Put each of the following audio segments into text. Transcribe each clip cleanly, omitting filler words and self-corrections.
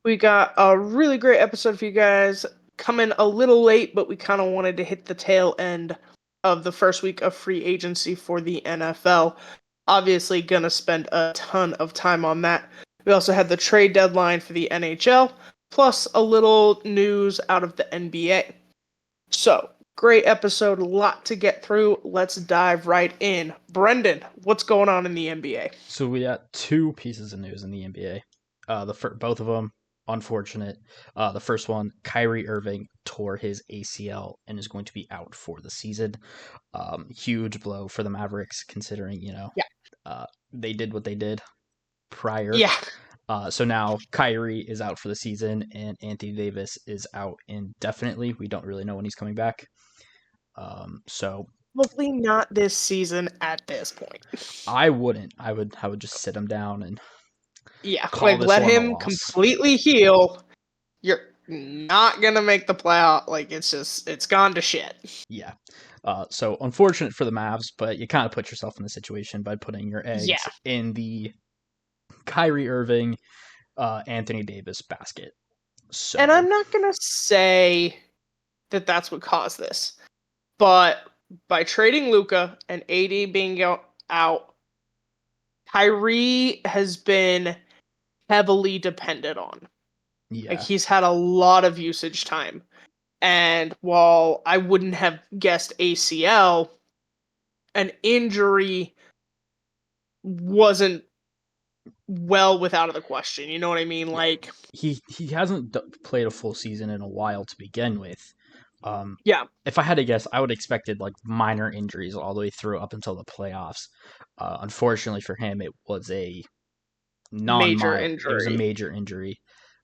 We got a really great episode for you guys. Coming a little late, but we kind of wanted to hit the tail end of the first week of free agency for the NFL. Obviously, gonna spend a ton of time on that. We also had the trade deadline for the NHL, plus a little news out of the NBA. So, great episode, a lot to get through. Let's dive right in. Brendan, what's going on in the NBA? So we got two pieces of news in the NBA. Both of them unfortunate. The first one, Kyrie Irving tore his ACL and is going to be out for the season. Huge blow for the Mavericks, considering Yeah. they did what they did prior. Yeah. So now Kyrie is out for the season, and Anthony Davis is out indefinitely. We don't really know when he's coming back. So Probably not this season at this point. I wouldn't. I would just sit him down and Yeah, call like this let one a him loss. completely heal. You're not gonna make the playoff. Like it's gone to shit. Yeah. So unfortunate for the Mavs, but you kind of put yourself in the situation by putting your Yeah, eggs in the Kyrie Irving, Anthony Davis basket. and So I'm not gonna say that that's what caused this, but by trading Luca and AD being out, Kyrie has been heavily dependent on. Like yeah, he's had a lot of usage time. And while I wouldn't have guessed ACL, an injury wasn't well without of the question. You know what I mean? yeah. Like, He hasn't played a full season in a while to begin with. Um, yeah, if I had to guess, I would have expected like minor injuries all the way through up until the playoffs. Unfortunately for him, it was a major non-mild. It was a injury. major injury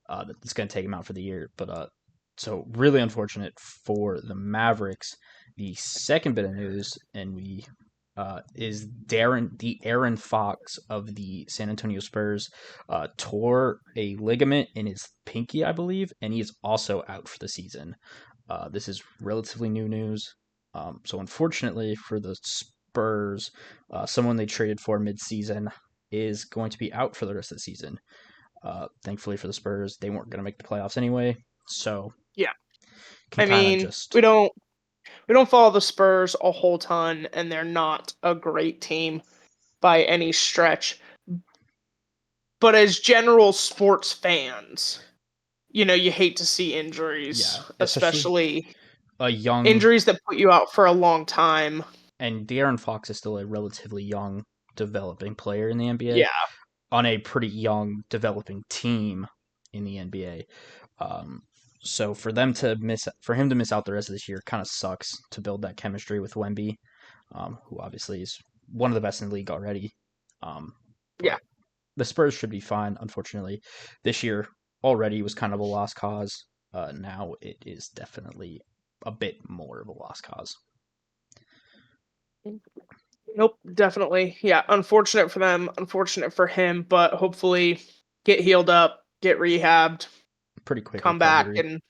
that's going to take him out for the year. But so really unfortunate for the Mavericks. The second bit of news, and we is the Aaron Fox of the San Antonio Spurs tore a ligament in his pinky, I believe, and he is also out for the season. This is relatively new news. So unfortunately for the Spurs, someone they traded for midseason is going to be out for the rest of the season. Thankfully for the Spurs, they weren't going to make the playoffs anyway, so Yeah, can I kind of mean, just we don't follow the Spurs a whole ton, and they're not a great team by any stretch. But as general sports fans, you hate to see injuries, yeah, especially especially a young injuries that put you out for a long time. and De'Aaron Fox is still a relatively young developing player in the NBA Yeah, on a pretty young developing team in the NBA. Um, so for him to miss out the rest of this year kind of sucks to build that chemistry with Wemby, who obviously is one of the best in the league already. yeah. But the Spurs should be fine. Unfortunately, this year already was kind of a lost cause. Now it is definitely a bit more of a lost cause. Nope, definitely. Yeah, unfortunate for them, unfortunate for him, but hopefully get healed up, get rehabbed, Pretty quick come back recovery, and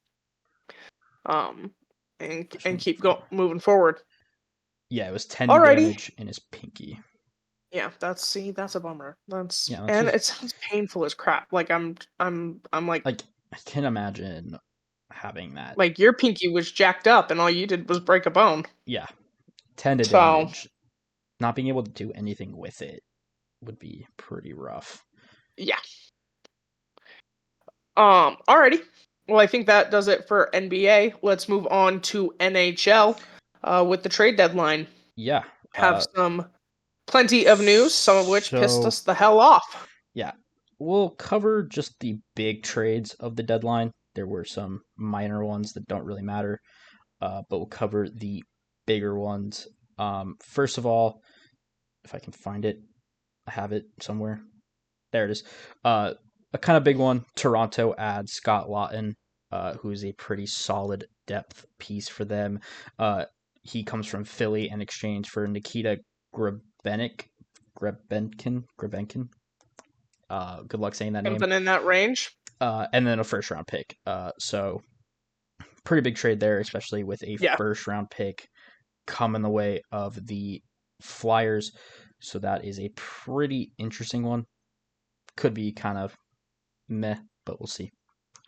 um and especially keep for moving forward. yeah, it was tendon Alrighty. damage in his pinky. Yeah, that's a bummer. That's Yeah, that's and just it sounds painful as crap. Like I'm like I can imagine having that. like your pinky was jacked up and all you did was break a bone. Yeah, tendon So, damage. Not being able to do anything with it would be pretty rough. yeah. Alrighty. Well, I think that does it for NBA. Let's move on to NHL with the trade deadline. Yeah. Have some plenty of news, some of which pissed So us the hell off. yeah, we'll cover just the big trades of the deadline. There were some minor ones that don't really matter, but we'll cover the bigger ones. First of all, if I can find it, I have it somewhere. There it is. A kind of big one. Toronto adds Scott Lawton, who is a pretty solid depth piece for them. He comes from Philly in exchange for Nikita Grebenik, Grebenkin. Good luck saying that name. Something in that range. And then a first round pick. So pretty big trade there, especially with a Yeah. first round pick come in the way of the Flyers. So that is a pretty interesting one. Could be kind of meh, but we'll see.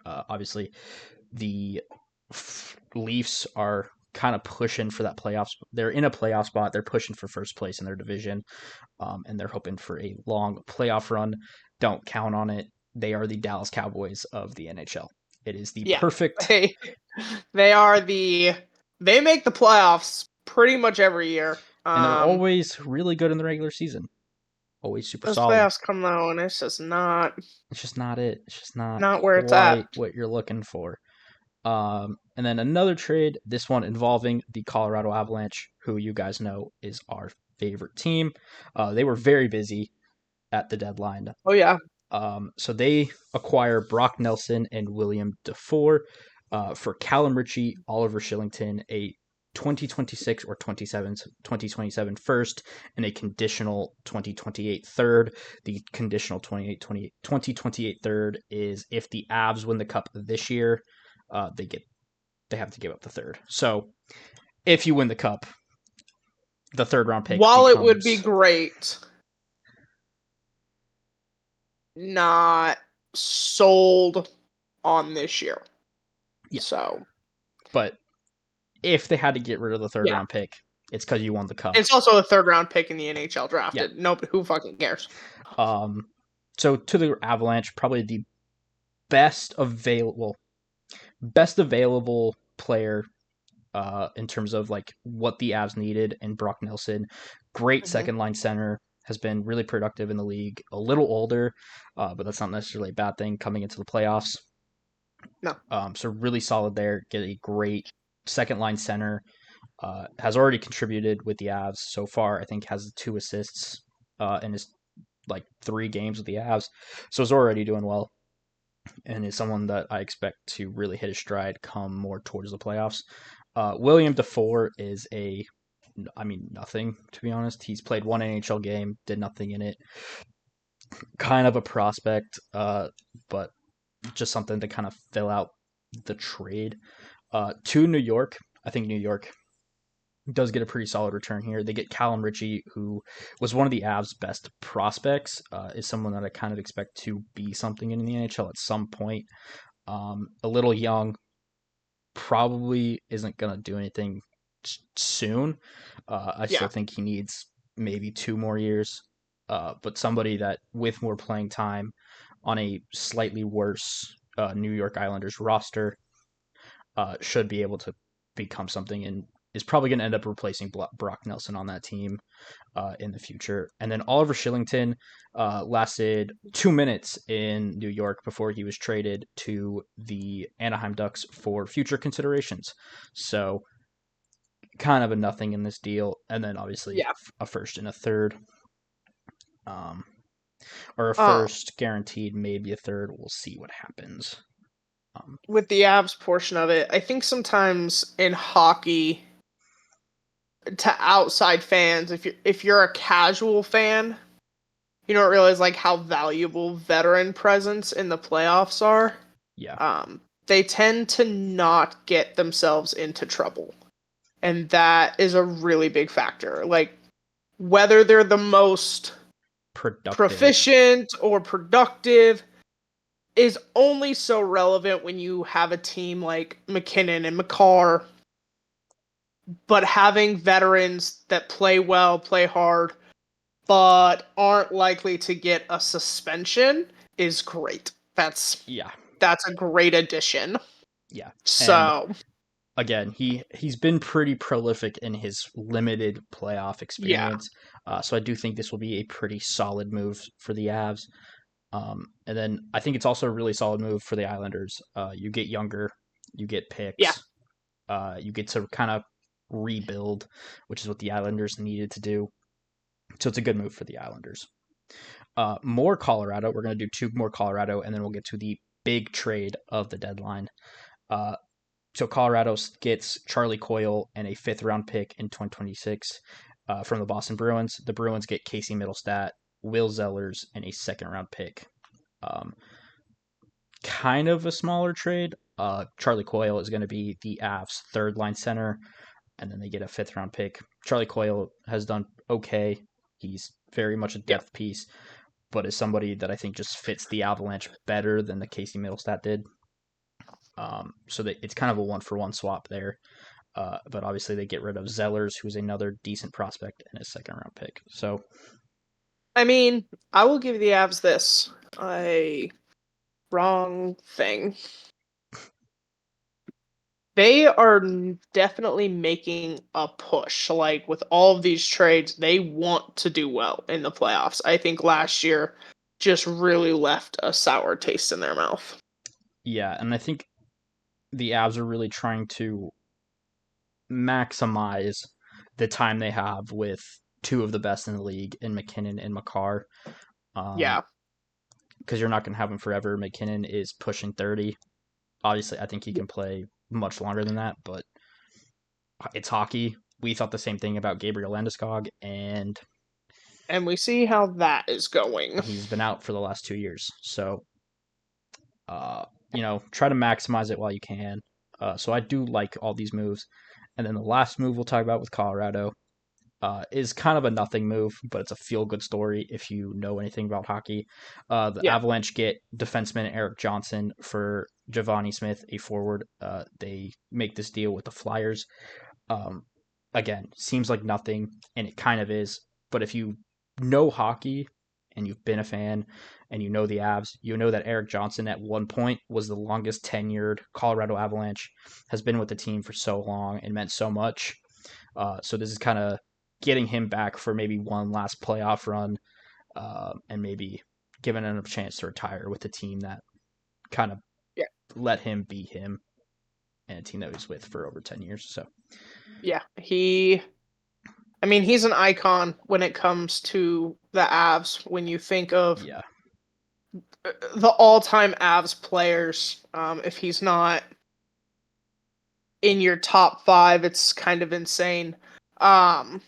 Obviously, the Leafs are kind of pushing for that playoffs. They're in a playoff spot. They're pushing for first place in their division, and they're hoping for a long playoff run. Don't count on it. They are the Dallas Cowboys of the NHL. It is the Yeah, perfect, they are they make the playoffs pretty much every year. and they're always really good in the regular season. Always super Those solid. playoffs come though, and it's just not It's just not it. It's just not where it's at. quite what you're looking for. And then another trade, this one involving the Colorado Avalanche, who you guys know is our favorite team. They were very busy at the deadline. Oh yeah. So they acquire Brock Nelson and William Dufour for Callum Ritchie, Oliver Shillington, a 2026 or 2027 first, and a conditional 2028 third. The conditional 2028 third is if the Avs win the Cup this year, they have to give up the third. So if you win the Cup, the third round pick While becomes... it would be great, not sold on this year. Yeah. So, but if they had to get rid of the third round pick, it's because you won the Cup. It's also a third round pick in the NHL drafted. Yeah. Nobody who fucking cares. So to the Avalanche, probably the best available player in terms of like what the Avs needed, and Brock Nelson, great second line center, has been really productive in the league. A little older, but that's not necessarily a bad thing coming into the playoffs. No. So really solid there. Get a great second line center. Has already contributed with the Avs so far. I think has 2 assists in his like 3 games with the Avs. So he's already doing well, and is someone that I expect to really hit his stride come more towards the playoffs. William Dufour is nothing, to be honest. He's played 1 NHL game, did nothing in it. Kind of a prospect, but just something to kind of fill out the trade. To New York, I think New York does get a pretty solid return here. They get Callum Ritchie, who was one of the Avs' best prospects, is someone that I kind of expect to be something in the NHL at some point. A little young, probably isn't going to do anything soon. I still think he needs maybe 2 more years, but somebody that with more playing time on a slightly worse New York Islanders roster should be able to become something, and is probably going to end up replacing Brock Nelson on that team in the future. And then Oliver Shillington lasted 2 minutes in New York before he was traded to the Anaheim Ducks for future considerations. So kind of a nothing in this deal. And then obviously a first and a third. Or a first guaranteed, maybe a third. We'll see what happens. With the Avs portion of it, I think sometimes in hockey, to outside fans, if you're a casual fan, you don't realize like how valuable veteran presence in the playoffs are. Yeah. They tend to not get themselves into trouble, and that is a really big factor. Like whether they're the most proficient or productive is only so relevant when you have a team like McKinnon and McCarr. But having veterans that play well, play hard, but aren't likely to get a suspension is great. That's a great addition. Yeah. So and again, he's been pretty prolific in his limited playoff experience. So I do think this will be a pretty solid move for the Avs. And then I think it's also a really solid move for the Islanders. You get younger, you get picks, you get to kind of rebuild, which is what the Islanders needed to do. So it's a good move for the Islanders. More Colorado. We're going to do 2 more Colorado, and then we'll get to the big trade of the deadline. So Colorado gets Charlie Coyle and a 5th round pick in 2026 from the Boston Bruins. The Bruins get Casey Middlestat, Will Zellers, and a 2nd round pick. Kind of a smaller trade. Charlie Coyle is going to be the Avs' 3rd line center, and then they get a 5th round pick. Charlie Coyle has done okay. He's very much a depth piece, but is somebody that I think just fits the Avalanche better than the Casey Middlestat did. So it's kind of a one for one swap there. But obviously they get rid of Zellers, who's another decent prospect and a second round pick. So I mean, I will give the Avs this. A wrong thing. They are definitely making a push. Like with all of these trades, they want to do well in the playoffs. I think last year just really left a sour taste in their mouth. yeah, and I think the Avs are really trying to maximize the time they have with two of the best in the league in McKinnon and Makar. Yeah, Because you're not going to have him forever. McKinnon is pushing 30. Obviously, I think he can play much longer than that, but it's hockey. We thought the same thing about Gabriel Landeskog, and and we see how that is going. he's been out for the last 2 years. So, try to maximize it while you can. So I do like all these moves. And then the last move we'll talk about with Colorado is kind of a nothing move, but it's a feel good story if you know anything about hockey. The Yeah, Avalanche get defenseman Eric Johnson for Giovanni Smith, a forward. They make this deal with the Flyers. Um, Again, seems like nothing, and it kind of is. But if you know hockey and you've been a fan and you know the Avs, you know that Eric Johnson at one point was the longest tenured Colorado Avalanche, has been with the team for so long and meant so much. So this is kind of getting him back for maybe one last playoff run, and maybe giving him a chance to retire with a team that kind of yeah, let him be him and a team that he was with for over 10 years. So, yeah. I mean, he's an icon when it comes to the Avs. When you think of yeah. the all-time Avs players, if he's not in your top five, it's kind of insane. Um,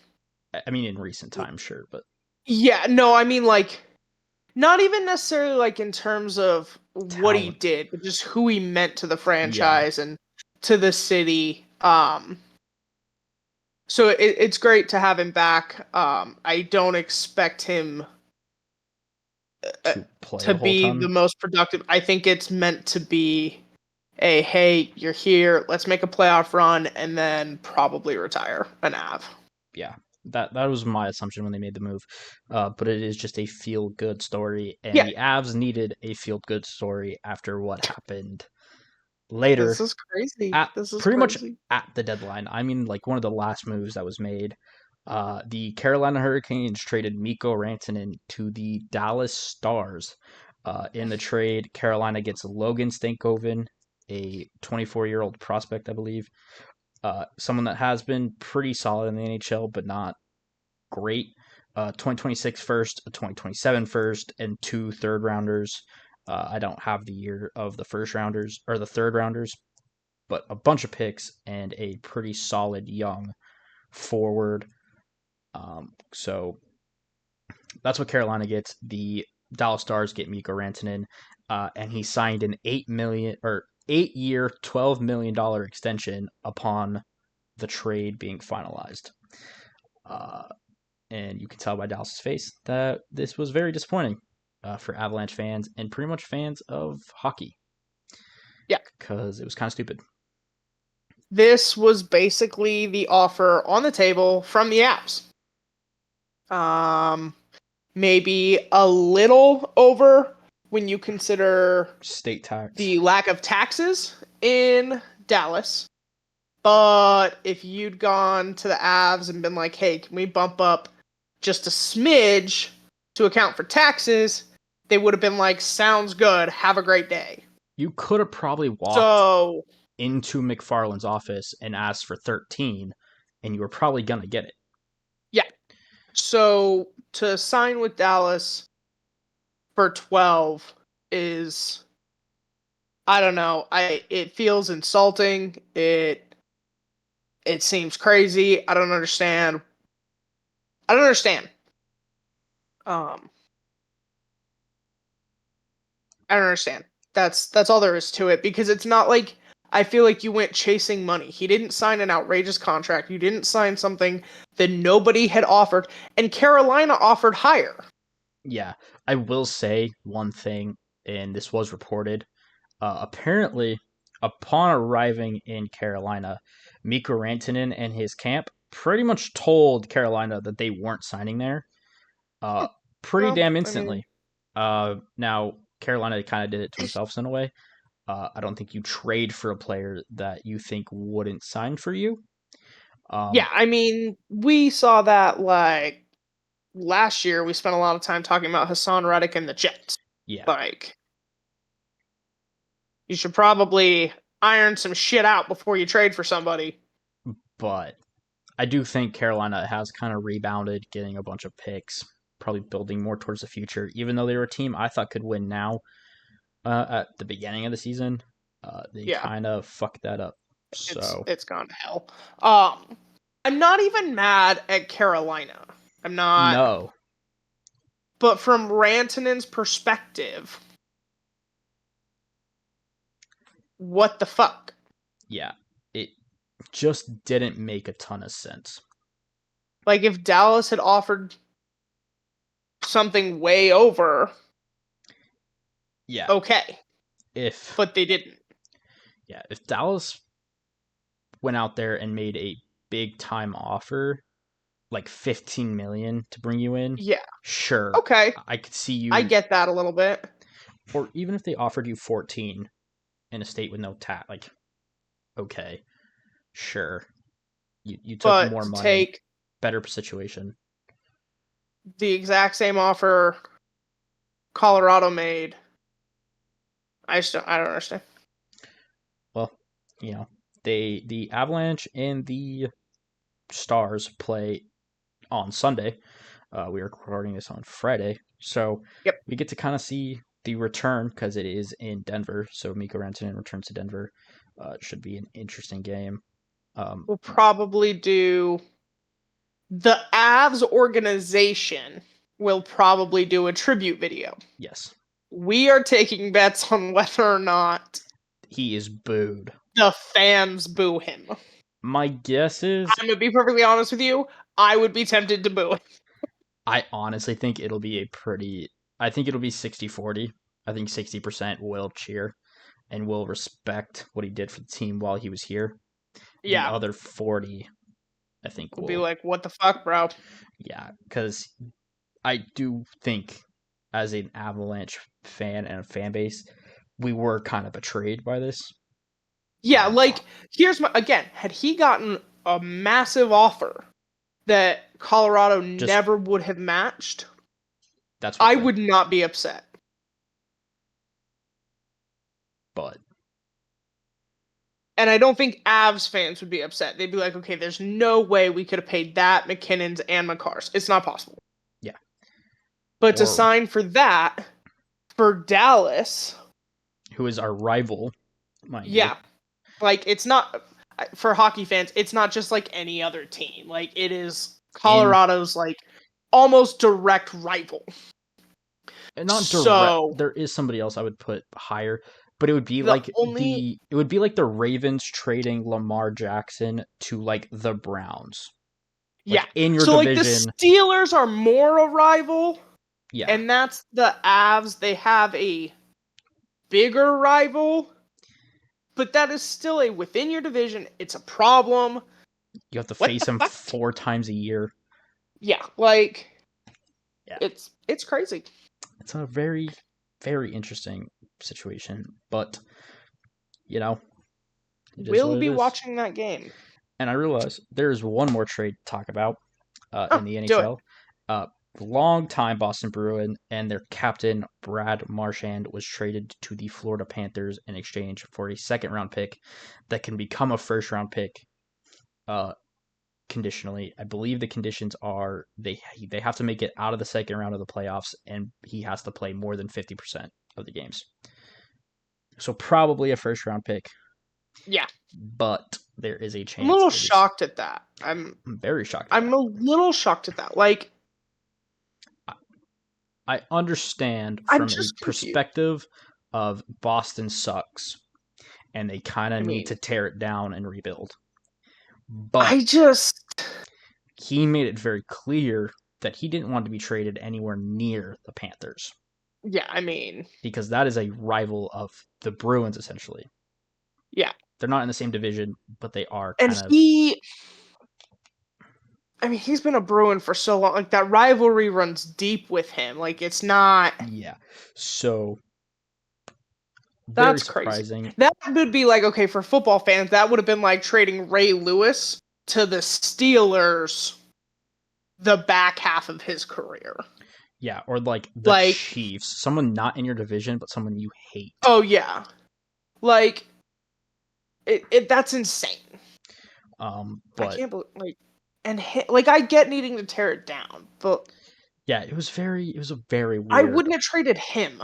I mean, in recent times, sure, but yeah, no, I mean like not even necessarily like in terms of what he talent. did, but just who he meant to the Yeah. franchise and to the city. So it's great to have him back. I don't expect him uh, To play to a whole be the ton. most productive. I think it's meant to be a hey, you're here, let's make a playoff run, and then probably retire an Av. Yeah. That was my assumption when they made the move. But it is just a feel good story, and Yeah, the Avs needed a feel good story after what happened this later is crazy. at This is pretty much crazy. at the deadline. I mean, like one of the last moves that was made. The Carolina Hurricanes traded Mikko Rantanen to the Dallas Stars. In the trade, Carolina gets Logan Stankoven, a 24-year-old prospect, I believe. Someone that has been pretty solid in the NHL, but not great. 2026 first, a 2027 first, and two third rounders. I don't have the year of the first rounders or the third rounders, but a bunch of picks and a pretty solid young forward. So that's what Carolina gets. The Dallas Stars get Mikko Rantanen, and he signed an 8 year, $12 million extension upon the trade being finalized. Uh, and you can tell by Dallas's face that this was very disappointing for Avalanche fans and pretty much fans of hockey Yeah, because it was kind of stupid. this was basically the offer on the table from the Avs. Um, maybe a little over when you consider State tax. the lack of taxes in Dallas. But if you'd gone to the Avs and been like, hey, can we bump up just a smidge to account for taxes? They would have been like, sounds good. Have a great day. You could have probably walked So, into McFarland's office and asked for 13, and you were probably going to get it. yeah. So to sign with Dallas for 12 is I don't know. It feels insulting. It seems crazy. I don't understand. I don't understand. Um I don't understand. That's all there is to it because it's not like I feel like you went chasing money. He didn't sign an outrageous contract. You didn't sign something that nobody had offered and Carolina offered higher. Yeah, I will say one thing, and this was reported. Apparently, upon arriving in Carolina, Mikko Rantanen and his camp pretty much told Carolina that they weren't signing there uh, pretty Well, damn I mean, instantly. Now, Carolina kind of did it to themselves in a way. I don't think you trade for a player that you think wouldn't sign for you. yeah, I mean, we saw that like last year. We spent a lot of time talking about Hassan Reddick and the Jets. Yeah, Like, you should probably iron some shit out before you trade for somebody. but I do think Carolina has kind of rebounded, getting a bunch of picks, probably building more towards the future. Even though they were a team I thought could win now at the beginning of the season, they Yeah, kind of fucked that up. it's So it's gone to hell. I'm not even mad at Carolina. I'm not. no, But from Rantanen's perspective, what the fuck? yeah, it just didn't make a ton of sense. Like, if Dallas had offered something way over, Yeah, okay, if but they didn't. if Dallas went out there and made a big time offer, like 15 million to bring you in, Yeah, sure, okay, I could see I you. get that a little bit. Or even if they offered you 14 in a state with no tax, like okay, sure, you took But more to money, take better situation. the exact same offer Colorado made, I don't understand. Well, you know, the Avalanche and the Stars play on Sunday. We are recording this on Friday, so Yep, we get to kind of see the return because it is in Denver. So Mikko Rantanen returns to Denver. Should be an interesting game. Um, we'll probably do the Avs organization will probably do a tribute video. yes, We are taking bets on whether or not he is booed. the fans boo him. My guess is, I'm gonna be perfectly honest with you. I would be tempted to boo him. I honestly think it'll be a pretty. I think it'll be 60-40. I think 60% will cheer and will respect what he did for the team while he was here. The Yeah, other 40, I think, we'll be will. like, what the fuck, bro? Yeah, because I do think, as an Avalanche fan and a fan base, we were kind of betrayed by this. Yeah, Um, like, here's my again, had he gotten a massive offer that Colorado just never would have matched, that's one I thing. would not be upset. But And I don't think Avs fans would be upset. They'd be like, okay, there's no way we could have paid that, McKinnon's, and McCarr's. It's not possible. yeah, But to or sign for that, for Dallas, who is our rival, mind you? yeah, like, it's not, for hockey fans, it's not just like any other team. Like, it is In Colorado's, like, almost direct rival. not direct. So, There is somebody else I would put higher, but the only, it would be like the Ravens trading Lamar Jackson to like the Browns, yeah. like in your So, like, the division. Steelers are more a rival, Yeah, and that's the Avs. They have a bigger rival, but that is still a within your division. It's a problem. you have to What face the them fuck? 4 times a year. Yeah, like, Yeah, it's crazy. it's a very very interesting situation, but you know, it is We'll what it be is. watching that game. And I realize there is one more trade to talk about in Oh, the do it. NHL. Uh, Long-time Boston Bruin and their captain Brad Marchand was traded to the Florida Panthers in exchange for a second-round pick that can become a first-round pick. Uh, Conditionally, I believe the conditions are they have to make it out of the second round of the playoffs, and he has to play more than 50% of the games. So probably a first-round pick, Yeah, but there is a I'm a chance little it is. shocked at that. I'm very shocked at I'm that. a little shocked at that. Like, I understand I'm from a just confused. perspective of Boston sucks and they kind I of need mean, to tear it down and rebuild. But I just he made it very clear that he didn't want to be traded anywhere near the Panthers yeah, I mean, because that is a rival of the Bruins essentially. Yeah. They're not in the same division, but they are And kind of. he's been a Bruin for so long. Like, that rivalry runs deep with him. Like, it's not. Yeah. So very That's crazy. surprising. That would be like, okay, for football fans, that would have been like trading Ray Lewis to the Steelers the back half of his career. Yeah, or like the Like, Chiefs, someone not in your division, but someone you hate. oh yeah. Like, that's insane. I But can't believe, like, I get needing to tear it down, but yeah, it was a very I weird. wouldn't have traded him.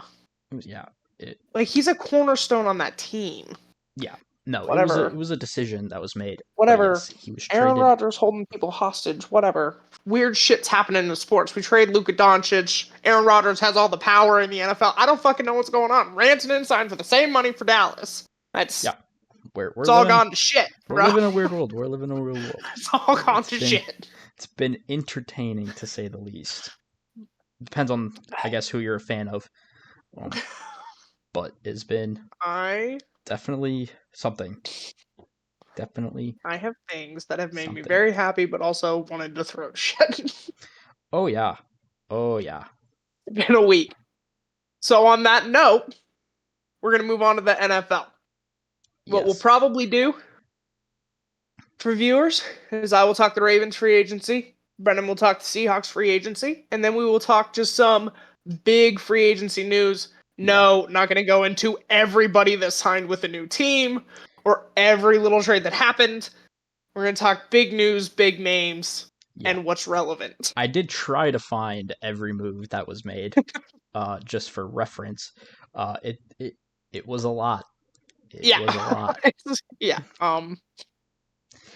Yeah, it Like, he's a cornerstone on that team. yeah. No, it Whatever. was a decision that was made. But Whatever. yes, he was Aaron traded. Rodgers holding people hostage. Whatever. Weird shit's happening in sports. We trade Luka Doncic. Aaron Rodgers has all the power in the NFL. I don't fucking know what's going on. Rantanen signed for the same money for Dallas. Yeah, we're It's all living gone to shit, we're bro. living in a weird world. We're living in a weird world. It's all gone It's to been shit. it's been entertaining to say the least. Depends on, I guess, who you're a fan of. Um, but it's been I definitely something. Definitely I have things that have made me something. very happy, but also wanted to throw shit. Oh yeah. Oh yeah. In a week. So on that note, we're gonna move on to the NFL. What we'll Yes. probably do for viewers is I will talk the Ravens free agency, Brendan will talk the Seahawks free agency, and then we will talk just some big free agency news. Yeah. No, not going to go into everybody that signed with a new team or every little trade that happened. We're going to talk big news, big names, Yeah. and what's relevant. I did try to find every move that was made, just for reference. It was a lot. It Yeah. was a lot. Yeah.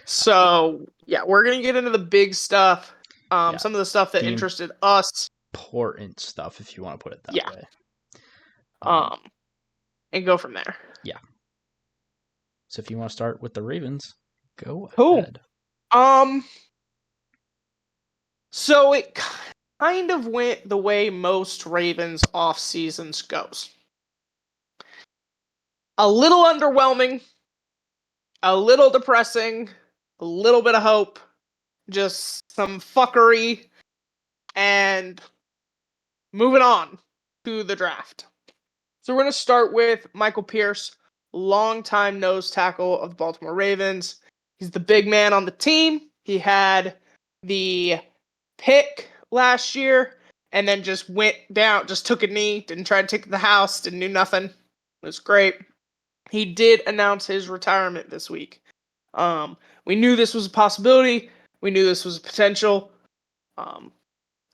So, yeah, we're going to get into the big stuff. Yeah. Some of the stuff that The interested us. important stuff, if you want to put it that Yeah. way. Um, and go from there. Yeah. So if you want to start with the Ravens, go Cool. ahead. Um, so it kind of went the way most Ravens off seasons goes. A little underwhelming, a little depressing, a little bit of hope, just some fuckery, and moving on to the draft. So we're going to start with Michael Pierce, longtime nose tackle of the Baltimore Ravens. He's the big man on the team. He had the pick last year and then just went down, just took a knee, didn't try to take it to the house, didn't do nothing. It was great. He did announce his retirement this week. We knew this was a possibility. We knew this was a potential.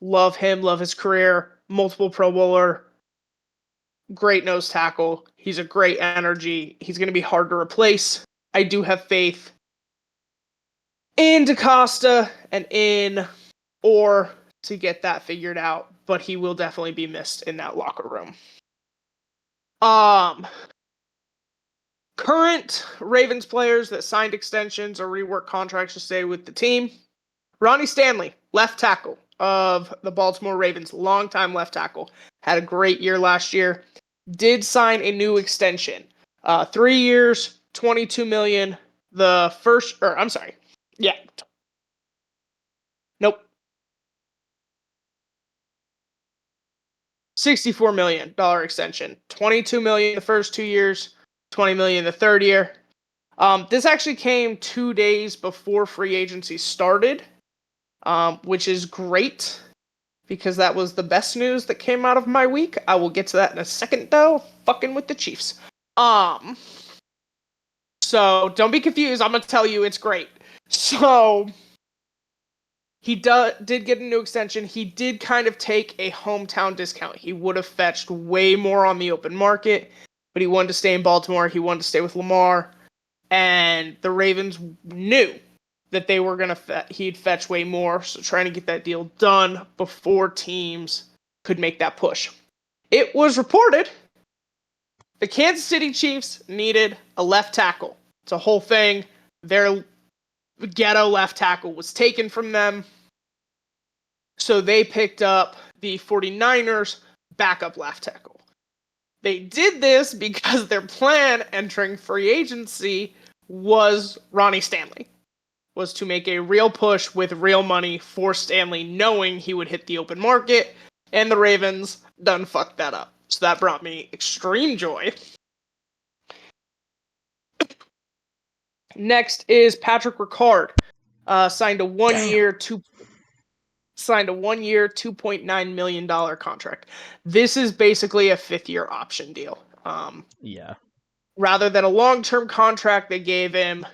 Love him, love his career, multiple Pro Bowler, great nose tackle. He's a great energy. He's going to be hard to replace. I do have faith in DaCosta and in Orr to get that figured out, but he will definitely be missed in that locker room. Current Ravens players that signed extensions or reworked contracts to stay with the team. Ronnie Stanley, left tackle of the Baltimore Ravens, longtime left tackle, had a great year last year. Did sign a new extension, 3 years, $22 million. The first, or I'm sorry, yeah, nope, $64 million extension, $22 million the first 2 years, $20 million the third year. This actually came 2 days before free agency started, which is great because that was the best news that came out of my week. I will get to that in a second, though. Fucking with the Chiefs. So don't be confused. I'm gonna tell you it's great. So he did get a new extension. He did kind of take a hometown discount. He would have fetched way more on the open market, but he wanted to stay in Baltimore. He wanted to stay with Lamar, and the Ravens knew that they were gonna he'd fetch way more. So trying to get that deal done before teams could make that push. It was reported the Kansas City Chiefs needed a left tackle. It's a whole thing. Their ghetto left tackle was taken from them. So they picked up the 49ers backup left tackle. They did this because their plan entering free agency was Ronnie Stanley. Was to make a real push with real money for Stanley, knowing he would hit the open market, and the Ravens done fucked that up. So that brought me extreme joy. Next is Patrick Ricard. Signed a one-year, $2.9 million contract. This is basically a fifth-year option deal. Yeah. Rather than a long-term contract, they gave him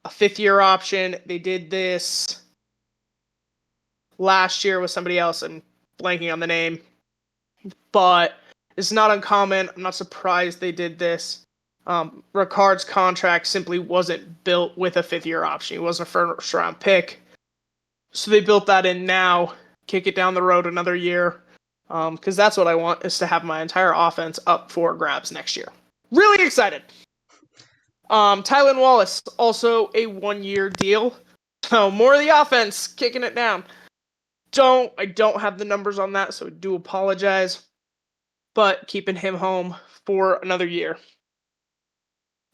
a fifth-year option. They did this last year with somebody else. I'm blanking on the name. But it's not uncommon. I'm not surprised they did this. Ricard's contract simply wasn't built with a fifth-year option. He wasn't a first-round pick. So they built that in now, kick it down the road another year, because that's what I want, is to have my entire offense up for grabs next year. Really excited. Tylan Wallace, also a one-year deal. So more of the offense, kicking it down. I don't have the numbers on that, so I do apologize. But keeping him home for another year.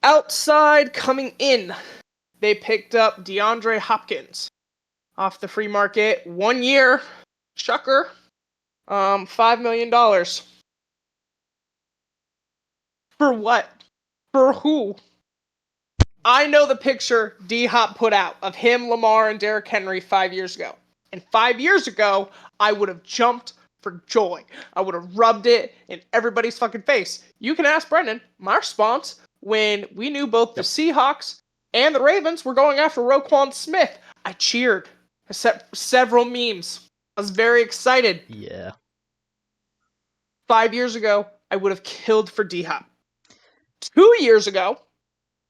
Outside coming in, they picked up DeAndre Hopkins off the free market. 1 year, chucker, $5 million. For what? For who? I know the picture D-Hop put out of him, Lamar, and Derrick Henry 5 years ago. And 5 years ago, I would have jumped for joy. I would have rubbed it in everybody's fucking face. You can ask Brendan. My response when we knew both the Seahawks and the Ravens were going after Roquan Smith, I cheered. I set several memes. I was very excited. Yeah. 5 years ago, I would have killed for D-Hop. 2 years ago,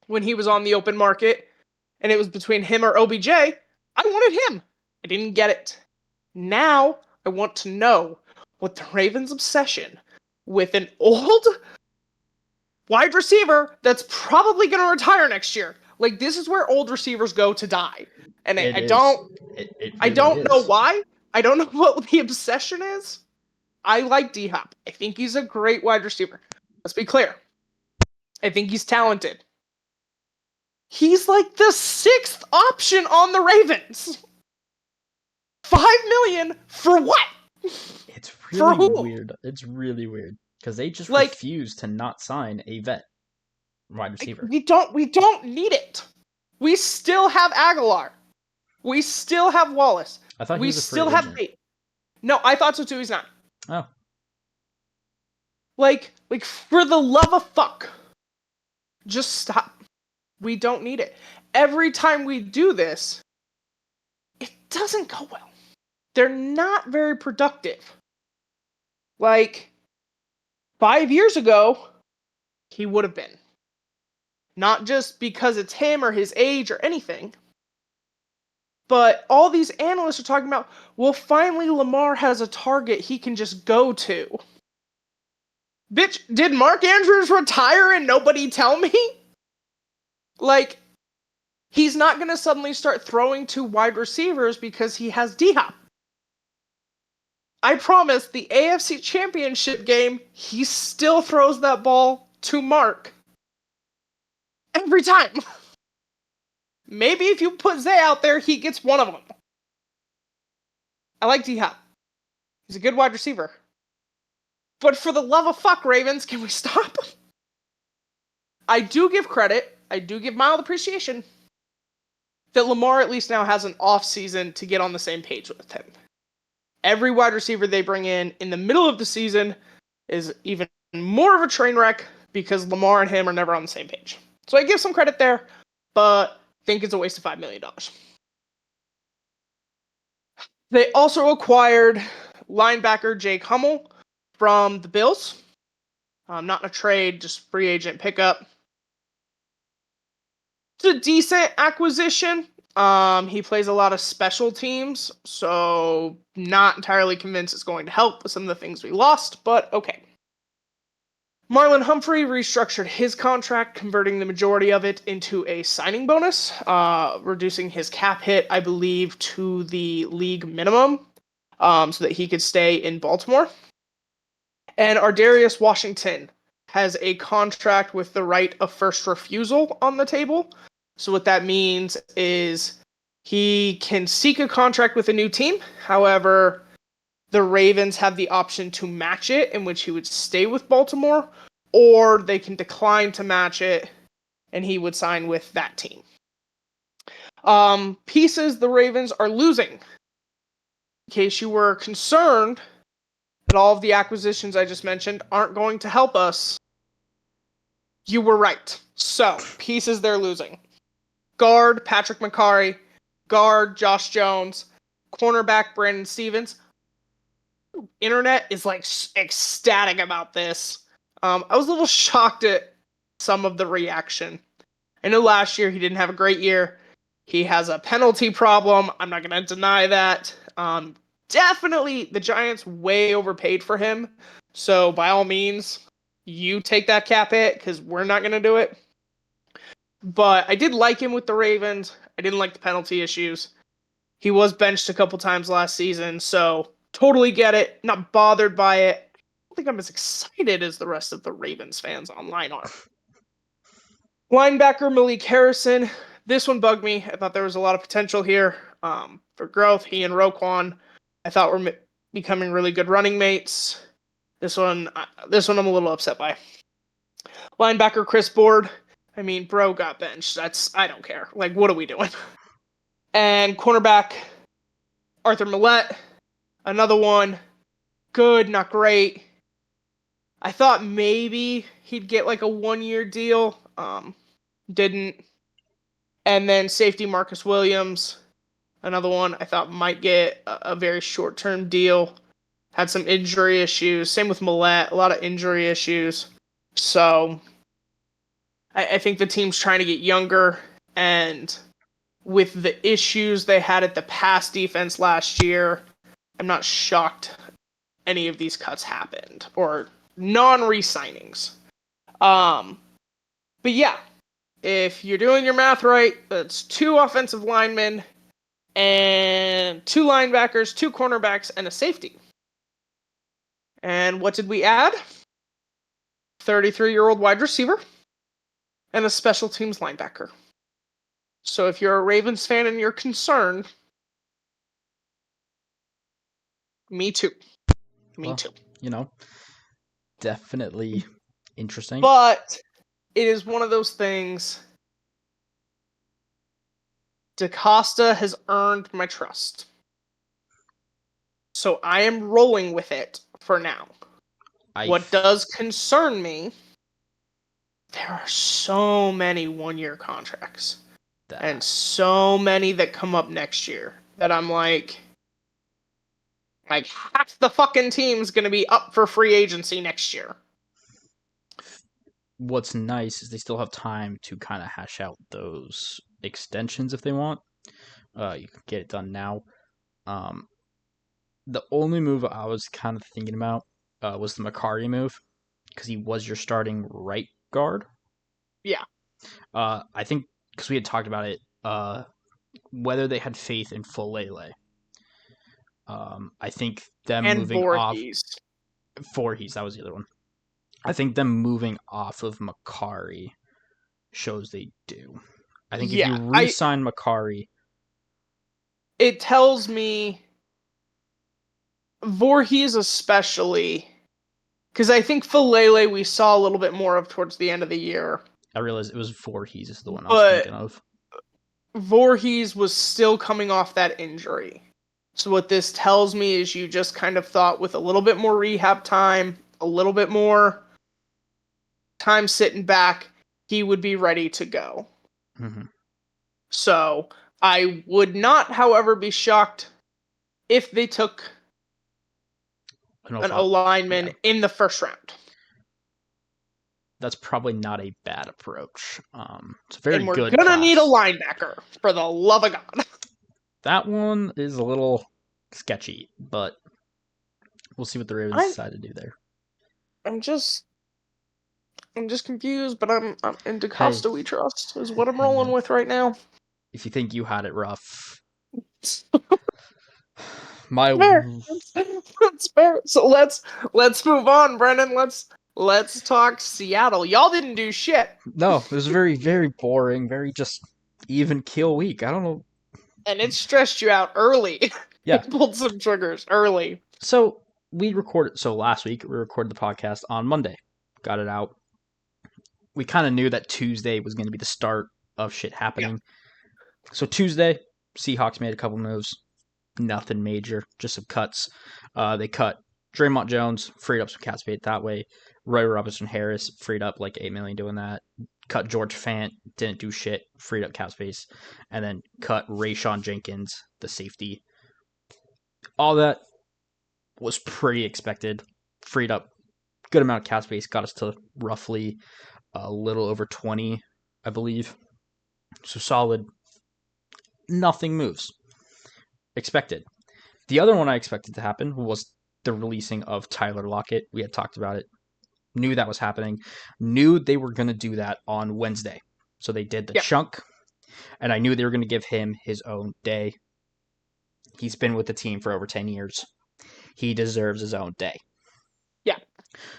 when he was on the open market, and it was between him or OBJ, I wanted him. I didn't get it. Now, I want to know what the Ravens' obsession with an old wide receiver that's probably going to retire next year. Like, this is where old receivers go to die. And I don't know why. I don't know what the obsession is. I like D-Hop. I think he's a great wide receiver. Let's be clear. I think he's talented. He's like the 6th option on the Ravens. $5 million for what? It's really weird. It's really weird because they just refuse to not sign a vet wide receiver. We don't need it. We still have Aguilar. We still have Wallace. I thought he was a free still agent. have Bate. No, I thought so too. He's not. Oh. Like for the love of fuck, just stop. We don't need it. Every time we do this, it doesn't go well. They're not very productive. Like 5 years ago, he would have been. Not just because it's him or his age or anything. But all these analysts are talking about, well, finally Lamar has a target he can just go to. Bitch, did Mark Andrews retire and nobody tell me? Like, he's not going to suddenly start throwing to wide receivers because he has D-Hop. I promise, the AFC Championship game, he still throws that ball to Mark. Every time. Maybe if you put Zay out there, he gets one of them. I like D-Hop. He's a good wide receiver. But for the love of fuck, Ravens, can we stop? I do give credit. I do give mild appreciation that Lamar at least now has an off season to get on the same page with him. Every wide receiver they bring in the middle of the season is even more of a train wreck because Lamar and him are never on the same page. So I give some credit there, but think it's a waste of $5 million. They also acquired linebacker Jake Hummel from the Bills. Not in a trade, just free agent pickup. It's a decent acquisition. He plays a lot of special teams, so not entirely convinced it's going to help with some of the things we lost, but okay. Marlon Humphrey restructured his contract, converting the majority of it into a signing bonus, reducing his cap hit, I believe, to the league minimum, so that he could stay in Baltimore. And Ardarius Washington has a contract with the right of first refusal on the table. So what that means is he can seek a contract with a new team. However, the Ravens have the option to match it, in which he would stay with Baltimore, or they can decline to match it and he would sign with that team. Pieces the Ravens are losing. In case you were concerned that all of the acquisitions I just mentioned aren't going to help us, you were right. So, pieces they're losing. Guard, Patrick McCarry. Guard, Josh Jones. Cornerback, Brandon Stevens. Internet is like ecstatic about this. I was a little shocked at some of the reaction. I know last year he didn't have a great year. He has a penalty problem. I'm not going to deny that. Definitely the Giants way overpaid for him. So by all means, you take that cap hit because we're not going to do it. But I did like him with the Ravens. I didn't like the penalty issues. He was benched a couple times last season, so totally get it. Not bothered by it. I don't think I'm as excited as the rest of the Ravens fans online are. Linebacker Malik Harrison. This one bugged me. I thought there was a lot of potential here for growth. He and Roquan, I thought, were becoming really good running mates. This one I'm a little upset by. Linebacker Chris Board. I mean, bro got benched. I don't care. Like, what are we doing? And cornerback Arthur Millette. Another one. Good, not great. I thought maybe he'd get like a 1-year deal. Didn't. And then safety Marcus Williams. Another one I thought might get a very short-term deal. Had some injury issues. Same with Millette. A lot of injury issues. So I think the team's trying to get younger, and with the issues they had at the pass defense last year, I'm not shocked any of these cuts happened, or non-re-signings. But yeah, if you're doing your math right, that's 2 offensive linemen and 2 linebackers, 2 cornerbacks, and a safety. And what did we add? 33-year-old wide receiver and a special teams linebacker. So if you're a Ravens fan and you're concerned, me too. Me too. You know, definitely interesting. But it is one of those things. DaCosta has earned my trust. So I am rolling with it for now. What does concern me, there are so many 1-year contracts. And so many that come up next year that I'm like half the fucking team's going to be up for free agency next year. What's nice is they still have time to kind of hash out those extensions if they want. You can get it done now. The only move I was kind of thinking about was the McCarry move, because he was your starting right guard. Yeah. I think because we had talked about it, whether they had faith in Fulele. I think them and moving Voorhees. off Voorhees, that was the other one. I think them moving off of McCarry shows they do. I think if you re-sign McCarry, it tells me Voorhees especially, because I think Fulele we saw a little bit more of towards the end of the year. I realized it was Voorhees is the one I was thinking of. Voorhees was still coming off that injury. So what this tells me is you just kind of thought with a little bit more rehab time, a little bit more time sitting back, he would be ready to go. Mm-hmm. So I would not, however, be shocked if they took an O-lineman in the first round. That's probably not a bad approach. It's a very and we're good gonna class. Need a linebacker, for the love of God. That one is a little sketchy, but we'll see what the Ravens decide to do there. I'm just confused, but I'm in DaCosta we trust is what I'm rolling with right now. If you think you had it rough, My Fair. That's fair. So let's move on, Brennan. Let's talk Seattle. Y'all didn't do shit, no, it was very very boring, very just even kill week. I don't know. and it stressed you out early. Yeah. It pulled some triggers early. So last week we recorded the podcast on Monday. Got it out. We kind of knew that Tuesday was going to be the start of shit Yeah. happening. So Tuesday, Seahawks made a couple moves. Nothing major, just some cuts. They cut Draymond Jones, freed up some cap space that way. Roy Robinson Harris freed up like $8 million doing that. Cut George Fant, didn't do shit, freed up cap space, and then cut Rayshon Jenkins, the safety. All that was pretty expected. Freed up good amount of cap space, got us to roughly a little over 20, I believe. So solid. Nothing moves. Expected. The other one I expected to happen was the releasing of Tyler Lockett. We had talked about it. Knew that was happening. Knew they were going to do that on Wednesday. So they did the Yeah. chunk, and I knew they were going to give him his own day. He's been with the team for over 10 years. He deserves his own day. Yeah.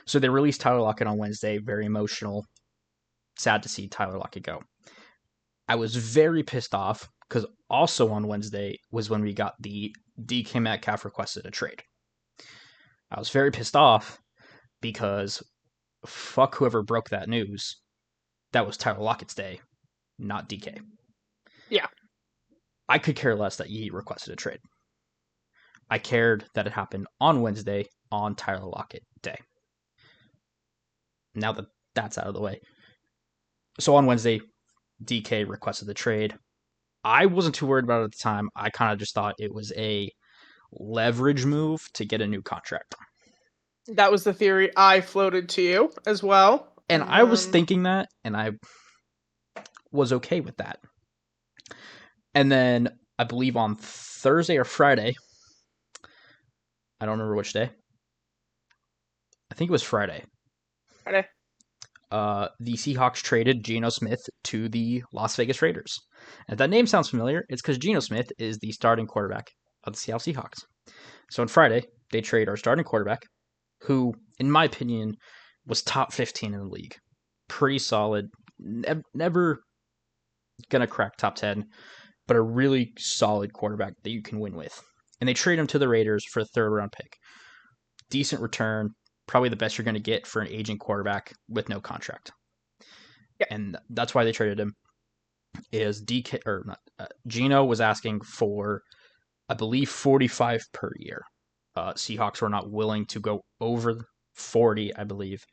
So they released Tyler Lockett on Wednesday. Very emotional. Sad to see Tyler Lockett go. I was very pissed off because also on Wednesday was when we got the DK Metcalf requested a trade. I was very pissed off because fuck whoever broke that news. That was Tyler Lockett's day, not DK. Yeah. I could care less that he requested a trade. I cared that it happened on Wednesday on Tyler Lockett day. Now that that's out of the way. So on Wednesday, DK requested the trade. I wasn't too worried about it at the time. I kind of just thought it was a leverage move to get a new contract. That was the theory I floated to you as well. And I was thinking that, and I was okay with that. And then I believe on Thursday or Friday, I don't remember which day. I think it was Friday. Friday. The Seahawks traded Geno Smith to the Las Vegas Raiders. And if that name sounds familiar, it's because Geno Smith is the starting quarterback of the Seattle Seahawks. So on Friday, they trade our starting quarterback, who, in my opinion, was top 15 in the league. Pretty solid. Never gonna crack top 10, but a really solid quarterback that you can win with. And they trade him to the Raiders for a third round pick. Decent return, probably the best you're going to get for an aging quarterback with no contract. Yeah. And that's why they traded him. Is DK or not? Geno was asking for, I believe, 45 per year. Seahawks were not willing to go over 40. I believe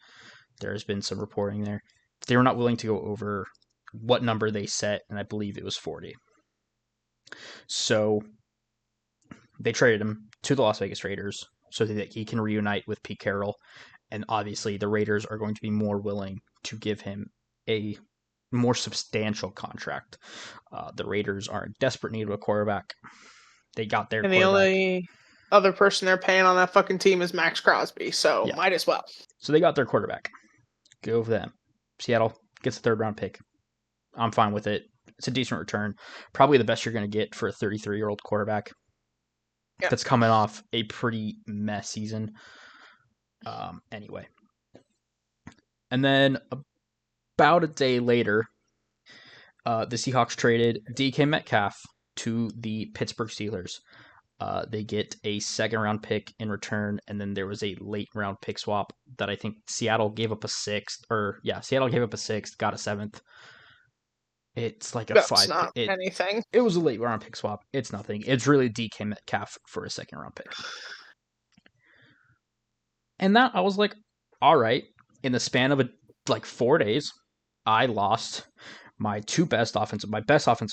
there has been some reporting there. They were not willing to go over what number they set, and I believe it was 40. So they traded him to the Las Vegas Raiders so that he can reunite with Pete Carroll. And obviously, the Raiders are going to be more willing to give him a more substantial contract. The Raiders are in desperate need of a quarterback. They got their And the quarterback. only other person they're paying on that fucking team is Max Crosby, so Yeah. might as well. So they got their quarterback. Go for them. Seattle gets a third round pick. I'm fine with it. It's a decent return. Probably the best you're going to get for a 33-year-old quarterback that's coming off a pretty mess season. Anyway. And then about a day later, the Seahawks traded DK Metcalf to the Pittsburgh Steelers. They get a second round pick in return, and then there was a late round pick swap that I think Seattle gave up a sixth, Seattle gave up a sixth, got a seventh. It's like a That's five. not anything. It was a late round pick swap. It's nothing. It's really DK Metcalf for a second round pick. And that I was like, all right. In the span of 4 days, I lost my best offensive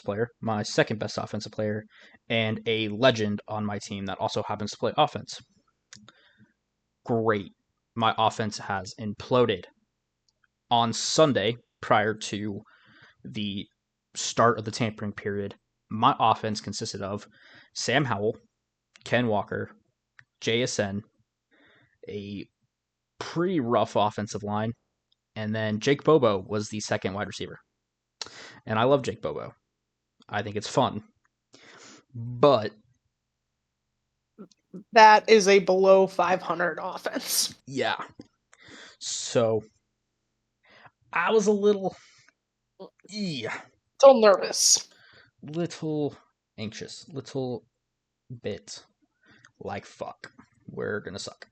player, my second best offensive player, and a legend on my team that also happens to play offense. Great. My offense has imploded. On Sunday, prior to the start of the tampering period, my offense consisted of Sam Howell, Ken Walker, JSN, a pretty rough offensive line, and then Jake Bobo was the second wide receiver. And I love Jake Bobo. I think it's fun. But That is a below 500 offense. Yeah. So I was a little, yeah, Still nervous. little anxious, little bit like fuck. We're gonna suck.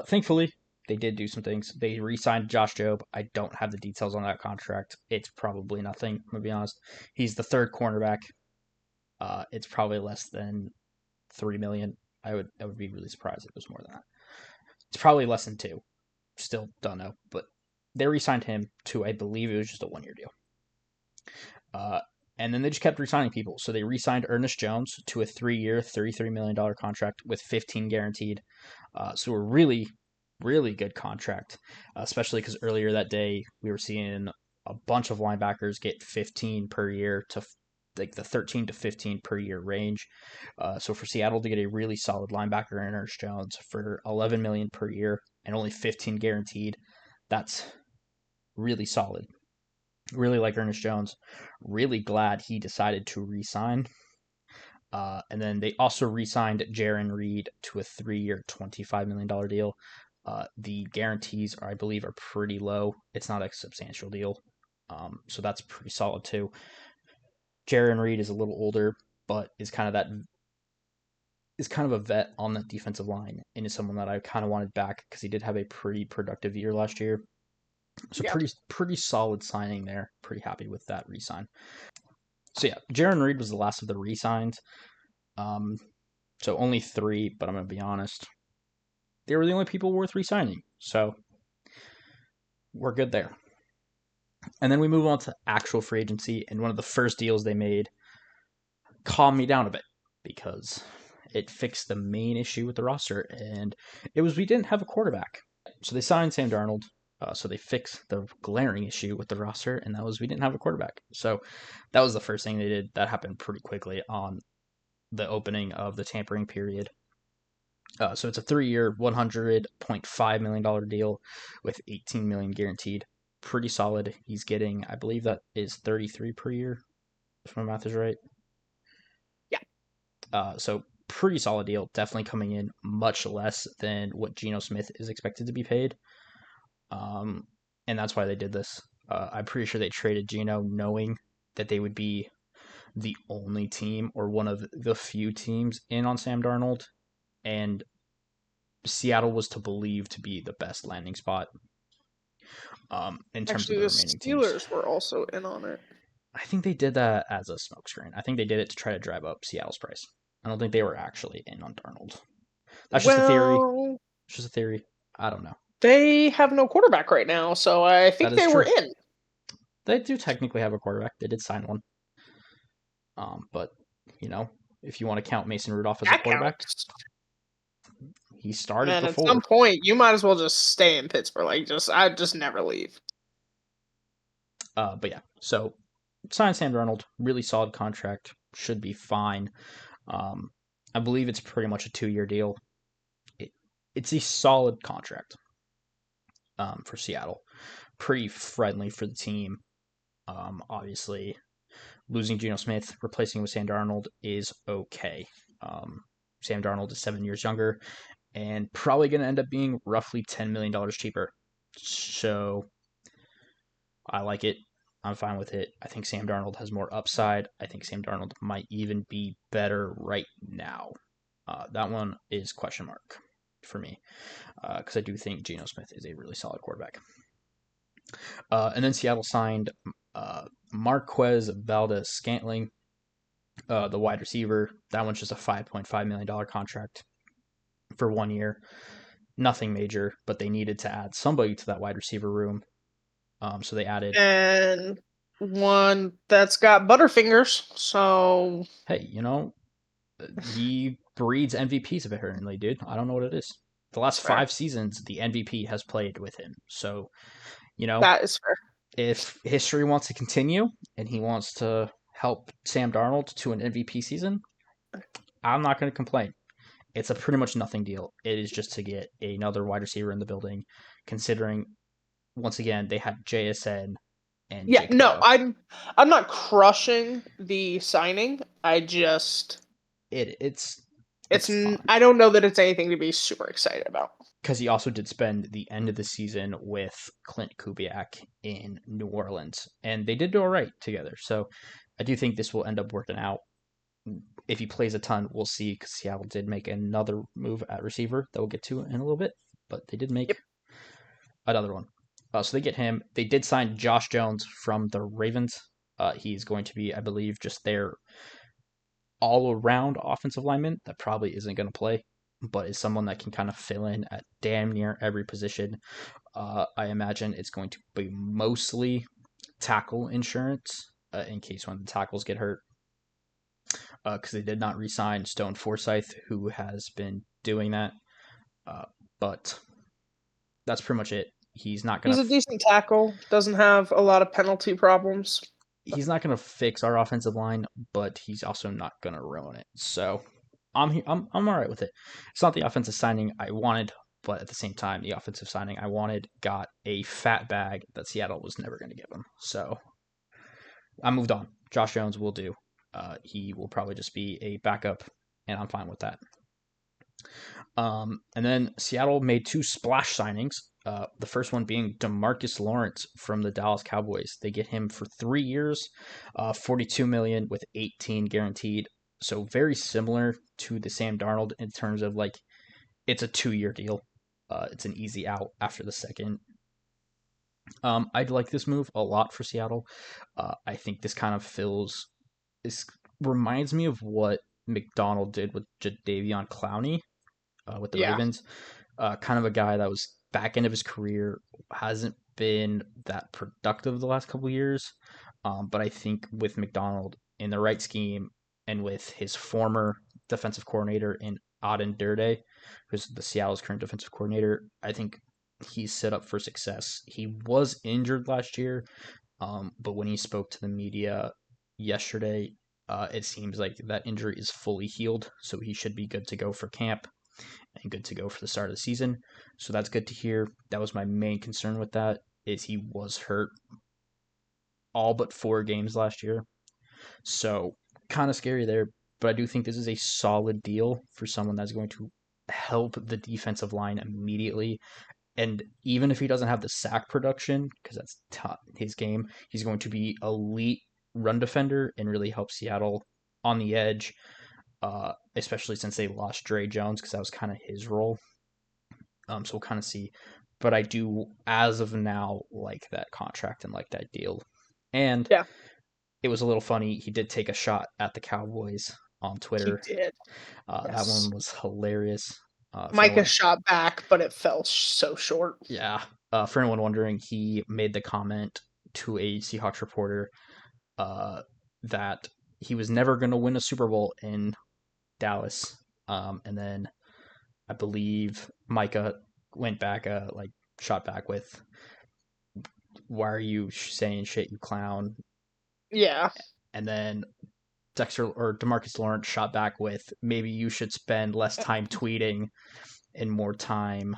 Thankfully, they did do some things. They re-signed Josh Jobe. I don't have the details on that contract. It's probably nothing. I'm gonna be honest. He's the third cornerback. It's probably less than 3 million. I would be really surprised if it was more than that. It's probably less than two. Still don't know, but they re-signed him to, I believe it was just a 1 year deal. And then they just kept re-signing people. So they re-signed Ernest Jones to a 3 year, $33 million contract with 15 guaranteed. So a really, really good contract, especially because earlier that day we were seeing a bunch of linebackers get 15 per year to like the 13 to 15 per year range. So for Seattle to get a really solid linebacker in Ernest Jones for 11 million per year and only 15 guaranteed, that's really solid. Really like Ernest Jones. Really glad he decided to re-sign. And then they also re-signed Jaron Reed to a 3 year, $25 million deal. The guarantees, I believe, are pretty low. It's not a substantial deal. So that's pretty solid too. Jaron Reed is a little older, but is kind of a vet on the defensive line and is someone that I kind of wanted back because he did have a pretty productive year last year. So Yeah. pretty solid signing there. Pretty happy with that re-sign. So yeah, Jaron Reed was the last of the re-signs. So only three, but I'm gonna be honest, they were the only people worth re-signing. So we're good there. And then we move on to actual free agency, and one of the first deals they made calmed me down a bit because it fixed the main issue with the roster, and it was we didn't have a quarterback. So they signed Sam Darnold. So they fixed the glaring issue with the roster, and that was we didn't have a quarterback. So that was the first thing they did. That happened pretty quickly on the opening of the tampering period. So it's a 3 year, $100.5 million deal with 18 million guaranteed. Pretty solid. He's getting, I believe that is 33 per year, if my math is right. Yeah. So pretty solid deal. Definitely coming in much less than what Geno Smith is expected to be paid. And that's why they did this. I'm pretty sure they traded Geno knowing that they would be the only team or one of the few teams in on Sam Darnold. And Seattle was to believe to be the best landing spot in terms of Actually, the the remaining teams. Steelers were also in on it. I think they did that as a smokescreen. I think they did it to try to drive up Seattle's price. I don't think they were actually in on Darnold. That's just a theory. Well, It's just a theory. I don't know. they have no quarterback right now, so I That think is they were true. in. They do technically have a quarterback. They did sign one. But you know, if you want to count Mason Rudolph as a That quarterback, counts. he started And for at some 4. point, you might as well just stay in Pittsburgh. I just never leave. But yeah, so sign Sam Darnold. Really solid contract. Should be fine. Um, I believe it's pretty much a 2 year deal. It's a solid contract for Seattle. Pretty friendly for the team. Obviously, losing Geno Smith, replacing with Sam Darnold is okay. Sam Darnold is 7 years younger and probably going to end up being roughly $10 million cheaper. So I like it. I'm fine with it. I think Sam Darnold has more upside. I think Sam Darnold might even be better right now. That one is question mark for me because I do think Geno Smith is a really solid quarterback. And then Seattle signed Marquez Valdez Scantling, the wide receiver. That one's just a $5.5 million contract for 1 year. Nothing major, but they needed to add somebody to that wide receiver room. So they added. And one that's got Butterfingers, so. Hey, he breeds MVPs apparently, dude. I don't know what it is. The last That's fair. 5 seasons, the MVP has played with him. So, you know, That is fair. if history wants to continue and he wants to help Sam Darnold to an MVP season, I'm not going to complain. It's a pretty much nothing deal. It is just to get another wide receiver in the building, considering once again they had JSN and Yeah, Jake no, Burrow. I'm not crushing the signing. I just It's It's fine. I don't know that it's anything to be super excited about. Because he also did spend the end of the season with Clint Kubiak in New Orleans, and they did all right together. So I do think this will end up working out. If he plays a ton, we'll see. Because Seattle did make another move at receiver that we'll get to in a little bit, but they did make Yep. another one. So they get him. They did sign Josh Jones from the Ravens. He's going to be, I believe, just their all-around offensive lineman that probably isn't going to play, but is someone that can kind of fill in at damn near every position. I imagine it's going to be mostly tackle insurance in case one of the tackles get hurt, because they did not re-sign Stone Forsythe, who has been doing that. But that's pretty much it. He's not gonna He's a decent tackle. Doesn't have a lot of penalty problems. he's not gonna fix our offensive line, but he's also not gonna ruin it. So I'm all right with it. It's not the offensive signing I wanted, but at the same time, the offensive signing I wanted got a fat bag that Seattle was never going to give him. So I moved on. Josh Jones will do. He will probably just be a backup, and I'm fine with that. And then Seattle made two splash signings. The first one being DeMarcus Lawrence from the Dallas Cowboys. They get him for 3 years, $42 million with 18 guaranteed. So very similar to the Sam Darnold in terms of like it's a 2-year deal. It's an easy out after the second. I'd like this move a lot for Seattle. I think this reminds me of what McDonald did with Jadeveon Clowney with the Yeah. Ravens. Kind of a guy that was back end of his career, hasn't been that productive the last couple of years. But I think with McDonald in the right scheme and with his former defensive coordinator in Auden Durde, who's the Seattle's current defensive coordinator, I think he's set up for success. He was injured last year, but when he spoke to the media yesterday, it seems like that injury is fully healed, so he should be good to go for camp and good to go for the start of the season. So that's good to hear. That was my main concern with that is he was hurt all but 4 games last year. So kind of scary there, but I do think this is a solid deal for someone that's going to help the defensive line immediately. And even if he doesn't have the sack production, because that's his game, he's going to be elite run defender and really help Seattle on the edge, especially since they lost Dre Jones, because that was kind of his role. So we'll kind of see. But I do, as of now, like that contract and like that deal. And Yeah. it was a little funny. He did take a shot at the Cowboys on He Twitter. did. That Yes. one was hilarious. For Micah anyone, shot back, but it fell so short. yeah. For anyone wondering, he made the comment to a Seahawks reporter that he was never going to win a Super Bowl in Dallas. And then I believe Micah went back, like shot back with, "Why are you saying shit, you clown?" Yeah. And then Dexter or Demarcus Lawrence shot back with, "Maybe you should spend less time tweeting and more time."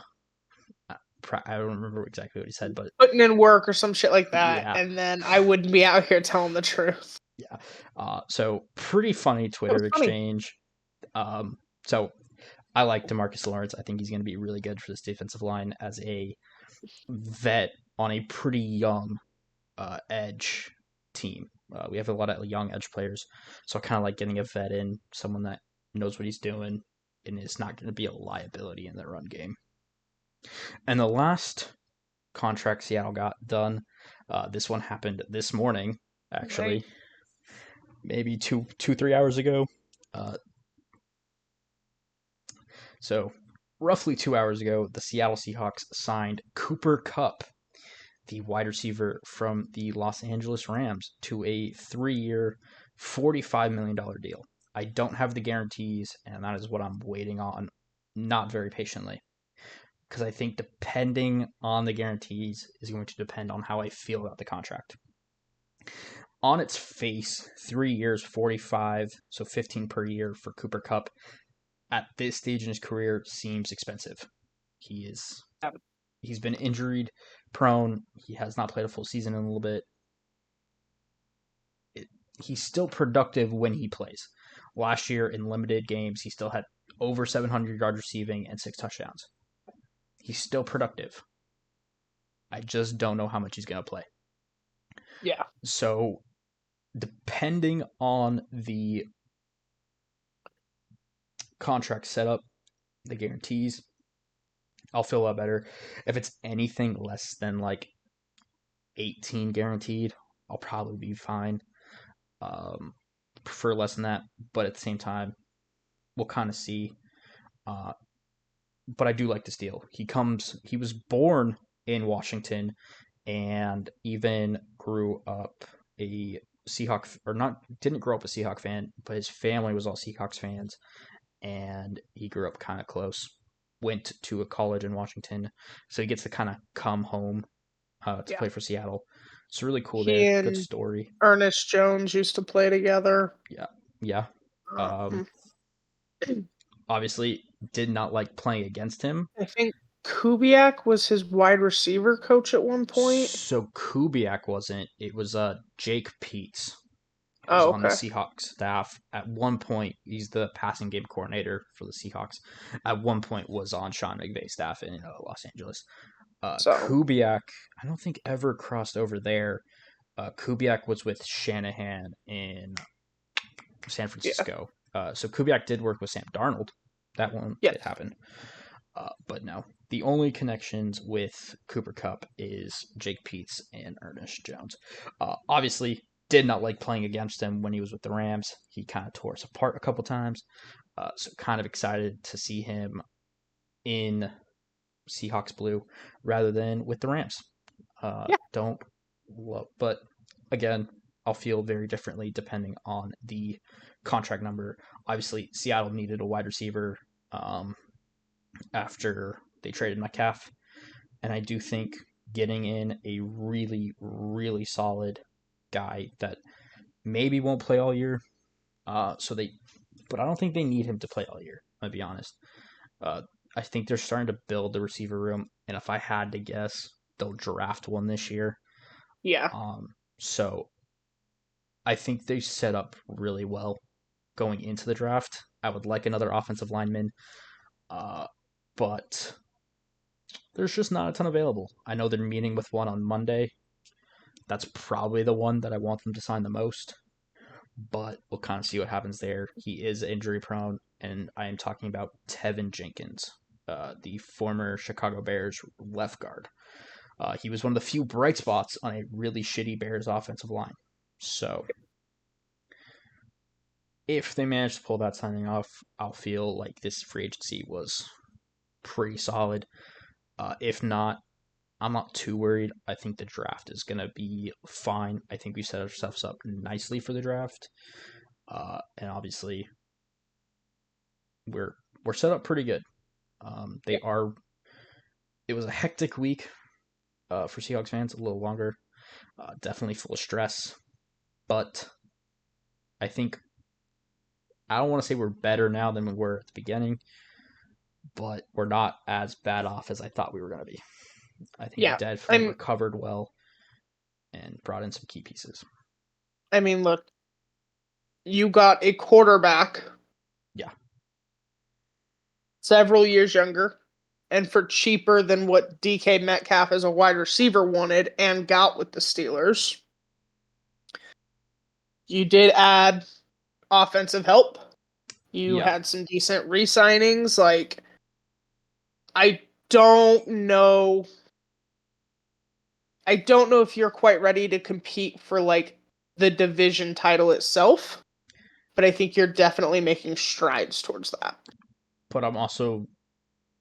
I don't remember exactly what he said, but Putting in work or some shit like that, yeah, and then I wouldn't be out here telling the truth. yeah. So pretty funny It was Twitter funny. exchange. So I like Demarcus Lawrence. I think he's going to be really good for this defensive line as a vet on a pretty young edge team. We have a lot of young edge players, so I kind of like getting a vet in, someone that knows what he's doing and is not going to be a liability in the run game. And the last contract Seattle got done, this one happened this morning, actually, Right. maybe 3 hours ago. Uh, so roughly 2 hours ago, the Seattle Seahawks signed Cooper Kupp, the wide receiver from the Los Angeles Rams, to a 3-year, $45 million deal. I don't have the guarantees, and that is what I'm waiting on, not very patiently. Because I think depending on the guarantees is going to depend on how I feel about the contract. On its face, 3 years, 45, so 15 per year for Cooper Kupp at this stage in his career seems expensive. He's been injured prone. He has not played a full season in a little bit. He's still productive when he plays. Last year in limited games, he still had over 700 yards receiving and 6 touchdowns. He's still productive. I just don't know how much he's going to play. Yeah. So, depending on the contract setup, the guarantees, I'll feel a lot better. If it's anything less than like 18 guaranteed, I'll probably be fine. Prefer less than that, but at the same time, we'll kind of see. Uh, but I do like this deal. He was born in Washington and even grew up a Seahawk, or not, didn't grow up a Seahawk fan, but his family was all Seahawks fans, and he grew up kind of close. Went to a college in Washington, so he gets to kind of come home to Yeah. play for Seattle. It's really cool He there. Good and story. Ernest Jones used to play together. Yeah, yeah. Um, Um, Obviously, did not like playing against him. I think Kubiak was his wide receiver coach at one point. So Kubiak wasn't. It was Jake Peets, who's Oh, on the okay. Seahawks staff. At one point, he's the passing game coordinator for the Seahawks. At one point, was on Sean McVay's staff in Los Angeles. So, Kubiak, I don't think ever crossed over there. Kubiak was with Shanahan in San yeah. Francisco. So Kubiak did work with Sam Darnold. That one Yes. did happen. But no, the only connections with Cooper Kupp is Jake Peets and Ernest Jones. Obviously, did not like playing against him when he was with the Rams. He kind of tore us apart a couple times. So kind of excited to see him in Seahawks blue rather than with the Rams. Yeah. Don't love, but again, I'll feel very differently depending on the contract number. Obviously, Seattle needed a wide receiver after they traded Metcalf, and I do think getting in a really, really solid guy that maybe won't play all year. But I don't think they need him to play all year. I'll be honest. Uh, I think they're starting to build the receiver room, and if I had to guess, they'll draft one this year. Yeah. So I think they set up really well going into the draft. I would like another offensive lineman, uh, but there's just not a ton available. I know they're meeting with one on Monday. That's probably the one that I want them to sign the most, but we'll kind of see what happens there. He is injury prone, and I am talking about Tevin Jenkins, the former Chicago Bears left guard. He was one of the few bright spots on a really shitty Bears offensive line. So if they manage to pull that signing off, I'll feel like this free agency was pretty solid. If not, I'm not too worried. I think the draft is going to be fine. I think we set ourselves up nicely for the draft. And obviously, we're set up pretty good. Yeah. They are. It was a hectic week for Seahawks fans, a little longer. Definitely full of stress, but I think I don't want to say we're better now than we were at the beginning, but we're not as bad off as I thought we were going to be. I think we Yeah. definitely recovered well and brought in some key pieces. I mean, look, you got a quarterback Yeah. several years younger and for cheaper than what DK Metcalf as a wide receiver wanted and got with the Steelers. You did add offensive help. You Yeah. had some decent re-signings. Like, I don't know. I don't know if you're quite ready to compete for like the division title itself, but I think you're definitely making strides towards that. But I'm also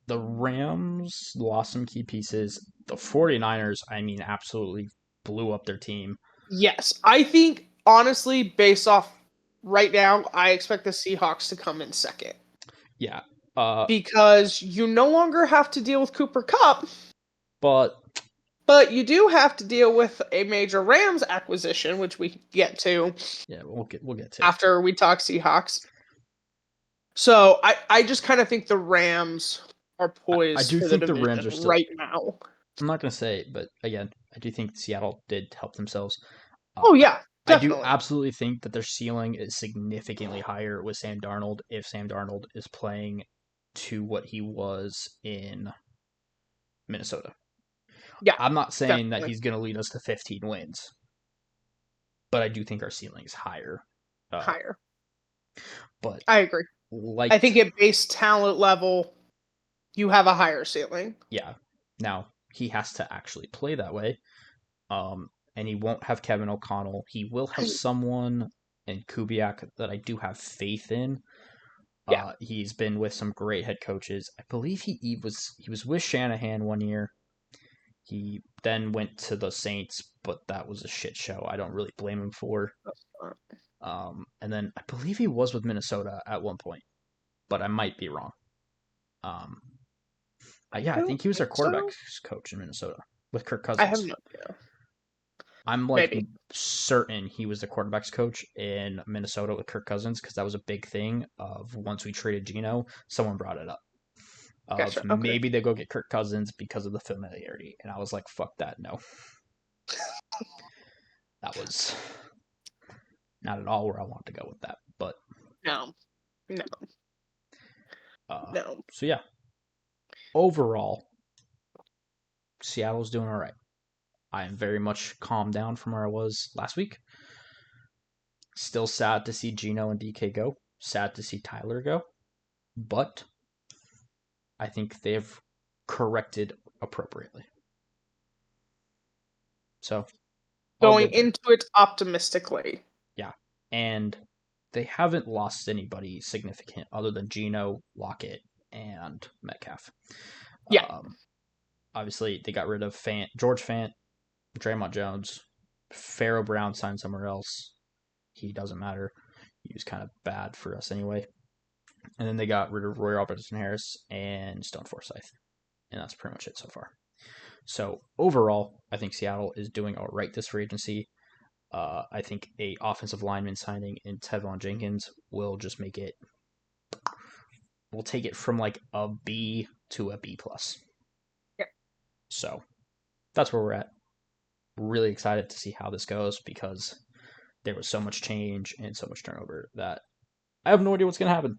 the Rams lost some key pieces. The 49ers, I mean, absolutely blew up their team. Yes, I think honestly, based off right now, I expect the Seahawks to come in second Yeah. because you no longer have to deal with Cooper Kupp, But but you do have to deal with a major Rams acquisition, which we can get to yeah, we'll get to. after we talk Seahawks. So I just kind of think the Rams are I poised do for the think the division Rams are still. right now. I'm not gonna say, but again, I do think Seattle did help themselves. Oh yeah, I do Definitely. absolutely think that their ceiling is significantly higher with Sam Darnold if Sam Darnold is playing to what he was in Minnesota. Yeah, I'm not saying that definitely he's going to lead us to 15 wins, but I do think our ceiling is higher. Uh, higher. but I agree. I like, think at base talent level, you have a higher ceiling. yeah, now he has to actually play that way. And he won't have Kevin O'Connell. He will have someone in Kubiak that I do have faith in. Yeah, He's been with some great head coaches. I believe he was with Shanahan one year. He then went to the Saints, but that was a shit show. I don't really blame him for. And then I believe he was with Minnesota at one point, but I might be wrong. Um, I yeah, I don't think he was their think so. quarterbacks coach in Minnesota with Kirk I have Cousins. no idea. I'm like Maybe. certain he was the quarterbacks coach in Minnesota with Kirk Cousins because that was a big thing. Of once we traded Geno, someone brought it up. Of Gotcha. Okay. maybe they go get Kirk Cousins because of the familiarity, and I was like, "Fuck that, no." That was not at all where I wanted to go with that. But No. No. uh, No. so yeah, overall, Seattle's doing all right. I am very much calmed down from where I was last week. Still sad to see Geno and DK go. Sad to see Tyler go. But I think they've corrected appropriately. So all Going good there. into it optimistically. Yeah. And they haven't lost anybody significant other than Geno, Lockett, and Metcalf. Yeah. Um, Obviously, they got rid of George Fant, Draymond Jones. Pharaoh Brown signed somewhere else. He doesn't matter. He was kind of bad for us anyway. And then they got rid of Roy Robertson Harris and Stone Forsythe. And that's pretty much it so far. So overall, I think Seattle is doing all right this free agency. I think a offensive lineman signing in Tevon Jenkins will just make it. We'll take it from like a B to a B plus. Yeah. So that's where we're at. Really excited to see how this goes because there was so much change and so much turnover that I have no idea what's going to happen.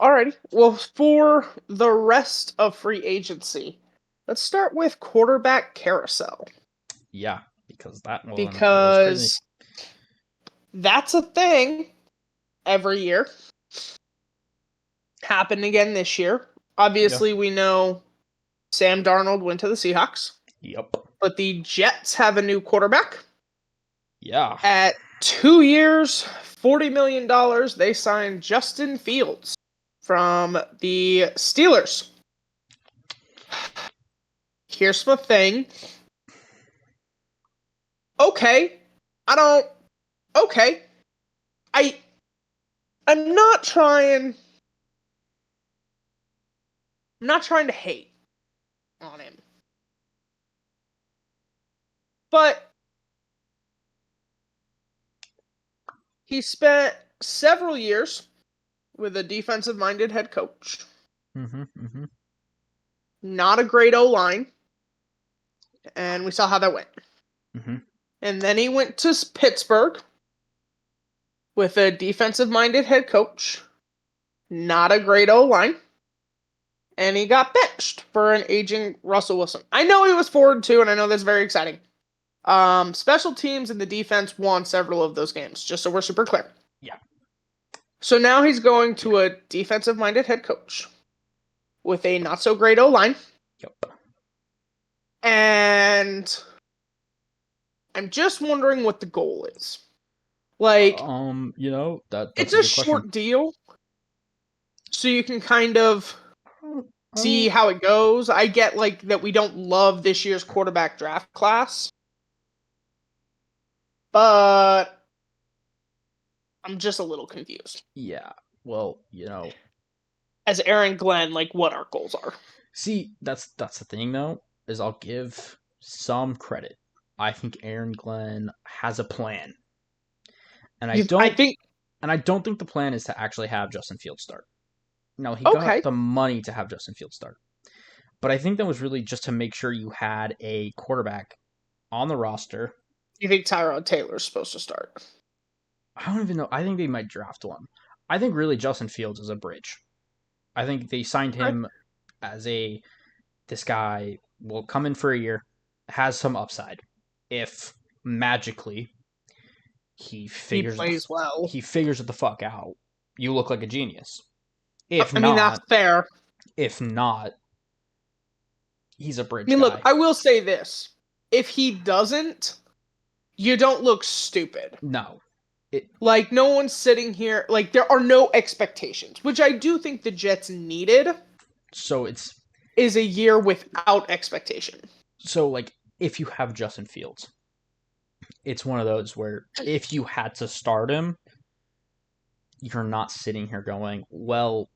Alrighty. Well, for the rest of free agency, let's start with quarterback carousel. Yeah, because that one was crazy. Because that's a thing every year. Happened again this year. Yeah. Obviously, we know Sam Darnold went to the Seahawks, Yep. but the Jets have a new quarterback. Yeah. At 2 years, $40 million, they signed Justin Fields from the Steelers. Here's the thing. Okay. I don't. Okay. I. I'm not trying. I'm not trying to hate on him. But he spent several years with a defensive minded head coach. Mm-hmm. Mm-hmm. Not a great O line. And we saw how that went. Mm-hmm. And then he went to Pittsburgh with a defensive minded head coach. Not a great O line. And he got benched for an aging Russell Wilson. I know he was forward too, and I know that's very exciting. Special teams and the defense won several of those games, just so we're super clear. Yeah. So now he's going to a defensive minded head coach with a not so great O line. Yep. And I'm just wondering what the goal is. Like, that's it's a a good question. short deal, so you can kind of see Oh, how it goes. I get like that we don't love this year's quarterback draft class, but I'm just a little confused. yeah. Well, As Aaron Glenn, like what our goals are. see, that's the thing though, is I'll give some credit. I think Aaron Glenn has a plan. And I I don't think and I don't think the plan is to actually have Justin Fields start. No, he got okay, the money to have Justin Fields start. But I think that was really just to make sure you had a quarterback on the roster You think Tyrod Taylor's supposed to start? I don't even know. I think they might draft one. I think really Justin Fields is a bridge. I think they signed Okay. him as this guy will come in for a year, has some upside. If magically He plays well. he figures it the fuck out, you look like a genius. If I mean, that's not, fair. if not, he's a I bridge mean, look, guy. I will say this. If he doesn't, you don't look stupid. No. It Like, no one's sitting here, like, there are no expectations, which I do think the Jets needed, so it's is a year without expectation. so like if you have Justin Fields, it's one of those where if you had to start him, you're not sitting here going, well,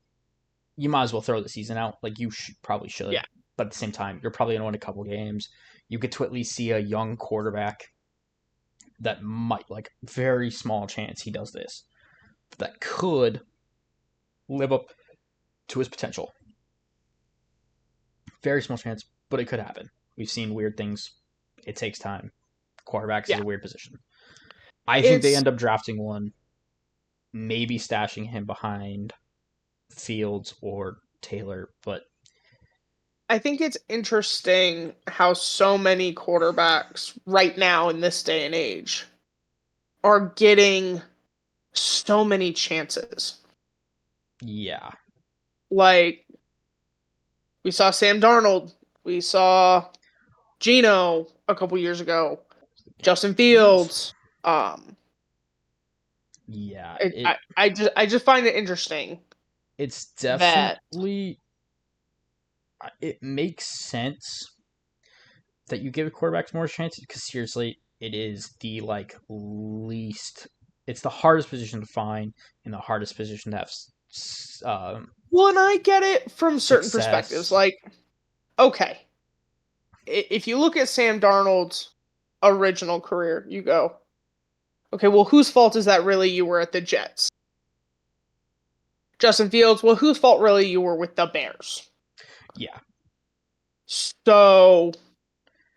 you might as well throw the season out. Like probably should, Yeah. but at the same time, you're probably gonna win a couple games. You get to at least see a young quarterback that might, like, very small chance he does this, but that could live up to his potential. Very small chance, but it could happen. We've seen weird things. It takes time. Quarterbacks is Yeah. a weird position. I think they It's, end up drafting one, maybe stashing him behind Fields or Taylor, but I think it's interesting how so many quarterbacks right now in this day and age are getting so many chances. yeah. Like, we saw Sam Darnold, we saw Geno a couple years ago, Justin Fields. Um, Yeah, I just find it interesting it's that definitely it makes sense that you give quarterbacks more chances because seriously, it is the like least. It's the hardest position to find and the hardest position to have well, and I get it from certain perspectives. success. Like, okay, if you look at Sam Darnold's original career, you go, okay, well, whose fault is that really you were at the Jets? Justin Fields, well, whose fault really you were with the Bears? Yeah, So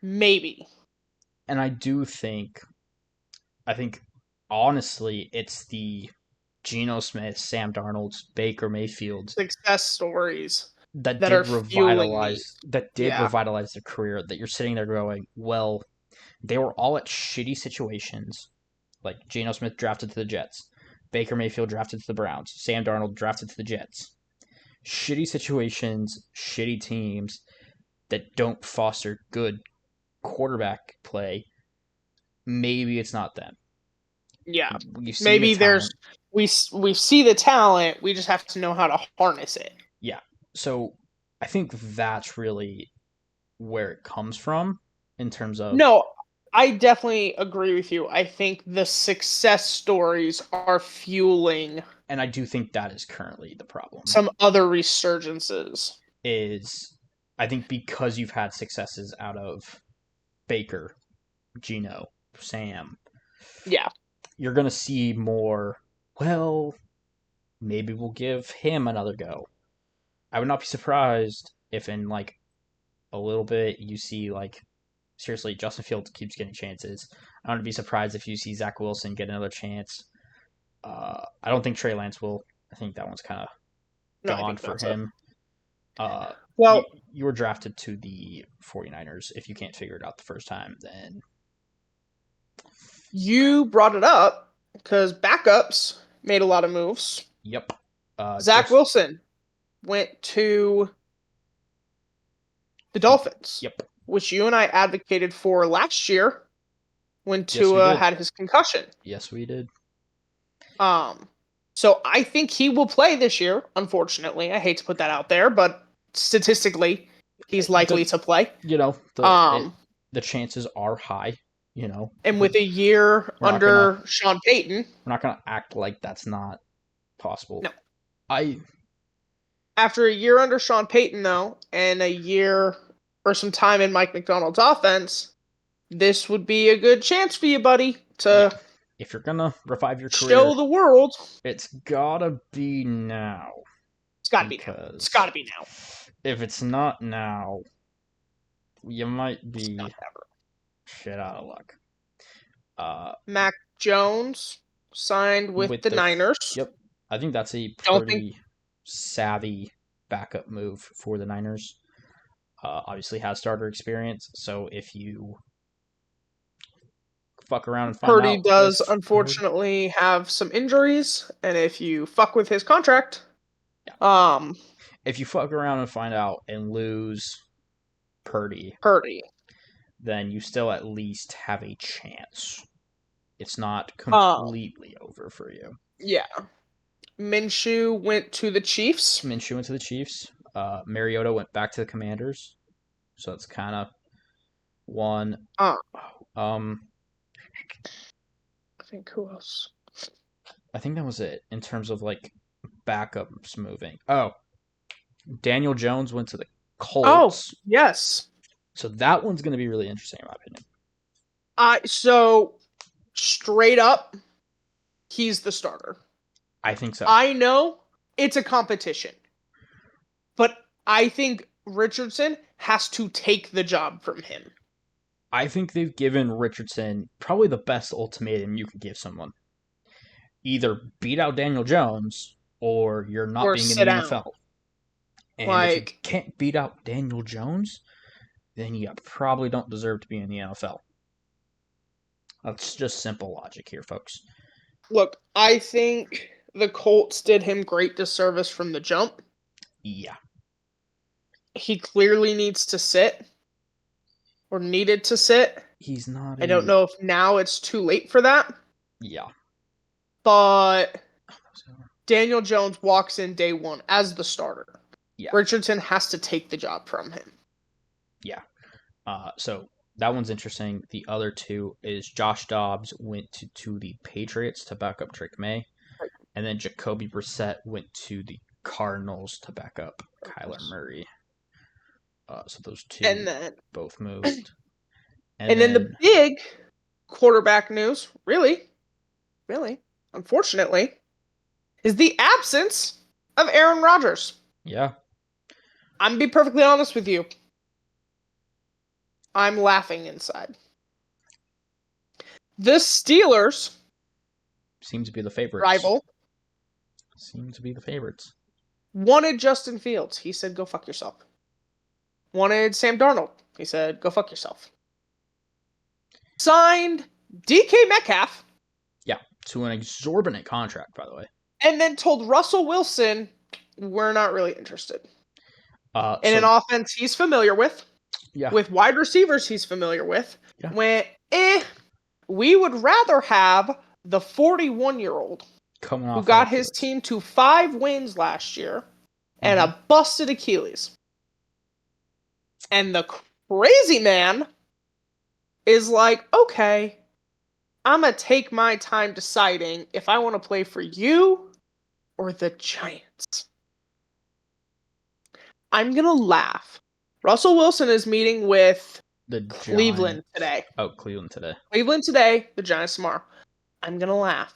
maybe. and I think honestly, it's the Geno Smith, Sam Darnold's, Baker Mayfield's Success stories that that are fueling me. did Yeah. revitalize their career. That you're sitting there going, well, they were all at shitty situations. Like Geno Smith drafted to the Jets, Baker Mayfield drafted to the Browns, Sam Darnold drafted to the Jets. Shitty situations, shitty teams that don't foster good quarterback play. Maybe it's not them. Yeah. You see the Maybe there's talent. we see the talent, we just have to know how to harness it. Yeah. So I think that's really where it comes from in terms of, No, I definitely agree with you. I think the success stories are fueling and I do think that is currently the problem. some other resurgences. Is I think because you've had successes out of Baker, Geno, Sam, Yeah. you're going to see more, well, maybe we'll give him another go. I would not be surprised if in like a little bit you see like seriously Justin Fields keeps getting chances. I wouldn't be surprised if you see Zach Wilson get another chance. I don't think Trey Lance will. I think that one's kind of No, I gone think for that's it. him. Uh, you, Well, you were drafted to the 49ers. If you can't figure it out the first time, then you brought it up because backups made a lot of moves. yep. Zach Wilson went to the Dolphins, Yep. which you and I advocated for last year when Yes, we Tua did. had his concussion. Yes, we did. Um, so I think he will play this year. Unfortunately, I hate to put that out there, but statistically, he's likely to play. You know Um, the chances are high. You know, and with a year we're not gonna under Sean Payton, we're not gonna act like that's not possible. no. I After a year under Sean Payton, though, and a year or some time in Mike McDonald's offense, this would be a good chance for you, buddy, yeah. to If you're gonna revive your career, show the world. it's gotta be now. It's got to be now. It's got Because to be now. if it's not now, you might It's not be ever. shit out of luck. Mac Jones signed with the Niners. Yep, I think that's a Don't think pretty savvy backup move for the Niners. Obviously has starter experience, so if you fuck around and find Purdy out with does Purdy, unfortunately have some injuries, and if you fuck with his contract, yeah. um, If you fuck around and find out and lose Purdy, Purdy, then you still at least have a chance. It's not um, completely over for you. yeah, Minshew went to the Chiefs. Minshew went to the Chiefs. Mariota went back to the Commanders. So it's kind of one. Uh, Um, I think who else? I think that was it in terms of like backups moving. Oh, Daniel Jones went to the Oh, Colts. yes. So that one's going to be really interesting, in my opinion. So straight up, he's the starter. I think so. I know it's a competition, but I think Richardson has to take the job from him. I think they've given Richardson probably the best ultimatum you could give someone. Either beat out Daniel Jones or you're not Or being in sit the down. NFL. And if you Like, can't beat out Daniel Jones, then you probably don't deserve to be in the NFL. That's just simple logic here, folks. look, I think the Colts did him great disservice from the jump. Yeah. He clearly needs to sit or needed to sit. He's not I don't a. know if now it's too late for that, Yeah. but Daniel Jones walks in day one as the starter. Yeah. Richardson has to take the job from him. Yeah. So that one's interesting. The other two is Josh Dobbs went to the Patriots to back up Drake May, and then Jacoby Brissett went to the Cardinals to back up Kyler Murray. So those two And then both moved. and then the big quarterback news, really, unfortunately, is the absence of Aaron Rodgers. yeah, I'm gonna be perfectly honest with you. I'm laughing inside. The Steelers seem to be the favorites. rival Seem to be the favorites. wanted Justin Fields. He said, "Go fuck yourself." Wanted Sam Darnold. He said, "Go fuck yourself." Signed DK Metcalf. Yeah, to an exorbitant contract, by the way. And then told Russell Wilson, "We're not really interested." In an offense he's familiar with. Yeah. With wide receivers he's familiar with. Yeah. Went, we would rather have the 41-year-old who got his team to 5 wins last year and a busted Achilles. And the crazy man is like, okay, I'm going to take my time deciding if I want to play for you or the Giants. I'm going to laugh. Russell Wilson is meeting with the Cleveland Giants. today. Oh, Cleveland today. Cleveland today, the Giants tomorrow. I'm going to laugh.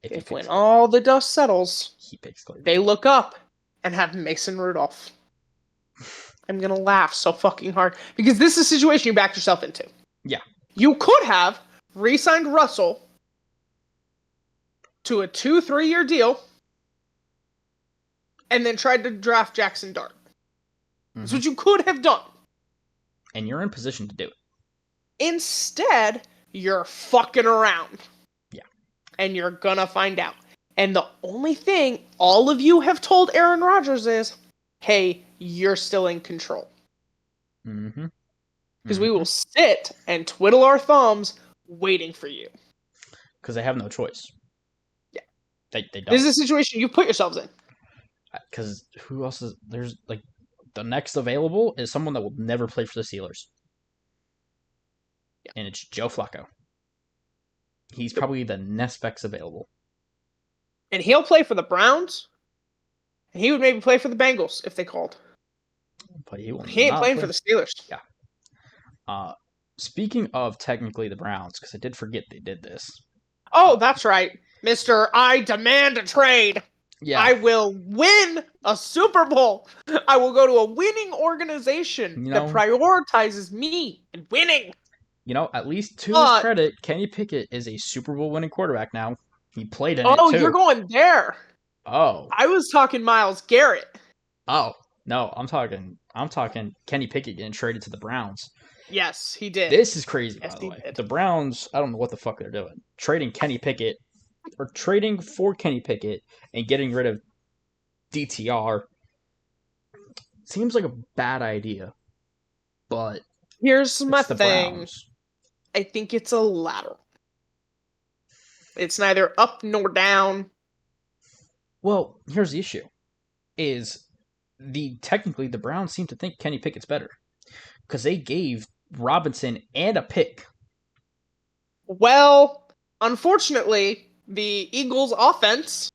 If when all the dust settles, he picks Cleveland, they look up and have Mason Rudolph. I'm going to laugh so fucking hard. Because this is a situation you backed yourself into. Yeah. You could have re-signed Russell to a 2-3 year deal and then tried to draft Jackson Dart. That's what you could have done. And you're in position to do it. Instead, you're fucking around. Yeah. And you're gonna find out. And the only thing all of you have told Aaron Rodgers is, hey, you're still in control. Because we will sit and twiddle our thumbs waiting for you. Because they have no choice. Yeah. They don't. This is a situation you put yourselves in. Because who else is... There's, like... The next available is someone that will never play for the Steelers. Yeah. And it's Joe Flacco. He's probably the next best available. And he'll play for the Browns. And he would maybe play for the Bengals if they called. But he ain't playing for the Steelers. Yeah. Speaking of technically the Browns, because I did forget they did this. Oh, that's right. Mr. I demand a trade. Yeah. I will win a Super Bowl. I will go to a winning organization that prioritizes me and winning. At least to his But credit, Kenny Pickett is a Super Bowl winning quarterback now. He played in it you're too. going there. Oh, I was talking Myles Garrett. oh no, I'm talking Kenny Pickett getting traded to the Browns. Yes, he did. This is crazy, Yes, by the he way. did. The Browns, I don't know what the fuck they're doing. Trading Kenny Pickett or trading for Kenny Pickett and getting rid of DTR seems like a bad idea, but Here's my it's the thing. Browns. I think it's a ladder. It's neither up nor down. Well, here's the issue: is technically the Browns seem to think Kenny Pickett's better because they gave Robinson and a pick. Well, unfortunately, the Eagles' offense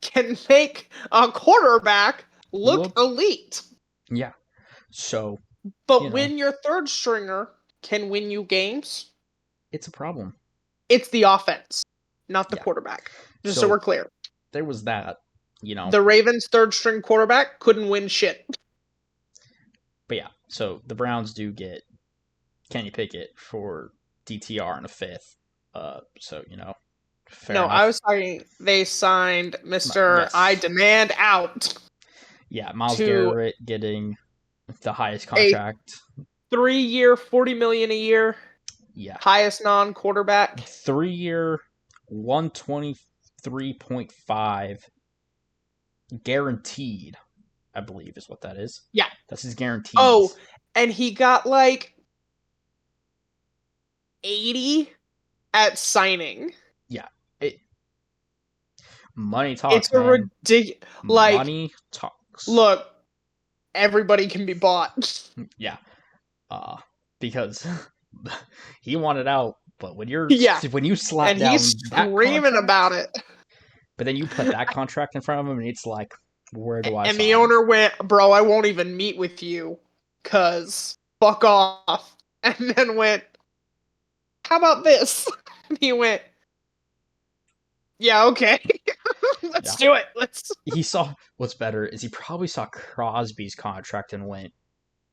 can make a quarterback look Look, elite. yeah. So But when your third stringer can win you games, it's a problem. it's the offense, not the Yeah. quarterback. Just so we're clear. There was that. The Ravens' third string quarterback couldn't win shit. But yeah, so the Browns do get Kenny Pickett for DTR in a fifth. So fair enough. I was talking. They signed Mr. Yes. I Demand Out. Yeah, Myles To Garrett getting the highest a contract. 3-year, $40 million a year. Yeah. Highest non-quarterback. 3-year, 123.5 guaranteed, I believe is what that is. Yeah. That's his guarantees. Oh, and he got like 80 at signing. Yeah. Money talks, It's a man. ridiculous. Money talks. Look, everybody can be bought. Yeah. Because he wanted out, but when you slap and down he's that screaming contract, about it. But then you put that contract in front of him, and it's like, where do I And sign? the owner went, bro, I won't even meet with you, cause fuck off. And then went, how about this? And he went, yeah, okay. Let's do it. He saw what's better is he probably saw Crosby's contract and went,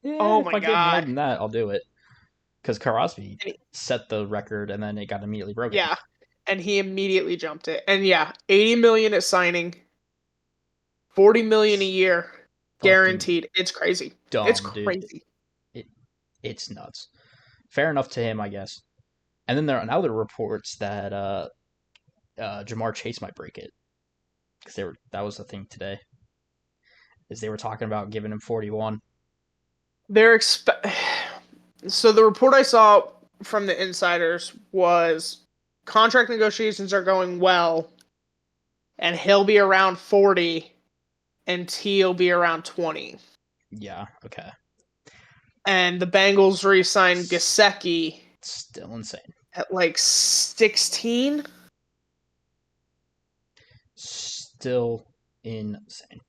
oh if my I get more god. than that, I'll do it. Because Crosby set the record and then it got immediately broken. Yeah. And he immediately jumped it. And yeah, 80 million at signing, 40 million a year guaranteed. It's crazy. Dumb, it's crazy. Dude. It's nuts. Fair enough to him, I guess. And then there are other reports that Jamar Chase might break it. Because that was the thing today. Is they were talking about giving him 41. So the report I saw from the insiders was contract negotiations are going well, and he'll be around 40, and T'll be around 20. Yeah, okay. And the Bengals re-signed Gesicki. Still insane. At like 16? Still insane.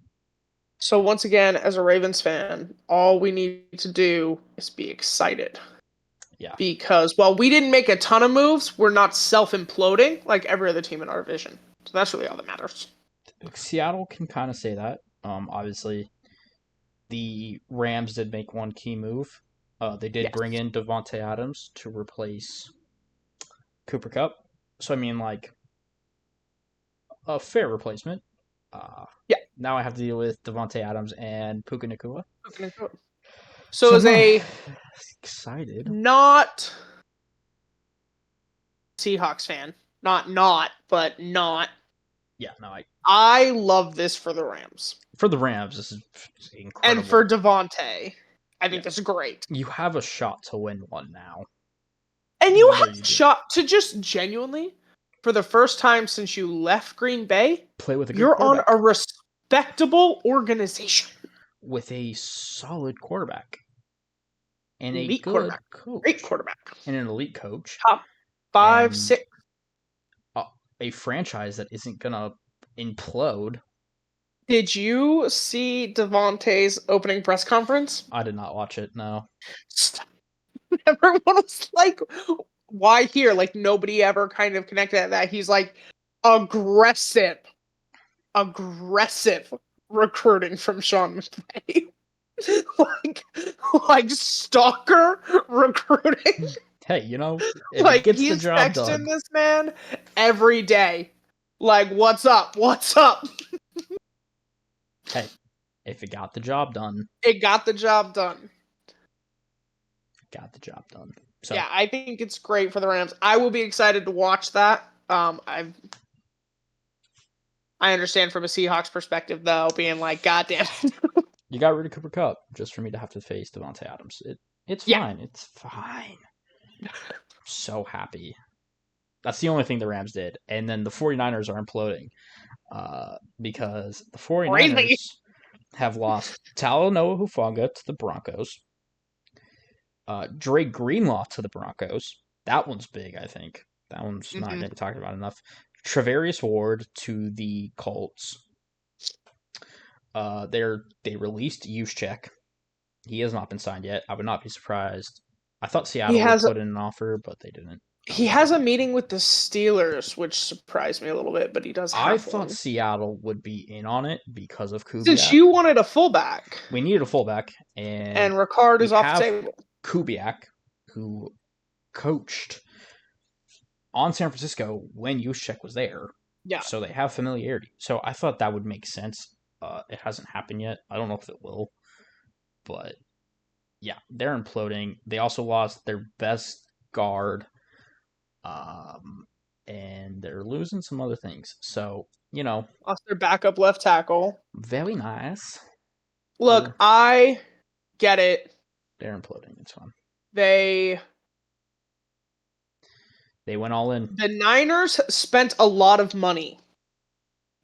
So once again, as a Ravens fan, all we need to do is be excited. Yeah. Because while we didn't make a ton of moves, we're not self-imploding like every other team in our division. So that's really all that matters. Seattle can kind of say that. Obviously, the Rams did make one key move. They did bring in Davante Adams to replace Cooper Kupp. So, I mean, like, a fair replacement. Now I have to deal with Davante Adams and Puka Nacua. So as a excited, not Seahawks fan, but not. Yeah, no, I love this for the Rams. For the Rams, this is incredible. And for Davante, I think this is great. You have a shot to win one now. And you have a shot to just genuinely, for the first time since you left Green Bay, play with a good you're on a respectable organization. With a solid quarterback. And elite a good quarterback. Coach. Great quarterback. And an elite coach. Top 5, 6. A franchise that isn't going to implode. Did you see Davante's opening press conference? I did not watch it, no. Everyone was like, why here? Like, nobody ever kind of connected at that. He's like, aggressive recruiting from Sean McVay. like like stalker recruiting. Hey, you know, if it Like gets the he's job texting done, this man every day. Like, what's up? What's up? hey, if it got the job done, It got the job done. got the job done. So, Yeah, I think it's great for the Rams. I will be excited to watch that. I understand from a Seahawks perspective though, being like, God damn it. you got rid of Cooper Cup just for me to have to face Devontae Adams. It's Yeah. fine. It's fine. I'm so happy. That's the only thing the Rams did. And then the 49ers are imploding because the 49ers Crazy. have lost Talanoa Hufanga to the Broncos, Dre Greenlaw to the Broncos. That one's big, I think. That one's not getting talked about enough. Travarius Ward to the Colts. They released Juszczyk. He has not been signed yet. I would not be surprised. I thought He Seattle would has put in an offer, but they didn't. I he don't think has they a did. meeting with the Steelers, which surprised me a little bit, but he does I have thought one. Seattle would be in on it because of Since Kubiak. you wanted a fullback, We needed a fullback, and and Ricard we is off the have table. Kubiak, who coached on San Francisco when Juszczyk was there, Yeah. so they have familiarity. So I thought that would make sense. It hasn't happened yet. I don't know if it will, but yeah, they're imploding. They also lost their best guard, um, and they're losing some other things. So Lost their backup left tackle. very nice. Look, I get it. They're imploding. It's fun. They They went all in. the Niners spent a lot of money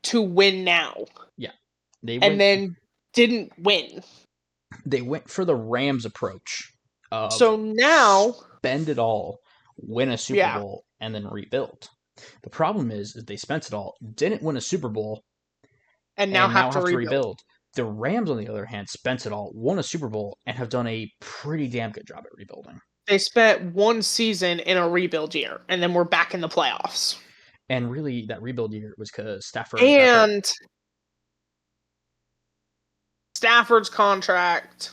to win now, Yeah, they and went. then didn't win. They went for the Rams approach of So now, spend it all, win a Super yeah, Bowl, and then rebuild. The problem is they spent it all, didn't win a Super Bowl, and now and have now to have to rebuild. rebuild. The Rams, on the other hand, spent it all, won a Super Bowl, and have done a pretty damn good job at rebuilding. They spent one season in a rebuild year, and then we're back in the playoffs. And really, that rebuild year was because Stafford got hurt. And Stafford's contract,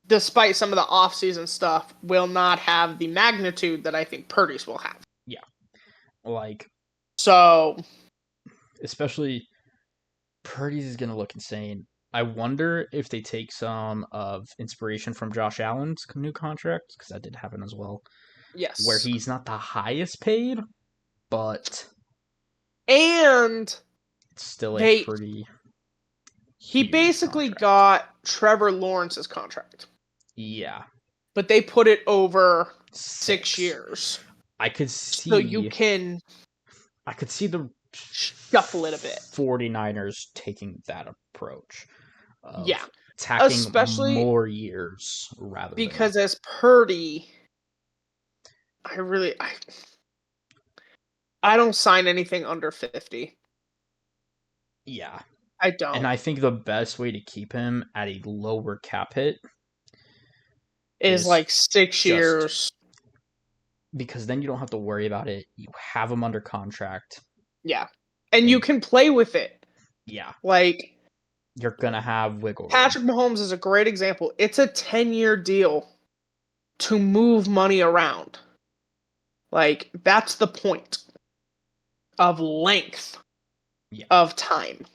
despite some of the offseason stuff, will not have the magnitude that I think Purdy's will have. Yeah. Like, So, especially Purdy's is going to look insane. I wonder if they take some of inspiration from Josh Allen's new contract, because that did happen as well, where yes. he's not the highest paid, but And it's still a they pretty he huge basically contract. got Trevor Lawrence's contract, Yeah. but they put it over 6 6. years. I could So you see can the shuffle it a bit. 49ers taking that approach Yeah. of tacking Especially more years rather than because as Purdy, I don't sign anything under 50. yeah. I And don't. I think the best way to keep him at a lower cap hit Is is like 6 just years. because then you don't have to worry about it. You have him under contract. Yeah. And you And can play with it. yeah, Like you're going to have wiggle room. Patrick Mahomes is a great example. It's a 10-year deal to move money around. Like that's the point of length of time.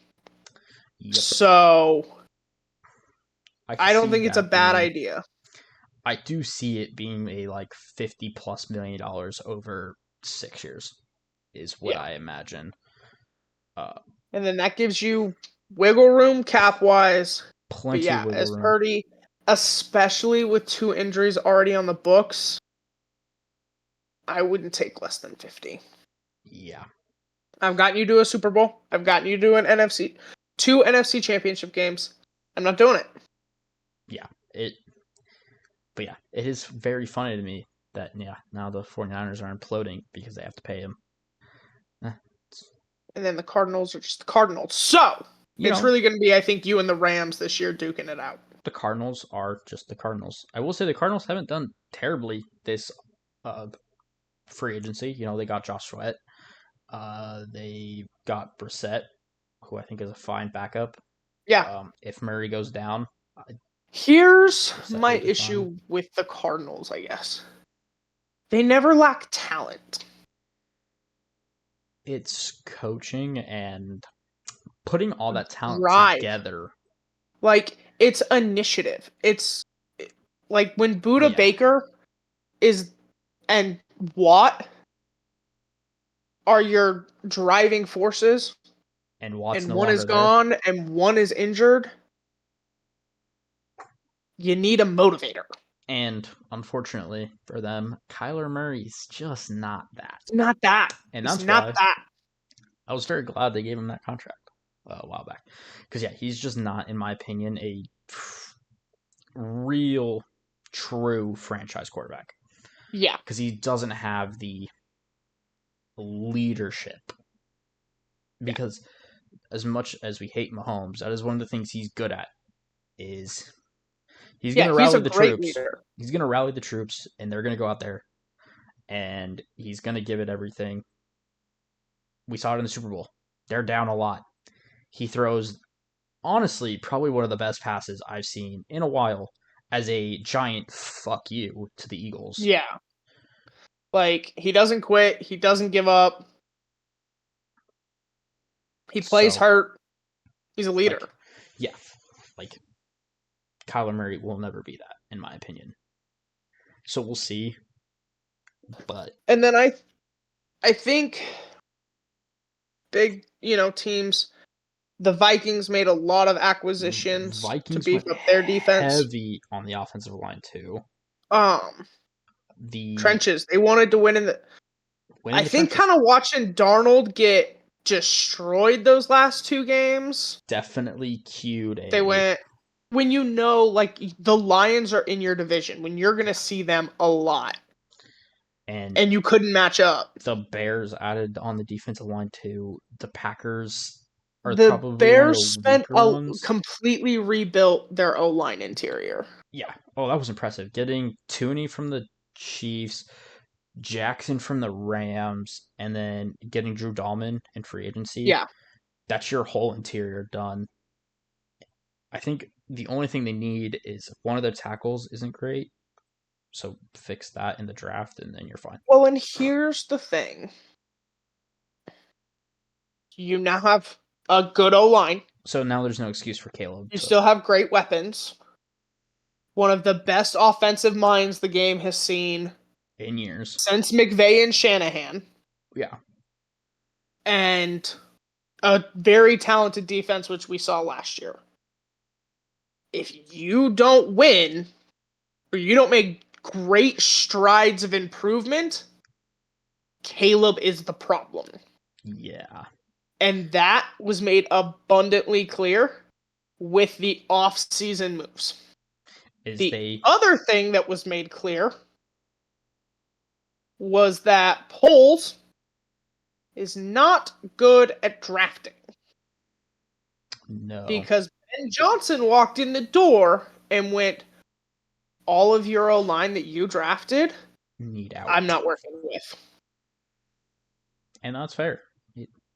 Yep. So I don't see think it's a that bad being idea. I do see it being a like $50+ million over 6 years is what Yeah. I imagine. And then that gives you wiggle room cap wise. But Plenty of yeah, wiggle as room. Purdy, especially with 2 injuries already on the books, I wouldn't take less than 50. Yeah. I've gotten you to a Super Bowl. I've gotten you to an 2 NFC championship games. I'm not doing it. Yeah. But yeah, it is very funny to me that now the 49ers are imploding because they have to pay him. And then the Cardinals are just the Cardinals. So it's really going to be, I think, you and the Rams this year duking it out. The Cardinals are just the Cardinals. I will say the Cardinals haven't done terribly this free agency. They got Josh Sweat. They got Brissett, who I think is a fine backup. Yeah. If Murray goes down, Here's we'll my be fine. issue with the Cardinals, I guess. They never lack talent. It's coaching and putting all that talent Drive. together. Like, it's initiative. It's like when Buda Yeah. Baker is and Watt are your driving forces, And Watt's and no one is longer there. gone and one is injured, you need a motivator. And unfortunately for them, Kyler Murray's just not that. It's not that. And It's that's not why that. I was very glad they gave him that contract a while back. Because, yeah, he's just not, in my opinion, a real, true franchise quarterback. Yeah. Because he doesn't have the leadership. Because as much as we hate Mahomes, that is one of the things he's good at. Is he's going Yeah, to he's a rally the great troops. leader. He's going to rally the troops, and they're going to go out there, and he's going to give it everything. We saw it in the Super Bowl. They're down a lot. He throws, honestly, probably one of the best passes I've seen in a while as a giant fuck you to the Eagles. Yeah. Like, he doesn't quit. He doesn't give up. He plays So, hurt. He's a like, leader. yeah, like, Kyler Murray will never be that, in my opinion. So we'll see. But And then I think big, teams, the Vikings made a lot of acquisitions to Vikings beef went up their defense. heavy on the offensive line too. The Trenches. They wanted to win in the winning I the think trenches kind of watching Darnold get destroyed those last two games. definitely cued They a went when like the Lions are in your division, when you're going to see them a lot and and you couldn't match up. the Bears added on the defensive line too. The Packers are The probably one of Bears the spent weaker ones. completely rebuilt their O-line interior. Yeah. Oh, that was impressive. Getting Tooney from the Chiefs, Jackson from the Rams, and then getting Drew Dahlman in free agency. Yeah. That's your whole interior done. I think the only thing they need is one of their tackles isn't great. So fix that in the draft and then you're fine. Well, and here's the thing. You now have a good O-line. So now there's no excuse for Caleb. You still have great weapons. One of the best offensive minds the game has seen in years. since McVay and Shanahan. Yeah. And a very talented defense, which we saw last year. If you don't win, or you don't make great strides of improvement, Caleb is the problem. Yeah. And that was made abundantly clear with the off-season moves. The other thing that was made clear was that Poles is not good at drafting. No. Because Ben Johnson walked in the door and went, all of your O-line that you drafted, need out. I'm not working with. And that's fair.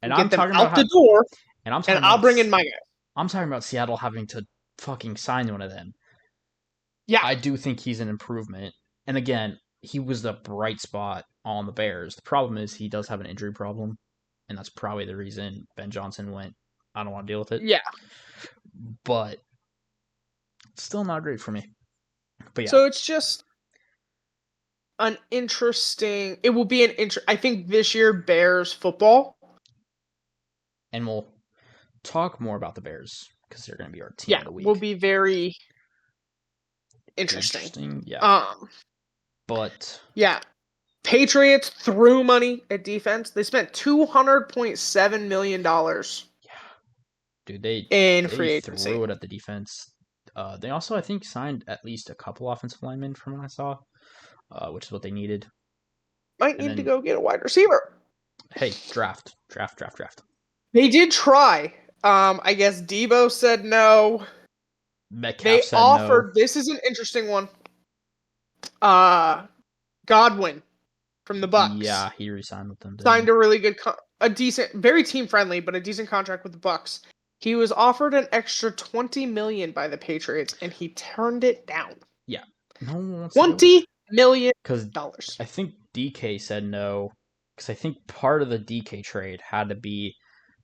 And I'm talking about the door, and I'll bring in my guy. I'm talking about Seattle having to fucking sign one of them. Yeah. I do think he's an improvement. And again, he was the bright spot on the Bears. The problem is he does have an injury problem, and that's probably the reason Ben Johnson went, I don't want to deal with it. Yeah. But still not great for me. But yeah. So it's just an interesting. It will be I think this year Bears football. And we'll talk more about the Bears because they're going to be our team of the week. Will be very interesting. Yeah. But yeah, Patriots threw money at defense. They spent $200.7 million. Yeah, dude, they free agency. threw it at the defense. They also, I think, signed at least a couple offensive linemen from what I saw, which is what they needed. Might need to go get a wide receiver. Hey, draft. They did try. I guess Debo said no. Metcalf said offered. No. This is an interesting one. Godwin from the Bucks. Yeah, he re-signed with them. Signed a really good, a decent, very team friendly, but a decent contract with the Bucks. He was offered an extra $20 million by the Patriots, and he turned it down. Yeah, no one wants to go $20 million. because I think DK said no. Because I think part of the DK trade had to be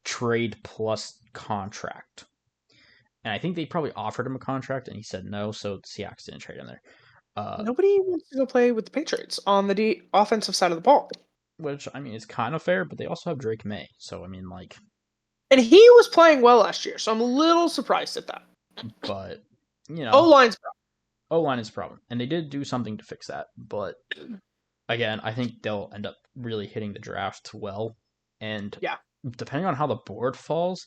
trade plus contract, and I think they probably offered him a contract, and he said no. So the Seahawks didn't trade him there. Nobody wants to go play with the Patriots on the offensive side of the ball. Which I mean is kind of fair, but they also have Drake May, so I mean like. And he was playing well last year, so I'm a little surprised at that. But you know, O-line's O-line is a problem, and they did do something to fix that. But again, I think they'll end up really hitting the draft well, and yeah, depending on how the board falls,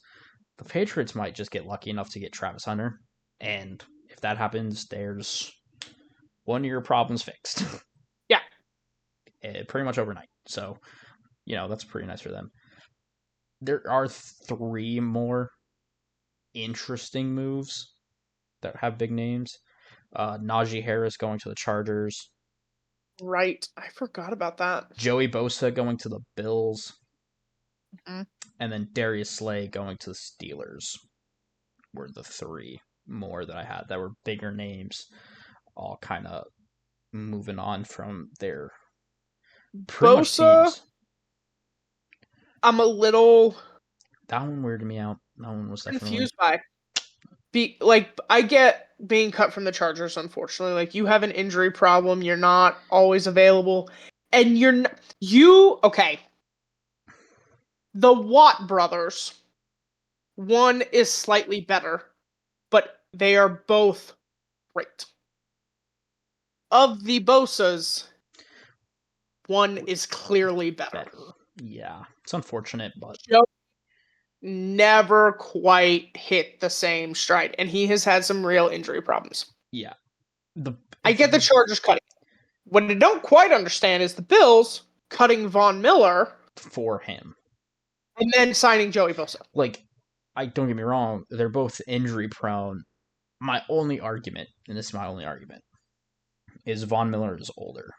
the Patriots might just get lucky enough to get Travis Hunter, and if that happens, there's one of your problems fixed. Yeah. Pretty much overnight. So, that's pretty nice for them. There are 3 more interesting moves that have big names. Najee Harris going to the Chargers. Right. I forgot about that. Joey Bosa going to the Bills. Mm-hmm. And then Darius Slay going to the Steelers were the 3 more that I had that were bigger names, all kind of moving on from their pretty much teams. I'm a little... That one weirded me out. That one was definitely... confused by. I get being cut from the Chargers, unfortunately. Like, you have an injury problem, you're not always available, and okay. The Watt brothers, one is slightly better, but they are both great. Of the Bosas, one is clearly better. Yeah, it's unfortunate, but Joe never quite hit the same stride, and he has had some real injury problems. Yeah. I get the Chargers cutting. What I don't quite understand is the Bills cutting Von Miller for him. And then signing Joey Bosa. Like, don't get me wrong, they're both injury prone. My only argument, and this is my only argument, is Von Miller is older.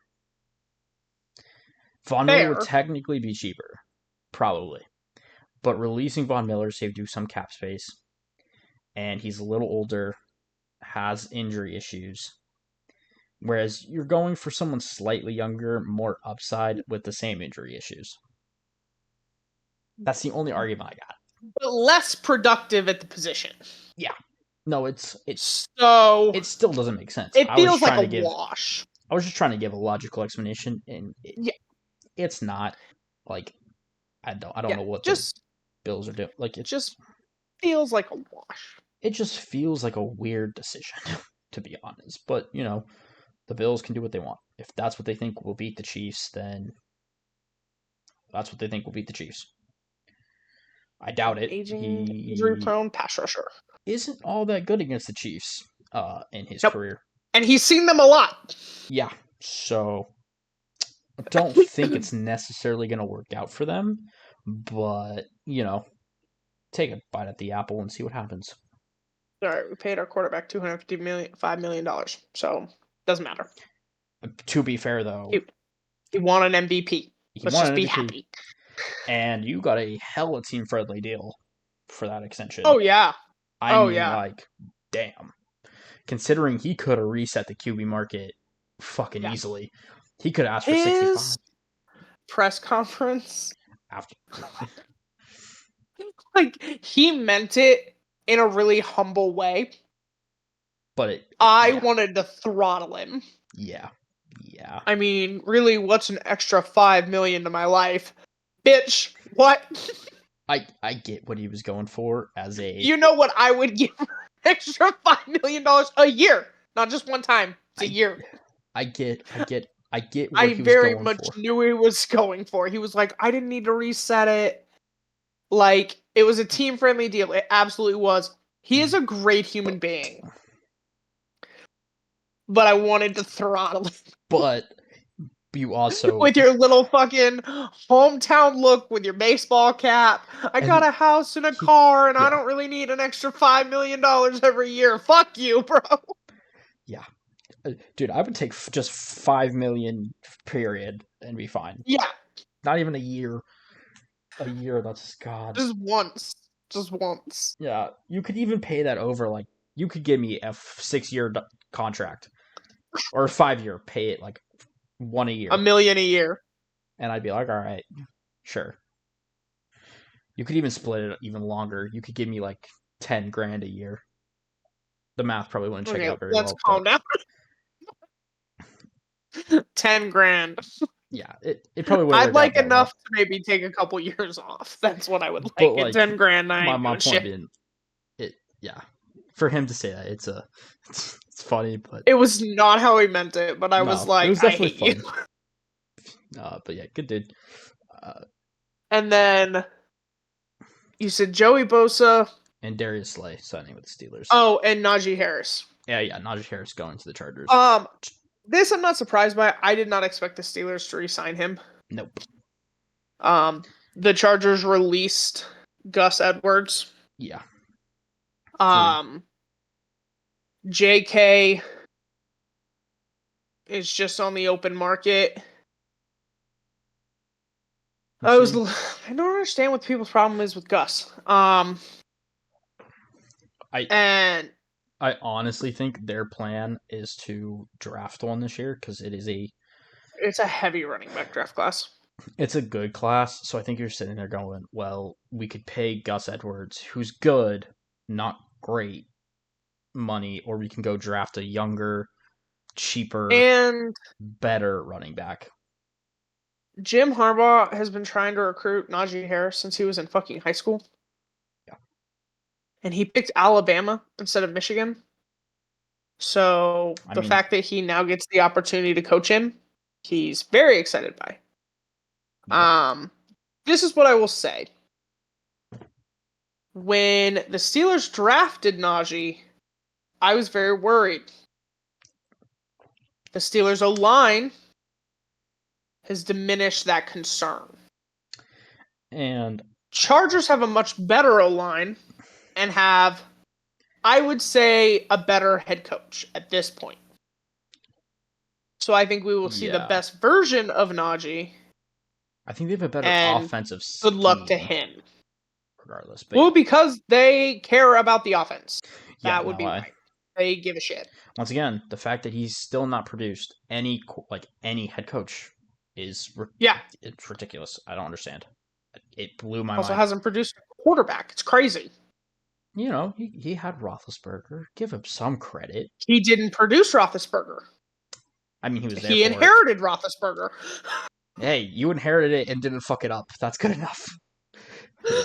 Von Miller would technically be cheaper, probably. But releasing Von Miller saved you some cap space. And he's a little older, has injury issues. Whereas you're going for someone slightly younger, more upside with the same injury issues. That's the only argument I got. But less productive at the position. Yeah. No, so it still doesn't make sense. It feels like a wash. I was just trying to give a logical explanation, and it's not. Like, I don't know what the Bills are doing. Like, it just feels like a wash. It just feels like a weird decision, to be honest. But the Bills can do what they want. If that's what they think will beat the Chiefs, then that's what they think will beat the Chiefs. I doubt it. Aging, injury-prone pass rusher. Isn't all that good against the Chiefs in his career. And he's seen them a lot. Yeah, so I don't think it's necessarily going to work out for them, but, take a bite at the apple and see what happens. All right, we paid our quarterback $5 million, so doesn't matter. To be fair, though, he won an MVP. Let's just be happy. And you got a hella team-friendly deal for that extension. Oh, yeah. Damn. Considering he could have reset the QB market fucking easily. He could have asked for 65. Press conference. After. He meant it in a really humble way. But I wanted to throttle him. Yeah. Yeah. I mean, really, what's an extra $5 million to my life? Bitch, what? I get what he was going for as a... You know what I would give extra $5 million a year, not just one time. It's a year. I get what he was going for. I very much knew he was going for. He was like, I didn't need to reset it. Like, it was a team-friendly deal. It absolutely was. He is a great human being. But I wanted to throttle him. But you also... with your little fucking hometown look, with your baseball cap. I got a house and a car, and I don't really need an extra $5 million every year. Fuck you, bro. Yeah. Dude, I would take just $5 million, period, and be fine. Yeah. Not even a year. A year, that's God. Just once. just once. Yeah, you could even pay that over. Like, you could give me a 6-year contract or a 5-year, pay it like one a $1 year, million a year. and I'd be like, all right, sure. You could even split it even longer. You could give me like 10 grand a year. The math probably wouldn't check Okay, out very let's well, but calm down. 10 grand. yeah, it probably would I'd work out like that enough well. to maybe take a couple years off. That's what I would But like. At like 10 grand, I ain't my doing point shit. being, it yeah, for him to say that it's funny, but It was not how he meant it, but I was no, it like, was I definitely hate you. funny. But yeah, good dude. And then you said Joey Bosa. And Darius Slay signing with the Steelers. Oh, and Najee Harris. Yeah, Najee Harris going to the Chargers. This I'm not surprised by. I did not expect the Steelers to re-sign him. Nope. The Chargers released Gus Edwards. Yeah. JK is just on the open market. I don't understand what people's problem is with Gus. I honestly think their plan is to draft one this year because it's a heavy running back draft class. It's a good class, so I think you're sitting there going, well, we could pay Gus Edwards, who's good, not great money, or we can go draft a younger, cheaper, and better running back. Jim Harbaugh has been trying to recruit Najee Harris since he was in fucking high school. Yeah. And he picked Alabama instead of Michigan. So the fact that he now gets the opportunity to coach him, he's very excited by. Yep. This is what I will say. When the Steelers drafted Najee, I was very worried. The Steelers' O-line has diminished that concern. And Chargers have a much better O-line and have, I would say, a better head coach at this point. So I think we will see the best version of Najee. I think they have a better offensive scheme. Good luck to him. Regardless. But because they care about the offense. That would be right. They give a shit. Once again, the fact that he's still not produced any head coach is it's ridiculous. I don't understand. It blew my mind. Also hasn't produced a quarterback. It's crazy. You know, he had Roethlisberger. Give him some credit. He didn't produce Roethlisberger. I mean, he was there. He inherited Roethlisberger. Hey, you inherited it and didn't fuck it up. That's good enough.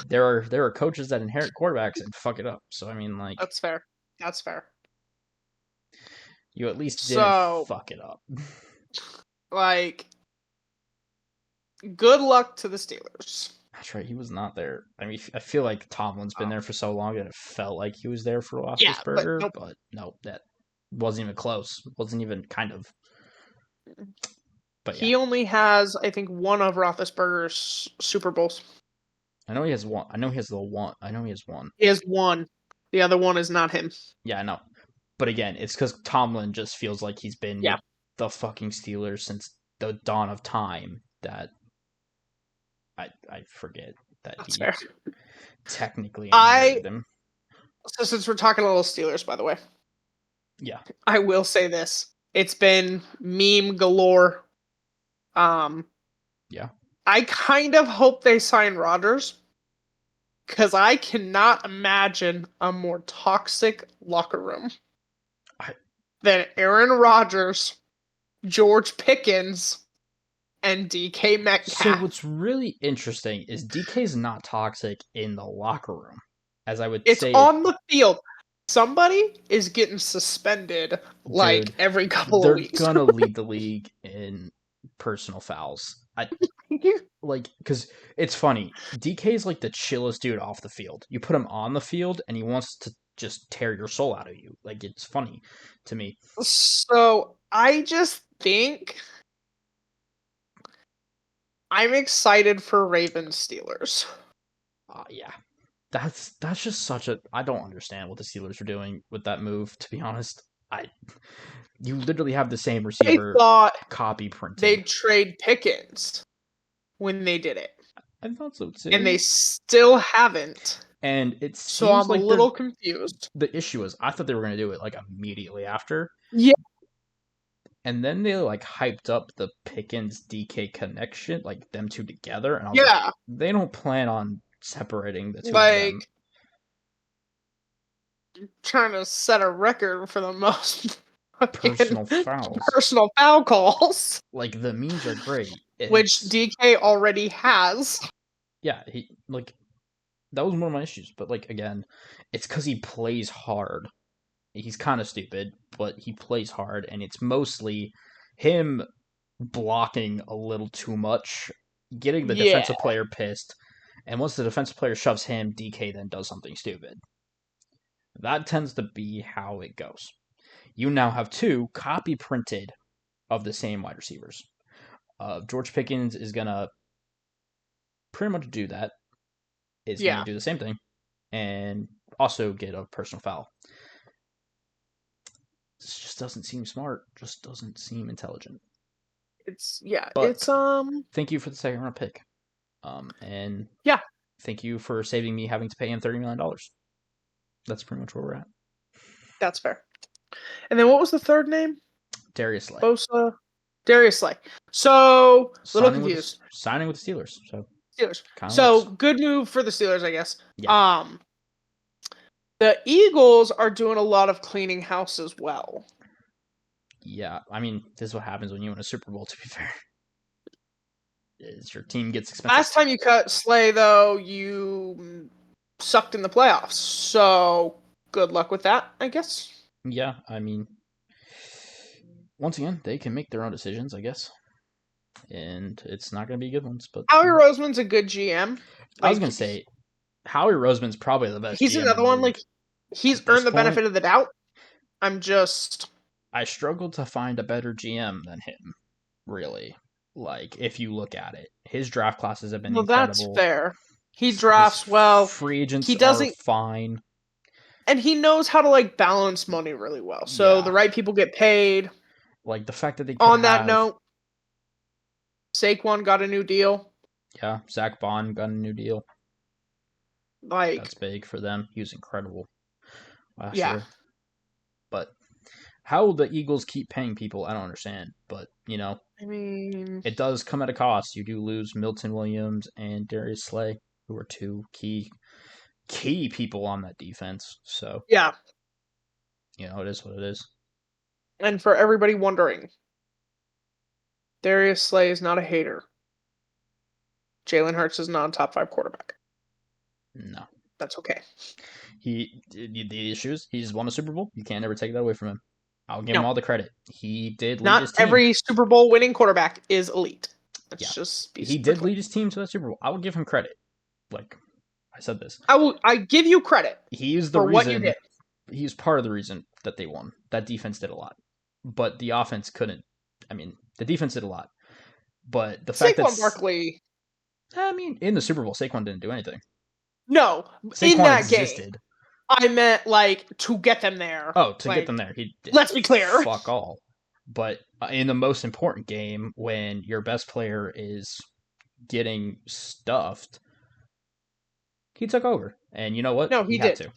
There are coaches that inherit quarterbacks and fuck it up. So I mean, like, that's fair. That's fair. You at least didn't fuck it up. Like, good luck to the Steelers. That's right. He was not there. I mean, I feel like Tomlin's been there for so long that it felt like he was there for Roethlisberger, but no, that wasn't even close. Wasn't even kind of. But he only has, I think, one of Roethlisberger's Super Bowls. I know he has one. I know he has one. He has one. The other one is not him. Yeah, I know. But again, it's because Tomlin just feels like he's been with the fucking Steelers since the dawn of time that I forget that That's fair. Technically inherited them. So since we're talking a little Steelers, by the way. Yeah. I will say this. It's been meme galore. Yeah. I kind of hope they sign Rodgers. Because I cannot imagine a more toxic locker room than Aaron Rodgers, George Pickens, and DK Metcalf. So what's really interesting is DK's not toxic in the locker room, as I would say. It's on the field. Somebody is getting suspended every couple of weeks. They're gonna lead the league in personal fouls. Because it's funny. DK is like the chillest dude off the field. You put him on the field, and he wants to just tear your soul out of you. Like, it's funny to me. So I just think I'm excited for Ravens Steelers. Yeah. That's just such a. I don't understand what the Steelers are doing with that move. To be honest, you literally have the same receiver. They thought copy printed. They'd trade Pickens when they did it. I thought so too. And they still haven't. And it So seems I'm a like little confused. the issue is I thought they were going to do it like immediately after. Yeah, And then they like hyped up the Pickens DK connection, like them two together. And I was like, yeah, they don't plan on separating the two of them. like trying to set a record for the most fucking Personal fouls. personal foul calls, Like the memes are great. which It's DK already has. yeah, he like that was one of my issues. But like again, it's because he plays hard. He's kind of stupid, but he plays hard, and it's mostly him blocking a little too much, getting the Yeah, defensive player pissed, and once the defensive player shoves him, DK then does something stupid. That tends to be how it goes. You now have two copy printed of the same wide receivers. George Pickens is gonna pretty much do that. Is gonna yeah. do the same thing, and also get a personal foul. This just doesn't seem smart. Just doesn't seem intelligent. It's yeah, But it's thank you for the second round pick. And yeah, thank you for saving me having to pay him $30 million. That's pretty much where we're at. that's fair. And then what was the third name? Darius Slay Bosa, Darius Slay. So little signing with confused. signing with the Steelers, so Steelers. kind of So works. good move for the Steelers, I guess. Yeah, The Eagles are doing a lot of cleaning house as well. yeah. I mean, this is what happens when you win a Super Bowl. To be fair, is your team gets expensive. Last time you cut Slay, though, you sucked in the playoffs. So good luck with that, I guess. Yeah, I mean, once again, they can make their own decisions, I guess, and it's not going to be good ones. But Howie Roseman's a good GM. I was Like going to say Howie Roseman's probably the best he's GM in another the one. league Like he's at this earned the point. benefit of the doubt. I'm just I struggled to find a better GM than him, really. Like, if you look at it, his draft classes have been well. That's incredible. fair. He His drafts well. free agents He are doesn't, fine. and he knows how to like balance money really well. So the Yeah. right people get paid. Like, the fact that they could On that have, note, Saquon got a new deal. yeah, Zach Bond got a new deal. Like, That's big for them. He was incredible last yeah. year. But how the Eagles keep paying people, I don't understand. But, I mean, it does come at a cost. You do lose Milton Williams and Darius Slay, who are two key people on that defense. So, yeah. it is what it is. And for everybody wondering, Darius Slay is not a hater. Jalen Hurts is not a top 5 quarterback. No. That's okay. The issue is he's won a Super Bowl. You can't ever take that away from him. I'll give him No, all the credit. He did lead not his team. every Super Bowl winning quarterback is elite. Let's Yeah. just be He super did clear. lead his team to that Super Bowl. I will give him credit. Like I said this. I give you credit He's the for what you reason did. he's part of the reason that they won. That defense did a lot. But the offense couldn't. I mean, the defense did a lot. But the fact that Saquon Barkley, in the Super Bowl, Saquon didn't do anything. no, in Saquon that game, existed. I meant like to get them there. Oh, to like, get them there, he did let's be clear. fuck all. But in the most important game, when your best player is getting stuffed, he took over. And you know what? No, he He had did. to.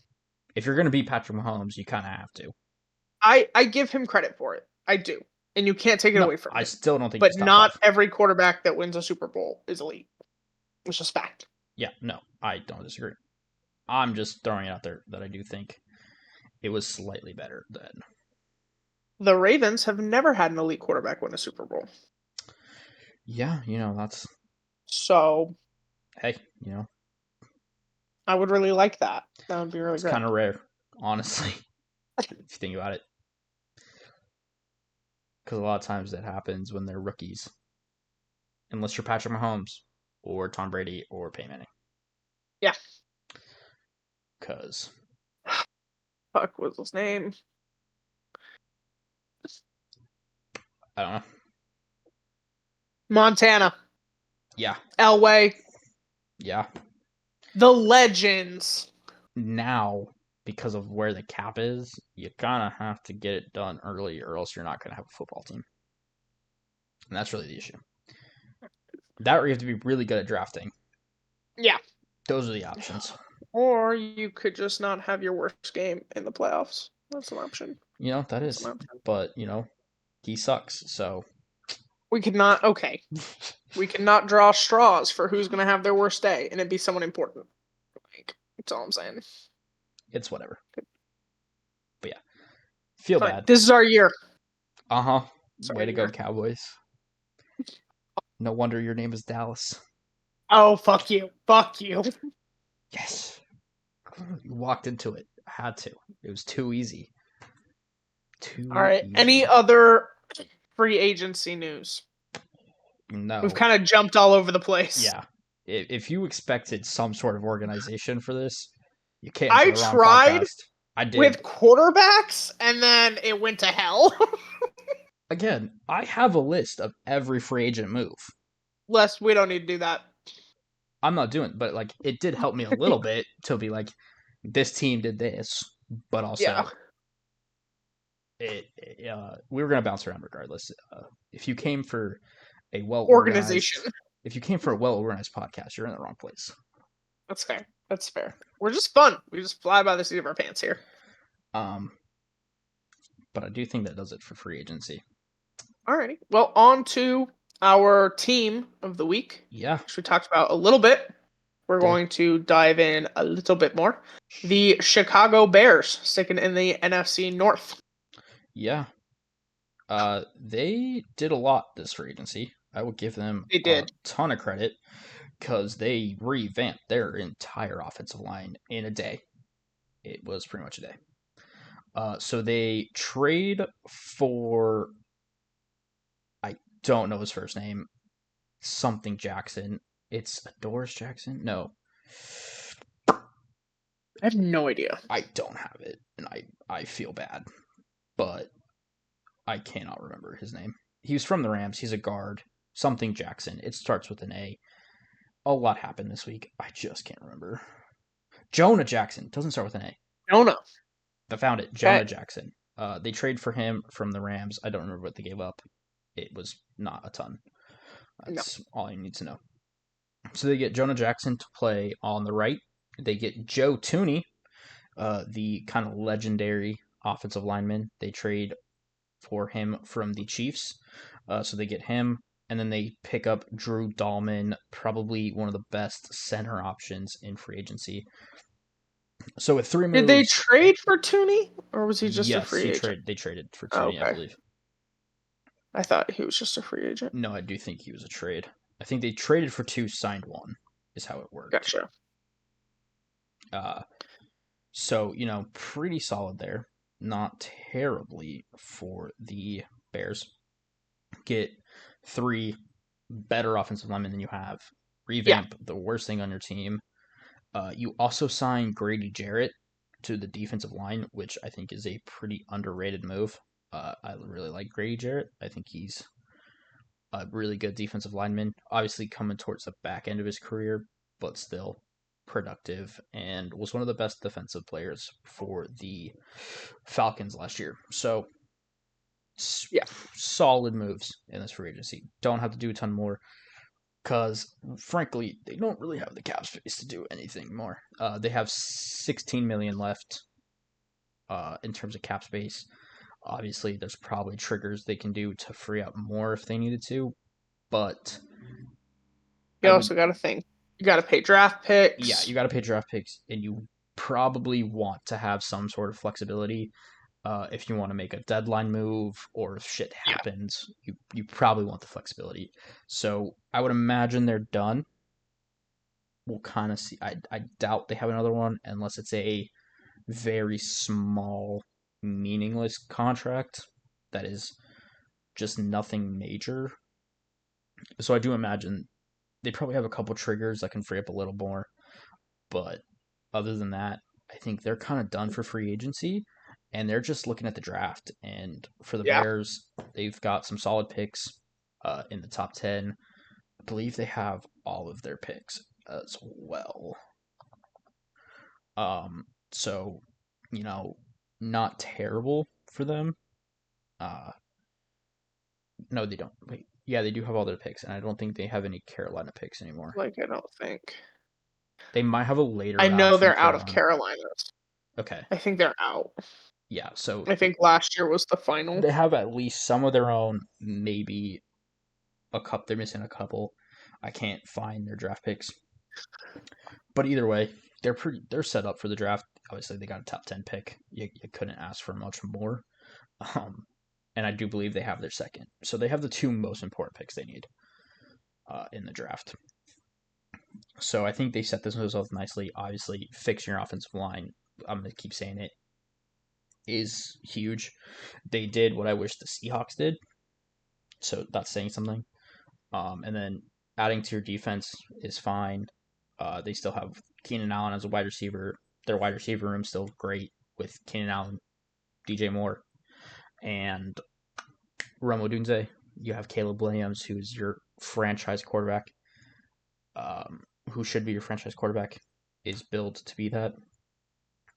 If you're going to beat Patrick Mahomes, you kind of have to. I give him credit for it. I do. And you can't take it No, away from I him. still don't think But he's top not 5. every quarterback that wins a Super Bowl is elite. It's just fact. Yeah, no, I don't disagree. I'm just throwing it out there that I do think it was slightly better than. The Ravens have never had an elite quarterback win a Super Bowl. Yeah, that's. So. Hey, I would really like that. That would be really it's great. kind of rare, honestly, if you think about it. Because a lot of times that happens when they're rookies. Unless you're Patrick Mahomes or Tom Brady or Peyton Manning. Yeah. Because. Fuck was his name? I don't know. Montana. Yeah. Elway. Yeah. The legends. Now, because of where the cap is, you kind of have to get it done early or else you're not going to have a football team. And that's really the issue. That or you have to be really good at drafting. Yeah. Those are the options. Or you could just not have your worst game in the playoffs. That's an option. That That's is. an option. But, he sucks, so. We could not. Okay, we cannot draw straws for who's going to have their worst day, and it'd be someone important. Like, that's all I'm saying. It's whatever. But yeah, feel Fine. bad. This is our year. Uh-huh. It's our Way to go, year. Cowboys. No wonder your name is Dallas. Oh, fuck you. Fuck you. Yes. You walked into it. I had to. It was too easy. All right. Easy. Any other free agency news? No. We've kind of jumped all over the place. Yeah. If you expected some sort of organization for this, you came to I the wrong tried podcast. I did. with quarterbacks, and then it went to hell. Again, I have a list of every free agent move. Les, we don't need to do that. I'm not doing it, but like it did help me a little bit to be like, this team did this, but also we were gonna bounce around regardless. If you came for a Organization. if you came for a well organized podcast, you're in the wrong place. That's fair. That's fair. We're just fun. We just fly by the seat of our pants here. But I do think that does it for free agency. Alrighty. Well, on to our team of the week. Yeah. Which we talked about a little bit. We're going to dive in a little bit more. The Chicago Bears, sticking in the NFC North. Yeah. They did a lot this free agency. I would give them a ton of credit because they revamped their entire offensive line in a day. It was pretty much a day. So they trade for, I don't know his first name, something Jackson. It's Doris Jackson? No. I have no idea. I don't have it, and I feel bad, but I cannot remember his name. He was from the Rams. He's a guard. Something Jackson. It starts with an A. A lot happened this week. I just can't remember. Jonah Jackson. Doesn't start with an A. Jonah. I found it. Jonah Jackson. They trade for him from the Rams. I don't remember what they gave up. It was not a ton. That's all you need to know. So they get Jonah Jackson to play on the right. They get Joe Tooney, the kind of legendary offensive lineman. They trade for him from the Chiefs. So they get him, and then they pick up Drew Dahlman, probably one of the best center options in free agency. So with 3 moves, did they trade for Tooney, or was he just a free agent? They traded for Tooney, I believe. I thought he was just a free agent. No, I do think he was a trade. I think they traded for 2, signed 1, is how it worked. Gotcha. So, pretty solid there. Not terribly for the Bears. Get 3 better offensive linemen than you have. Revamp the worst thing on your team. You also sign Grady Jarrett to the defensive line, which I think is a pretty underrated move. I really like Grady Jarrett. I think he's a really good defensive lineman. Obviously coming towards the back end of his career, but still productive and was one of the best defensive players for the Falcons last year. So, solid moves in this free agency. Don't have to do a ton more because, frankly, they don't really have the cap space to do anything more. They have $16 million left in terms of cap space. Obviously, there's probably triggers they can do to free up more if they needed to, but you also got to think. You got to pay draft picks. Yeah, you got to pay draft picks, and you probably want to have some sort of flexibility. If you want to make a deadline move or if shit happens, you probably want the flexibility. So I would imagine they're done. We'll kind of see. I doubt they have another one unless it's a very small, meaningless contract that is just nothing major. So I do imagine they probably have a couple triggers that can free up a little more. But other than that, I think they're kind of done for free agency. And they're just looking at the draft. And for the Bears, they've got some solid picks in the top 10. I believe they have all of their picks as well. So, not terrible for them. No, they don't. Wait, yeah, they do have all their picks, and I don't think they have any Carolina picks anymore. I don't think. They might have a later I round know from they're out of Carolina. Carolinas. Okay. I think they're out. Yeah, so I think last year was the final. they have at least some of their own, maybe a cup. They're missing a couple. I can't find their draft picks. But either way, they're set up for the draft. Obviously, they got a top 10 pick. You couldn't ask for much more. And I do believe they have their second. So they have the two most important picks they need in the draft. So I think they set themselves up nicely. Obviously, fixing your offensive line, I'm going to keep saying it, is huge. They did what I wish the Seahawks did. So that's saying something. And then adding to your defense is fine. They still have Keenan Allen as a wide receiver. Their wide receiver room still great with Keenan Allen, DJ Moore, and Rome Odunze. You have Caleb Williams, who is your franchise quarterback, who should be your franchise quarterback, is built to be that.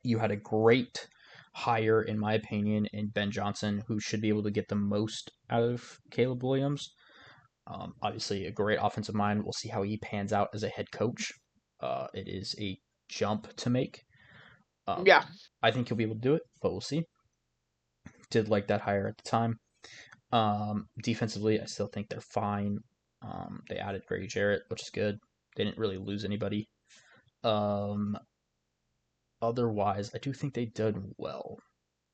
You had a great hire, in my opinion, in Ben Johnson, who should be able to get the most out of Caleb Williams. Obviously, a great offensive mind. We'll see how he pans out as a head coach. It is a jump to make. Yeah. I think he'll be able to do it, but we'll see. Did like that hire at the time. Defensively, I still think they're fine. They added Grady Jarrett, which is good. They didn't really lose anybody. Otherwise, I do think they did well.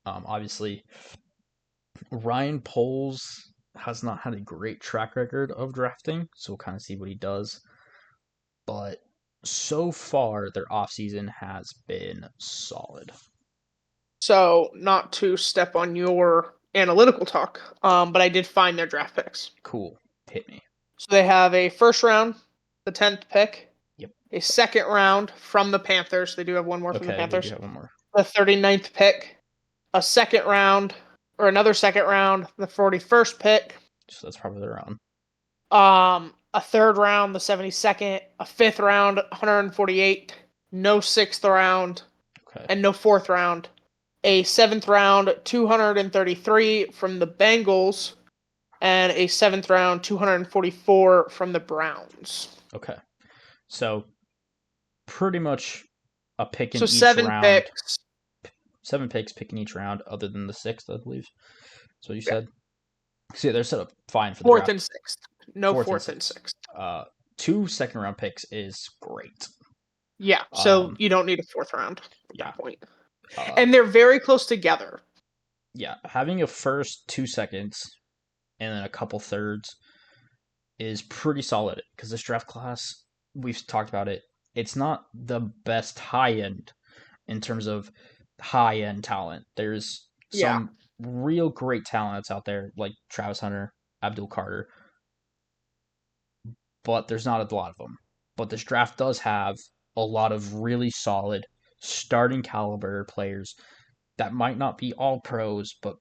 Obviously, Ryan Poles has not had a great track record of drafting, so we'll kind of see what he does. But so far, their offseason has been solid. So, not to step on your analytical talk, but I did find their draft picks. Cool. Hit me. So they have a first round, the 10th pick. Yep. A second round from the Panthers. They do have one more from the Okay, they do Panthers. have one more. The 39th pick. A second round, or another second round, the 41st pick. So that's probably their own. A third round, the 72nd. A fifth round, 148. No sixth round, Okay. and no fourth round. A seventh round, 233 from the Bengals, and a seventh round, 244 from the Browns. Okay. So pretty much a pick in So each 7 round. picks. 7 picks picking each round, other than the sixth, I believe. So you Yeah. said. See, they're set up fine for the Fourth draft. and sixth. No fourth and sixth. 2 second round picks is great. Yeah, so you don't need a fourth round at that point. And they're very close together. Yeah, having a first, 2 seconds, and then a couple thirds is pretty solid because this draft class, we've talked about it, it's not the best high end in terms of high end talent. There's some real great talent that's out there, like Travis Hunter, Abdul Carter, but there's not a lot of them. But this draft does have a lot of really solid starting caliber players that might not be all pros, but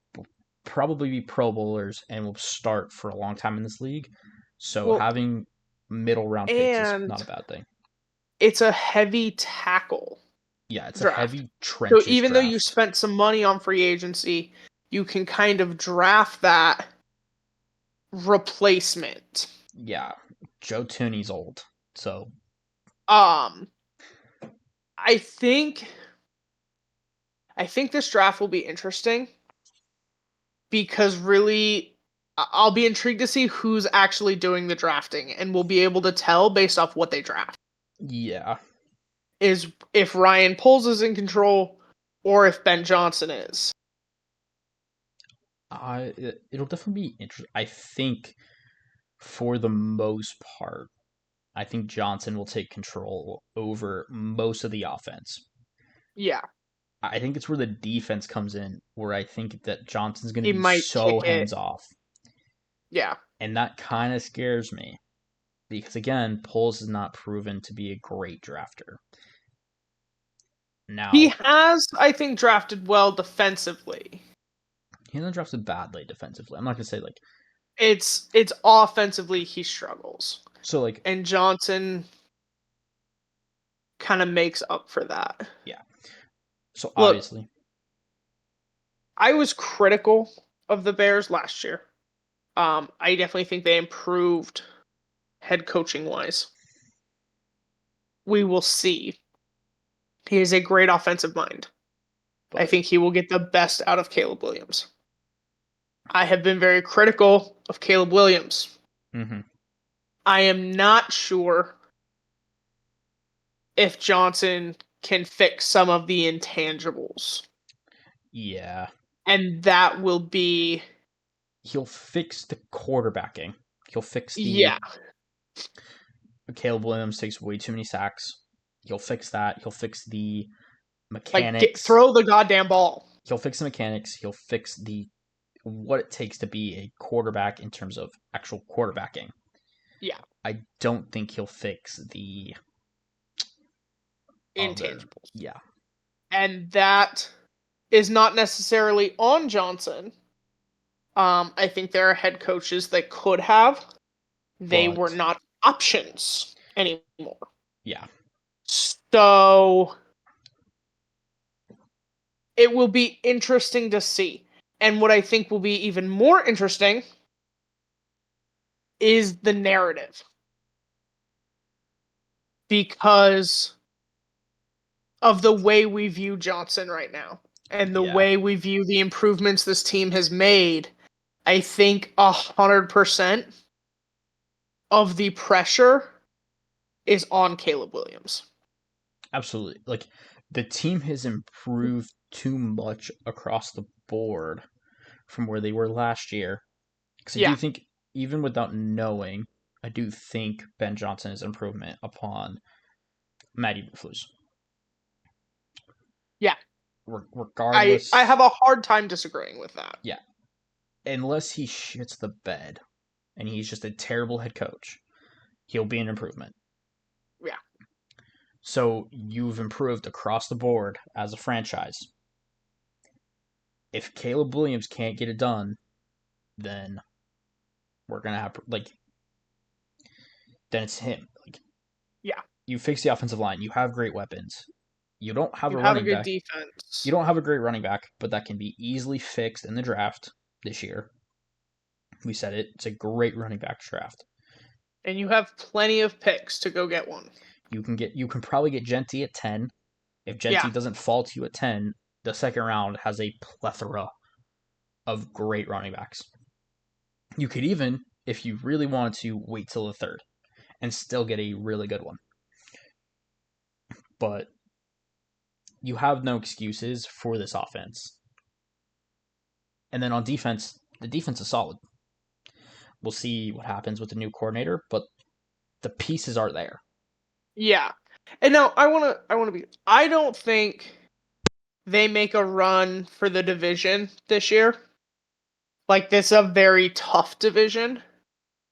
probably be Pro Bowlers and will start for a long time in this league. So having middle round picks is not a bad thing. It's a heavy tackle. Yeah, it's draft. a heavy trenches So even draft. though you spent some money on free agency, you can kind of draft that replacement. Yeah, Joe Tooney's old, so I think this draft will be interesting because really I'll be intrigued to see who's actually doing the drafting, and we'll be able to tell based off what they draft. Yeah. Is if Ryan Poles is in control or if Ben Johnson is. It'll definitely be interesting. I think for the most part, I think Johnson will take control over most of the offense. Yeah. I think it's where the defense comes in, where I think that Johnson's going to be so hands off. Yeah. And that kind of scares me. Because again, Poles is not proven to be a great drafter. Now he has, I think, drafted well defensively. He hasn't drafted badly defensively. I'm not gonna say like it's offensively he struggles. So like, and Johnson kind of makes up for that. Yeah. So obviously, I was critical of the Bears last year. I definitely think they improved head coaching wise. we will see. He is a great offensive mind. I But think he will get the best out of Caleb Williams. I have been very critical of Caleb Williams. mhm. I am not sure if Johnson can fix some of the intangibles. Yeah, And that will be, he'll fix the quarterbacking. He'll fix the yeah, Caleb Williams takes way too many sacks. He'll fix that. He'll fix the like mechanics. throw the goddamn ball. He'll fix the mechanics. He'll fix the what it takes to be a quarterback in terms of actual quarterbacking. Yeah, I don't think he'll fix the other. intangibles. Yeah, And that is not necessarily on Johnson. I think there are head coaches that could have. They were but not options anymore. yeah, So it will be interesting to see. And what I think will be even more interesting is the narrative. Because of the way we view Johnson right now and the yeah, way we view the improvements this team has made, I think 100% of the pressure is on Caleb Williams. absolutely. Like the team has improved too much across the board from where they were last year. Because I Yeah, do think, even without knowing, I do think Ben Johnson is an improvement upon Matt Eberflus. yeah. I Regardless, have a hard time disagreeing with that. yeah, unless he shits the bed and he's just a terrible head coach, he'll be an improvement. Yeah. So you've improved across the board as a franchise. If Caleb Williams can't get it done, then we're gonna have then it's him. Like Yeah. you fix the offensive line, you have great weapons. You don't have You a have a running good back. You defense. don't have a great running back, but that can be easily fixed in the draft this year. We said it. It's a great running back draft. And you have plenty of picks to go get one. You can probably get Genty at 10. If Yeah. Genty doesn't fall to you at 10, the second round has a plethora of great running backs. You could even, if you really wanted to, wait till the third and still get a really good one. But you have no excuses for this offense. And then on defense, the defense is solid. We'll see what happens with the new coordinator, but the pieces are there. Yeah. And now I wanna be I don't think they make a run for the division this year. Like this is a very tough division.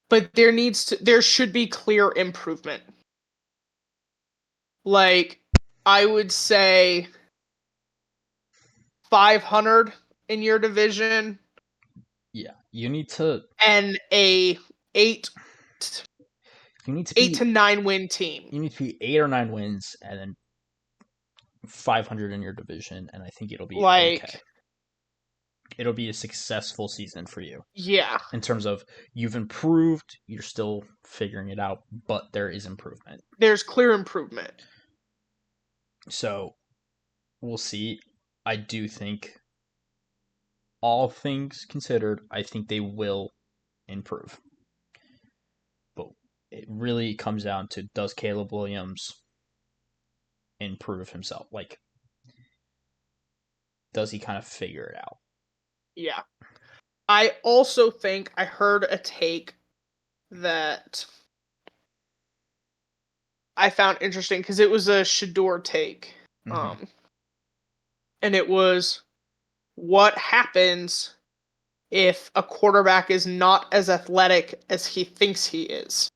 But there should be clear improvement. Like I would say 500 in your division Yeah, you need to and a 8 you need to 8 be to 9 win team. you need to be 8 or 9 wins and then 500 in your division, and I think it'll be okay. Like It'll be a successful season for you yeah, in terms of you've improved, you're still figuring it out, but there is improvement. there's clear improvement. So we'll see. I do think, all things considered, I think they will improve. But it really comes down to, does Caleb Williams improve himself? Like, does he kind of figure it out? Yeah. I also think I heard a take that I found interesting because it was a Shador take. Mm-hmm. Um and it was what happens if a quarterback is not as athletic as he thinks he is.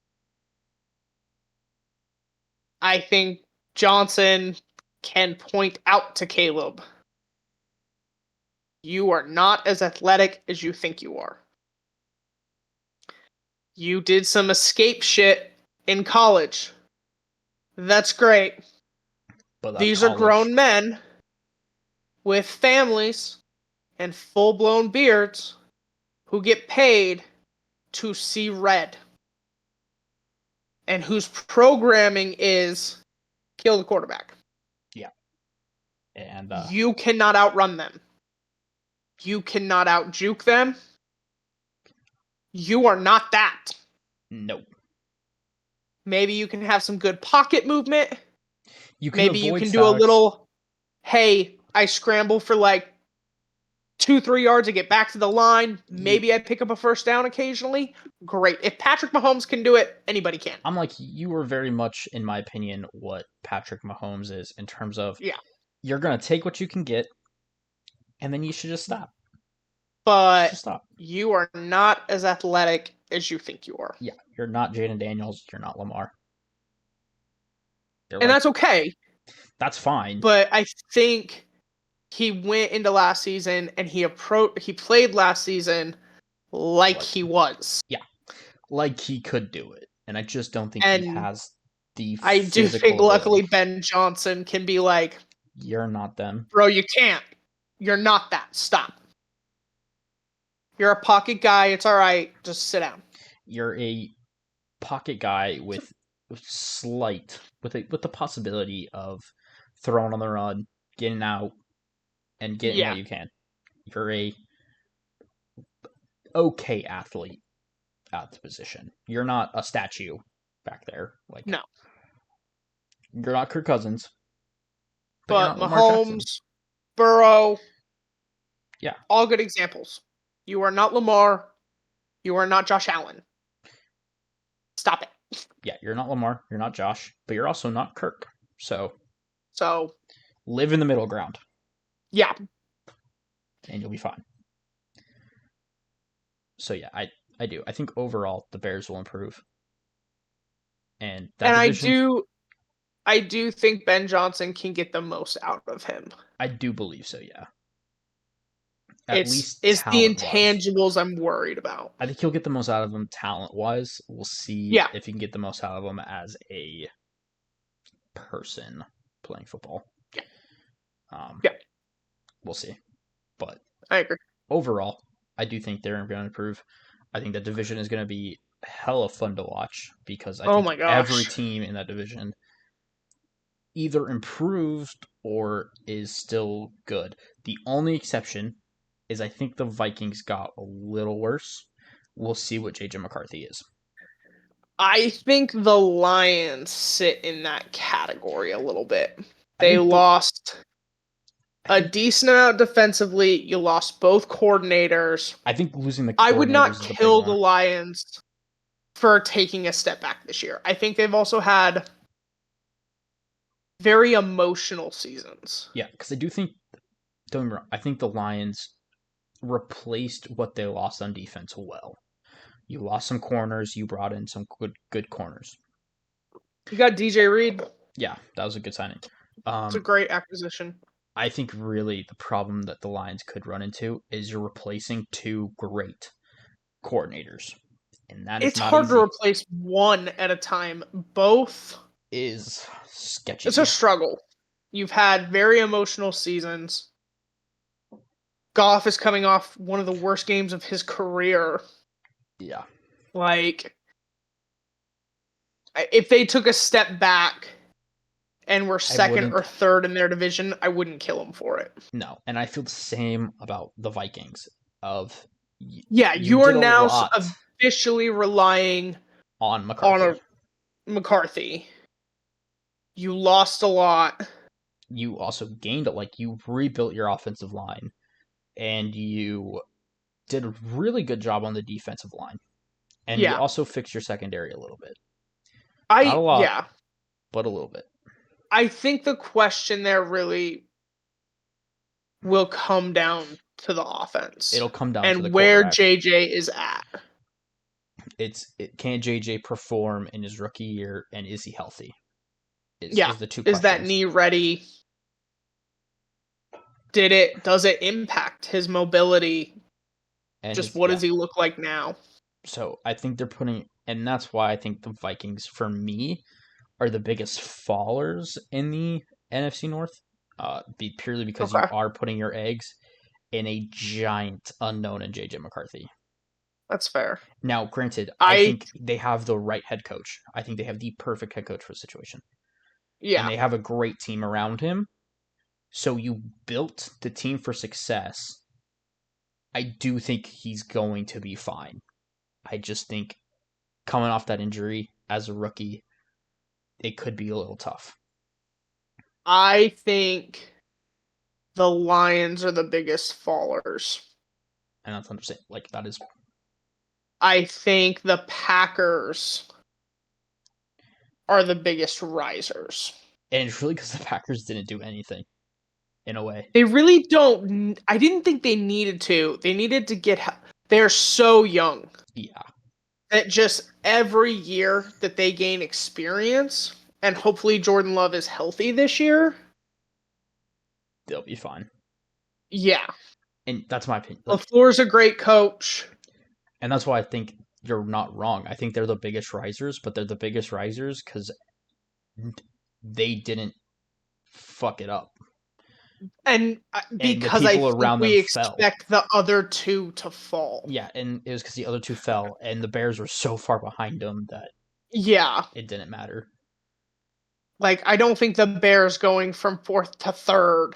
I think Johnson can point out to Caleb, you are not as athletic as you think you are. You did some escape shit in college. That's great. But that's These are college. grown men with families and full blown beards who get paid to see red and whose programming is kill the quarterback. Yeah. And You cannot outrun them. You cannot out-juke them. You are not that. nope. Maybe you can have some good pocket movement. You can Maybe you avoid can do a sacks. little, hey, I scramble for like 2-3 yards and get back to the line. Maybe I pick up a first down occasionally. Great. If Patrick Mahomes can do it, anybody can. I'm like, you are very much, in my opinion, what Patrick Mahomes is in terms of you're going to take what you can get, and then you should just stop. But Just stop. you are not as athletic as you think you are. Yeah, you're not Jaden Daniels. You're not Lamar. And that's okay. That's fine. But I think he went into last season and he played last season like he was. Yeah, like he could do it. And I just don't think and he has the I do think, ability. luckily, Ben Johnson can be like, you're not them. Bro, you can't. You're not that. Stop. You're a pocket guy. It's all right. Just sit down. You're a pocket guy with the possibility of throwing on the run, getting out, and getting what you can. You're a okay athlete at the position. You're not a statue back there. Like, no. You're not Kirk Cousins. But Mahomes, Burrow, yeah, all good examples. You are not Lamar. You are not Josh Allen. Stop it. Yeah, you're not Lamar. You're not Josh. But you're also not Kirk. So live in the middle ground. Yeah. And you'll be fine. So yeah, I do. I think overall the Bears will improve. And division, I do think Ben Johnson can get the most out of him. I do believe so, yeah. It's the intangibles I'm worried about. I think he'll get the most out of him talent-wise. We'll see if he can get the most out of him as a person playing football. Yeah. We'll see. But I agree. Overall, I do think they're going to improve. I think that division is going to be hella fun to watch because I think every team in that division either improved or is still good. The only exception is I think the Vikings got a little worse. We'll see what JJ McCarthy is. I think the Lions sit in that category a little bit. They lost a decent amount defensively. You lost both coordinators. I think losing the coordinators I would not kill the Lions for taking a step back this year. I think they've also had very emotional seasons. Yeah, because I do think, don't get me wrong, I think the Lions replaced what they lost on defense well. You lost some corners. You brought in some good corners. You got DJ Reed. Yeah, that was a good signing. It's a great acquisition. I think really the problem that the Lions could run into is you're replacing two great coordinators. And that is not hard to replace one at a time. Both is sketchy. It's a struggle. You've had very emotional seasons. Goff is coming off one of the worst games of his career. Yeah. Like, if they took a step back and were second or third in their division, I wouldn't kill them for it. No, and I feel the same about the Vikings. You are now officially relying on McCarthy. You lost a lot. You also gained it. Like, you rebuilt your offensive line, and you did a really good job on the defensive line. And you also fixed your secondary a little bit. Not a lot, but a little bit. I think the question there really will come down to the offense. It'll come down to the where JJ is at. Can JJ perform in his rookie year, and is he healthy? Is the two questions. Is that knee ready? Does it impact his mobility? And what does he look like now? So I think they're putting, and that's why I think the Vikings, for me, are the biggest fallers in the NFC North. Purely because you are putting your eggs in a giant unknown in JJ McCarthy. That's fair. Now, granted, I think they have the right head coach. I think they have the perfect head coach for the situation. and Yeah. they have a great team around him. So you built the team for success. I do think he's going to be fine. I just think coming off that injury as a rookie, it could be a little tough. I think the Lions are the biggest fallers. And that's understandable. Like, that is. I think the Packers are the biggest risers. And it's really because the Packers didn't do anything, in a way. They really don't. I didn't think they needed to. They needed to get. They're so young Yeah, that just every year that they gain experience, and hopefully Jordan Love is healthy this year. they'll be fine. Yeah. And that's my opinion. Like, LaFleur's a great coach. and that's why I think you're not wrong. I think they're the biggest risers, but they're the biggest risers because they didn't fuck it up. And And the because I people think around them we fell. expect the other two to fall. Yeah, and it was because the other two fell, and the Bears were so far behind them that Yeah. it didn't matter. Like, I don't think the Bears going from fourth to third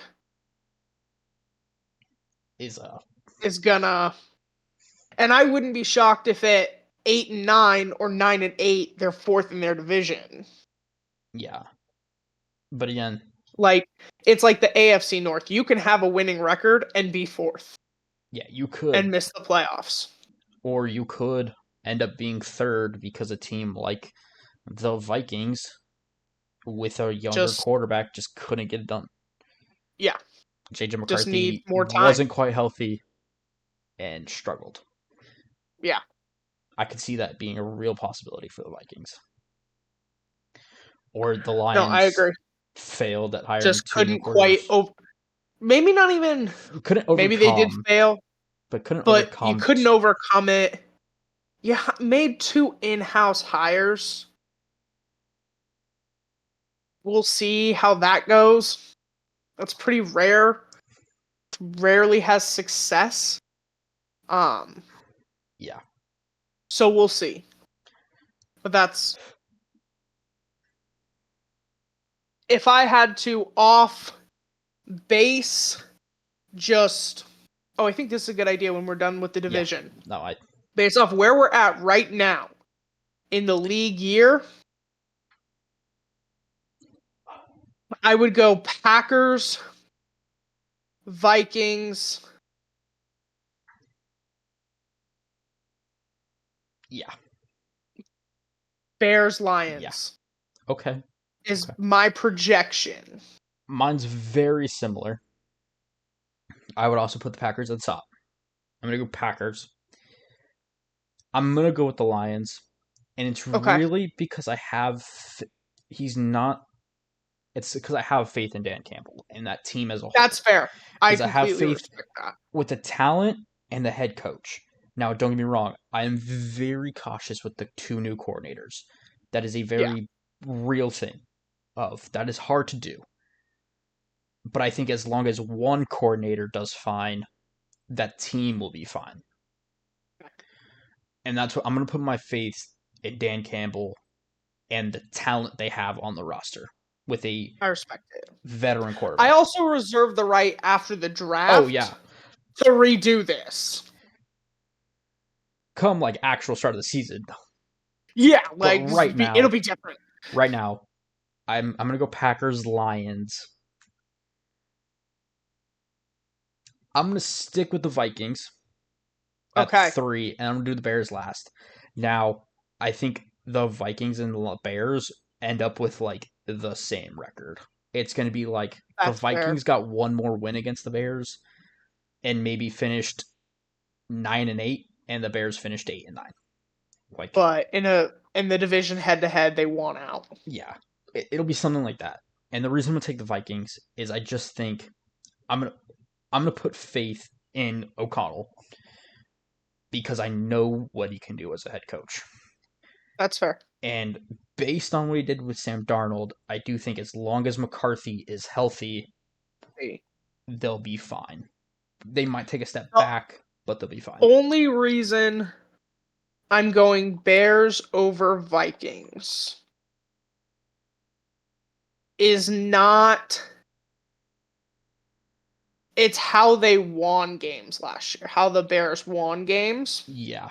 Is is gonna. And I wouldn't be shocked if at 8-9 or 9-8 they're fourth in their division. yeah. But again, Like, it's like the AFC North. You can have a winning record and be fourth yeah, you could, and miss the playoffs. or you could end up being third because a team like the Vikings with a younger Just, quarterback just couldn't get it done. yeah, JJ just need McCarthy more time. wasn't quite healthy and struggled. Yeah. I could see that being a real possibility for the Vikings. Or the No, I Lions agree. failed at hiring Just two new couldn't quite. quarters. Maybe not even. Couldn't Maybe they did overcome, fail, but couldn't but you overcome. couldn't overcome it. You made two in-house hires. We'll see how that goes. That's pretty rare. Rarely has success. Yeah. So we'll see. But that's if I had to off base just I think this is a good idea when we're done with the division. Yeah. No, Based off where we're at right now in the league year, I would go Packers, Vikings. yeah. Bears, Lions. Okay. Is Okay. my projection. Mine's very similar. I would also put the Packers at the top. I'm gonna go Packers. I'm gonna go with the Lions, and it's Okay. really because I have. He's not. It's because I have faith in Dan Campbell and that team as a whole. That's fair. I Because I have completely faith respect that. with the talent and the head coach. Now, don't get me wrong. I am very cautious with the two new coordinators. That is a Yeah. very real thing. That is hard to do. But I think as long as one coordinator does fine, that team will be fine. And that's what I'm going to put my faith in Dan Campbell and the talent they have on the roster with a I respect it. veteran quarterback. I also reserve the right after the draft Oh, yeah. to redo this. Come like actual start of the season. Yeah, like right now, it'll be different. Right now, I'm gonna go Packers Lions. I'm gonna stick with the Vikings at Okay. 3, and I'm gonna do the Bears last. Now, I think the Vikings and the Bears end up with like the same record. It's gonna be like the That's fair. Vikings got one more win against the Bears, and maybe finished 9-8, and the Bears finished 8-9. Like, But in the division head to head, they won out. yeah, it'll be something like that. And the reason I'm gonna take the Vikings is I just think I'm gonna put faith in O'Connell because I know what he can do as a head coach. That's fair. And based on what he did with Sam Darnold, I do think as long as McCarthy is healthy, they'll be fine. They might take a step back, but they'll be fine. Only reason I'm going Bears over Vikings is not. It's how they won games last year, how the Bears won games, Yeah.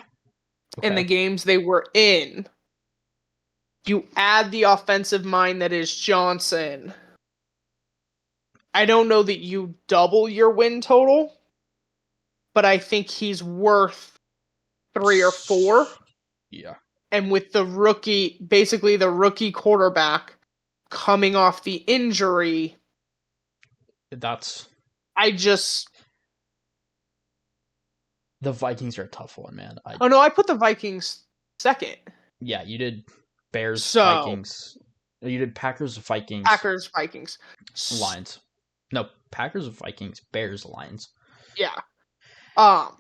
and Okay. the games they were in. You add the offensive mind that is Johnson. I don't know that you double your win total, but I think he's worth 3 or 4. Yeah. And with the rookie, basically the rookie quarterback coming off the injury, That's I just. the Vikings are a tough one, man. Oh no, I put the Vikings second. Yeah, you did Bears, So Vikings. You did Packers, Vikings, Packers, Vikings. Lions. No, Packers, Vikings, Bears, Lions. Yeah. Um.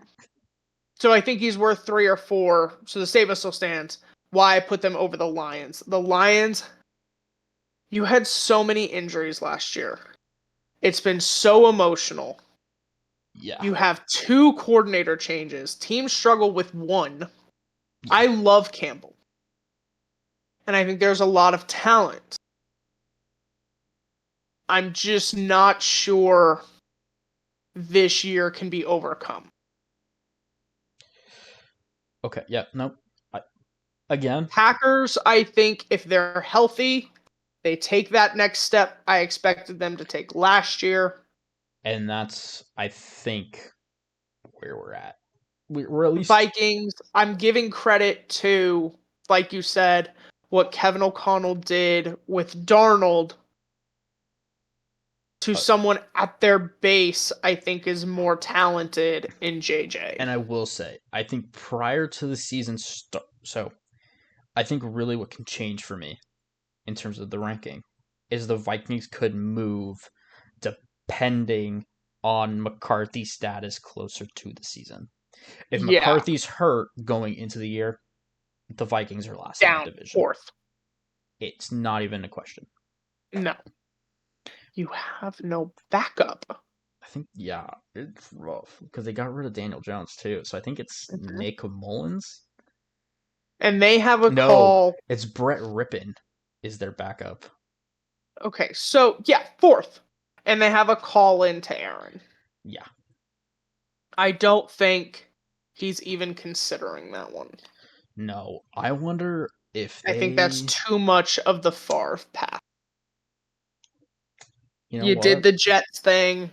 So I think he's worth 3 or 4. So the save us still stands. Why I put them over the Lions? The Lions. You had so many injuries last year. It's been so emotional. Yeah. You have 2 coordinator changes. Teams struggle with one. Yeah. I love Campbell. And I think there's a lot of talent. I'm just not sure this year can be overcome. Okay. Yeah. No. Again, Packers, I think if they're healthy, they take that next step I expected them to take last year. and that's I think where we're at. We're at least Vikings, I'm giving credit to, like you said, what Kevin O'Connell did with Darnold to someone at their base, I think is more talented in JJ. and I will say, I think prior to the season start, so I think really what can change for me in terms of the ranking is the Vikings could move depending on McCarthy's status closer to the season. If Yeah, McCarthy's hurt going into the year, the Vikings are last in that down division. fourth. It's not even a question. No, you have no backup. I think yeah, it's rough because they got rid of Daniel Jones too. So I think it's Mhm. Nick Mullins. And they have a No, call. it's Brett Rippon is their backup. Okay, so yeah, fourth. And they have a call in to Aaron. Yeah. I don't think he's even considering that one. No, I wonder if I think that's they. too much of the Favre path. You know You did what? the Jets thing.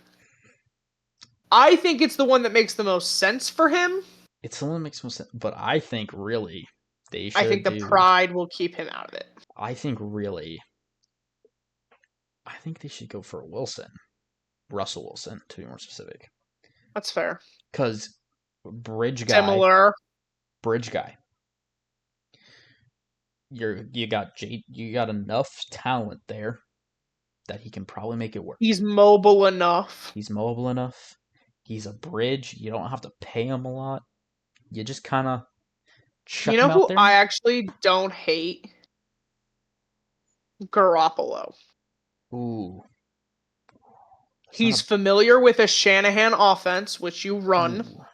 I think it's the one that makes the most sense for him. It's the one that makes most sense. But I think really they I should think the do. pride will keep him out of it. I think really. I think they should go for Wilson, Russell Wilson, to be more specific. That's fair. Because bridge guy, Similar. bridge guy. You got enough talent there that he can probably make it work. He's mobile enough. He's mobile enough. He's a bridge. You don't have to pay him a lot. You just kind of You chuck him know out who there. I actually don't hate? Garoppolo. Ooh, that's not He's familiar with a Shanahan offense, which you a run. ooh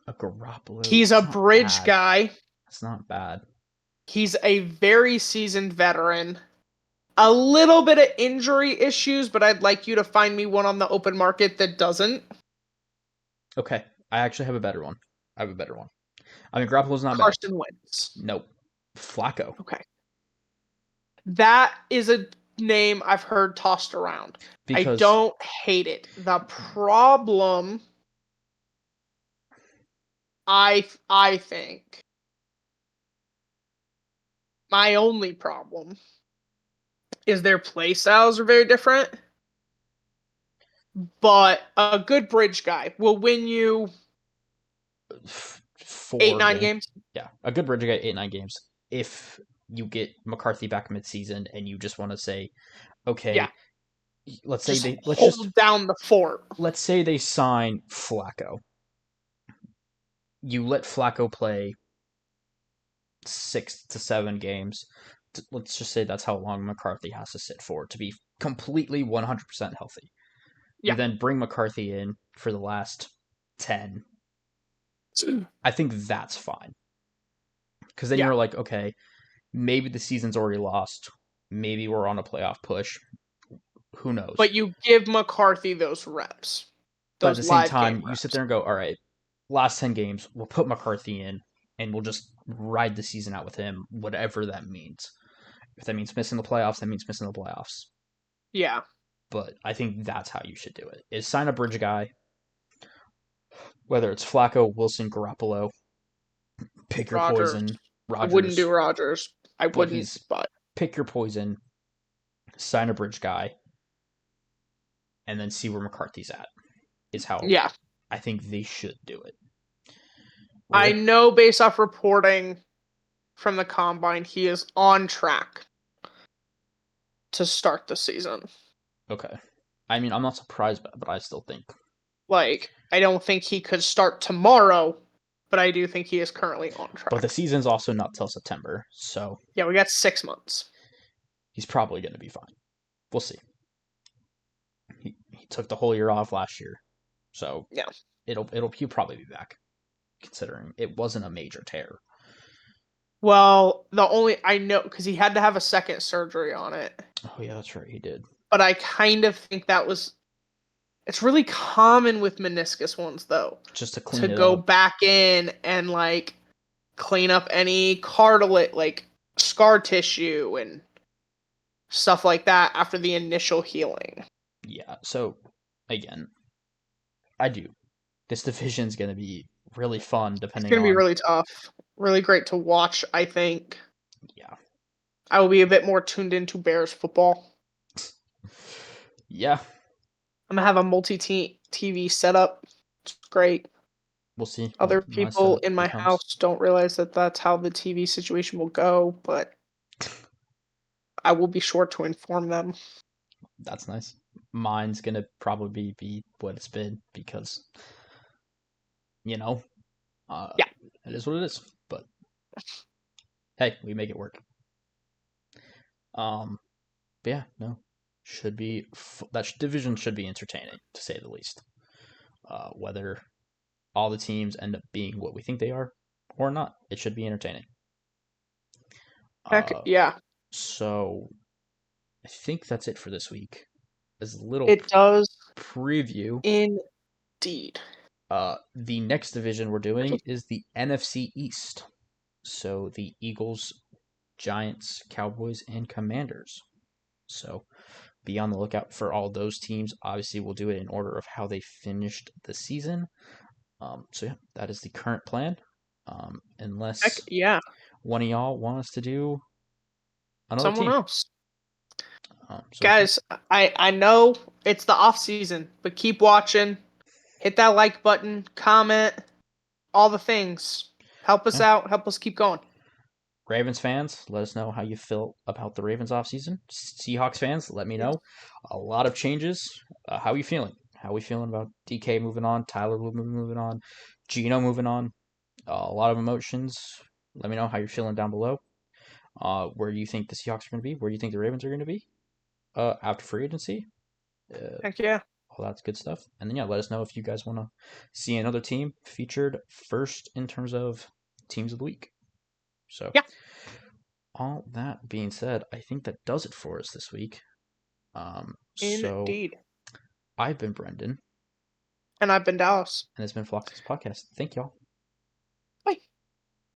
a Garoppolo. He's a That's not bridge bad. guy. That's not bad. He's a very seasoned veteran. A little bit of injury issues, but I'd like you to find me one on the open market that doesn't. Okay, I actually have a better one. I have a better one. I mean, Garoppolo's not bad. Carson Wentz. Nope. Flacco. Okay. That is a name I've heard tossed around. I Because don't hate it. The problem I think my only problem is their play styles are very different. But a good bridge guy will win you eight, four nine games. games. Yeah, a good bridge guy, 8 9 games. If you get McCarthy back midseason and you just want to say, Yeah. okay, let's say Just they hold down the fort. let's say they sign Flacco. You let Flacco play 6 to 7 games. Let's just say that's how long McCarthy has to sit for to be completely 100% healthy. You Yeah. then bring McCarthy in for the last 10. I think that's fine. Because then Yeah. you're like, okay, maybe the season's already lost. maybe we're on a playoff push. Who knows? But you give McCarthy those reps, But at those the same live game time, you sit reps. there and go, all right, last 10 games, we'll put McCarthy in and we'll just ride the season out with him, whatever that means. If that means missing the playoffs, that means missing the playoffs. Yeah, But I think that's how you should do it. Is sign a bridge guy, whether it's Flacco, Wilson, Garoppolo, pick your Rogers. poison, I wouldn't Rodgers, do Rogers. I but wouldn't, he's but pick your poison, sign a bridge guy, and then see where McCarthy's at. Is how yeah. I think they should do it. I Where know based off reporting from the combine, he is on track to start the season. okay, I mean I'm not surprised, but I still think Like, I don't think he could start tomorrow, but I do think he is currently on but the track. season's also not till September, so Yeah, we got 6 months. he's probably going to be fine. We'll see. He took the whole year off last year, so Yeah. he'll probably be back, considering it wasn't a major tear. Well, the only I know because he had to have a second surgery on it, Oh yeah, that's right, he did. but I kind of think that was. It's really common with meniscus ones though Just to to clean it go up. back in and like clean up any cartilage, like scar tissue and stuff like that after the initial healing. Yeah. So again, I do. This division's going to be really fun, It's depending going to be on really tough, really great to watch. I think yeah, I will be a bit more tuned into Bears football. yeah. I'm gonna have a multi-TV setup. It's great. We'll see. Other My people setup in my becomes house don't realize that that's how the TV situation will go, but I will be sure to inform them. that's nice. Mine's gonna probably be what it's been because you know, uh, Yeah. it is what it is. But hey, we make it work. Um, but yeah, no, should be division should be entertaining to say the least. Whether all the teams end up being what we think they are or not, it should be entertaining. Heck Uh, yeah. so I think that's it for this week. As a little It does preview, indeed. the next division we're doing is the NFC East. So the Eagles, Giants, Cowboys, and Commanders. So be on the lookout for all those teams. Obviously, we'll do it in order of how they finished the season. So yeah, that is the current plan. Heck Unless yeah. one of y'all want us to do another Someone team. else. So Guys, I know it's the off season, but keep watching. Hit that like button, comment, all the things. Help us yeah, out, help us keep going. Ravens fans, let us know how you feel about the Ravens offseason. Seahawks fans, let me know. A lot of changes. How are you feeling? How are we feeling about DK moving on, Tyler moving on, Gino moving on? A lot of emotions. Let me know how you're feeling down below. Where you think the Seahawks are going to be? Where you think the Ravens are going to be after free agency? Uh, Heck yeah. all that's good stuff. And then yeah, let us know if you guys want to see another team featured first in terms of teams of the week. So Yeah, all that being said, I think that does it for us this week. So indeed. I've been Brendan, And I've been Dallas. and it's been Flox's podcast. Thank y'all. Bye.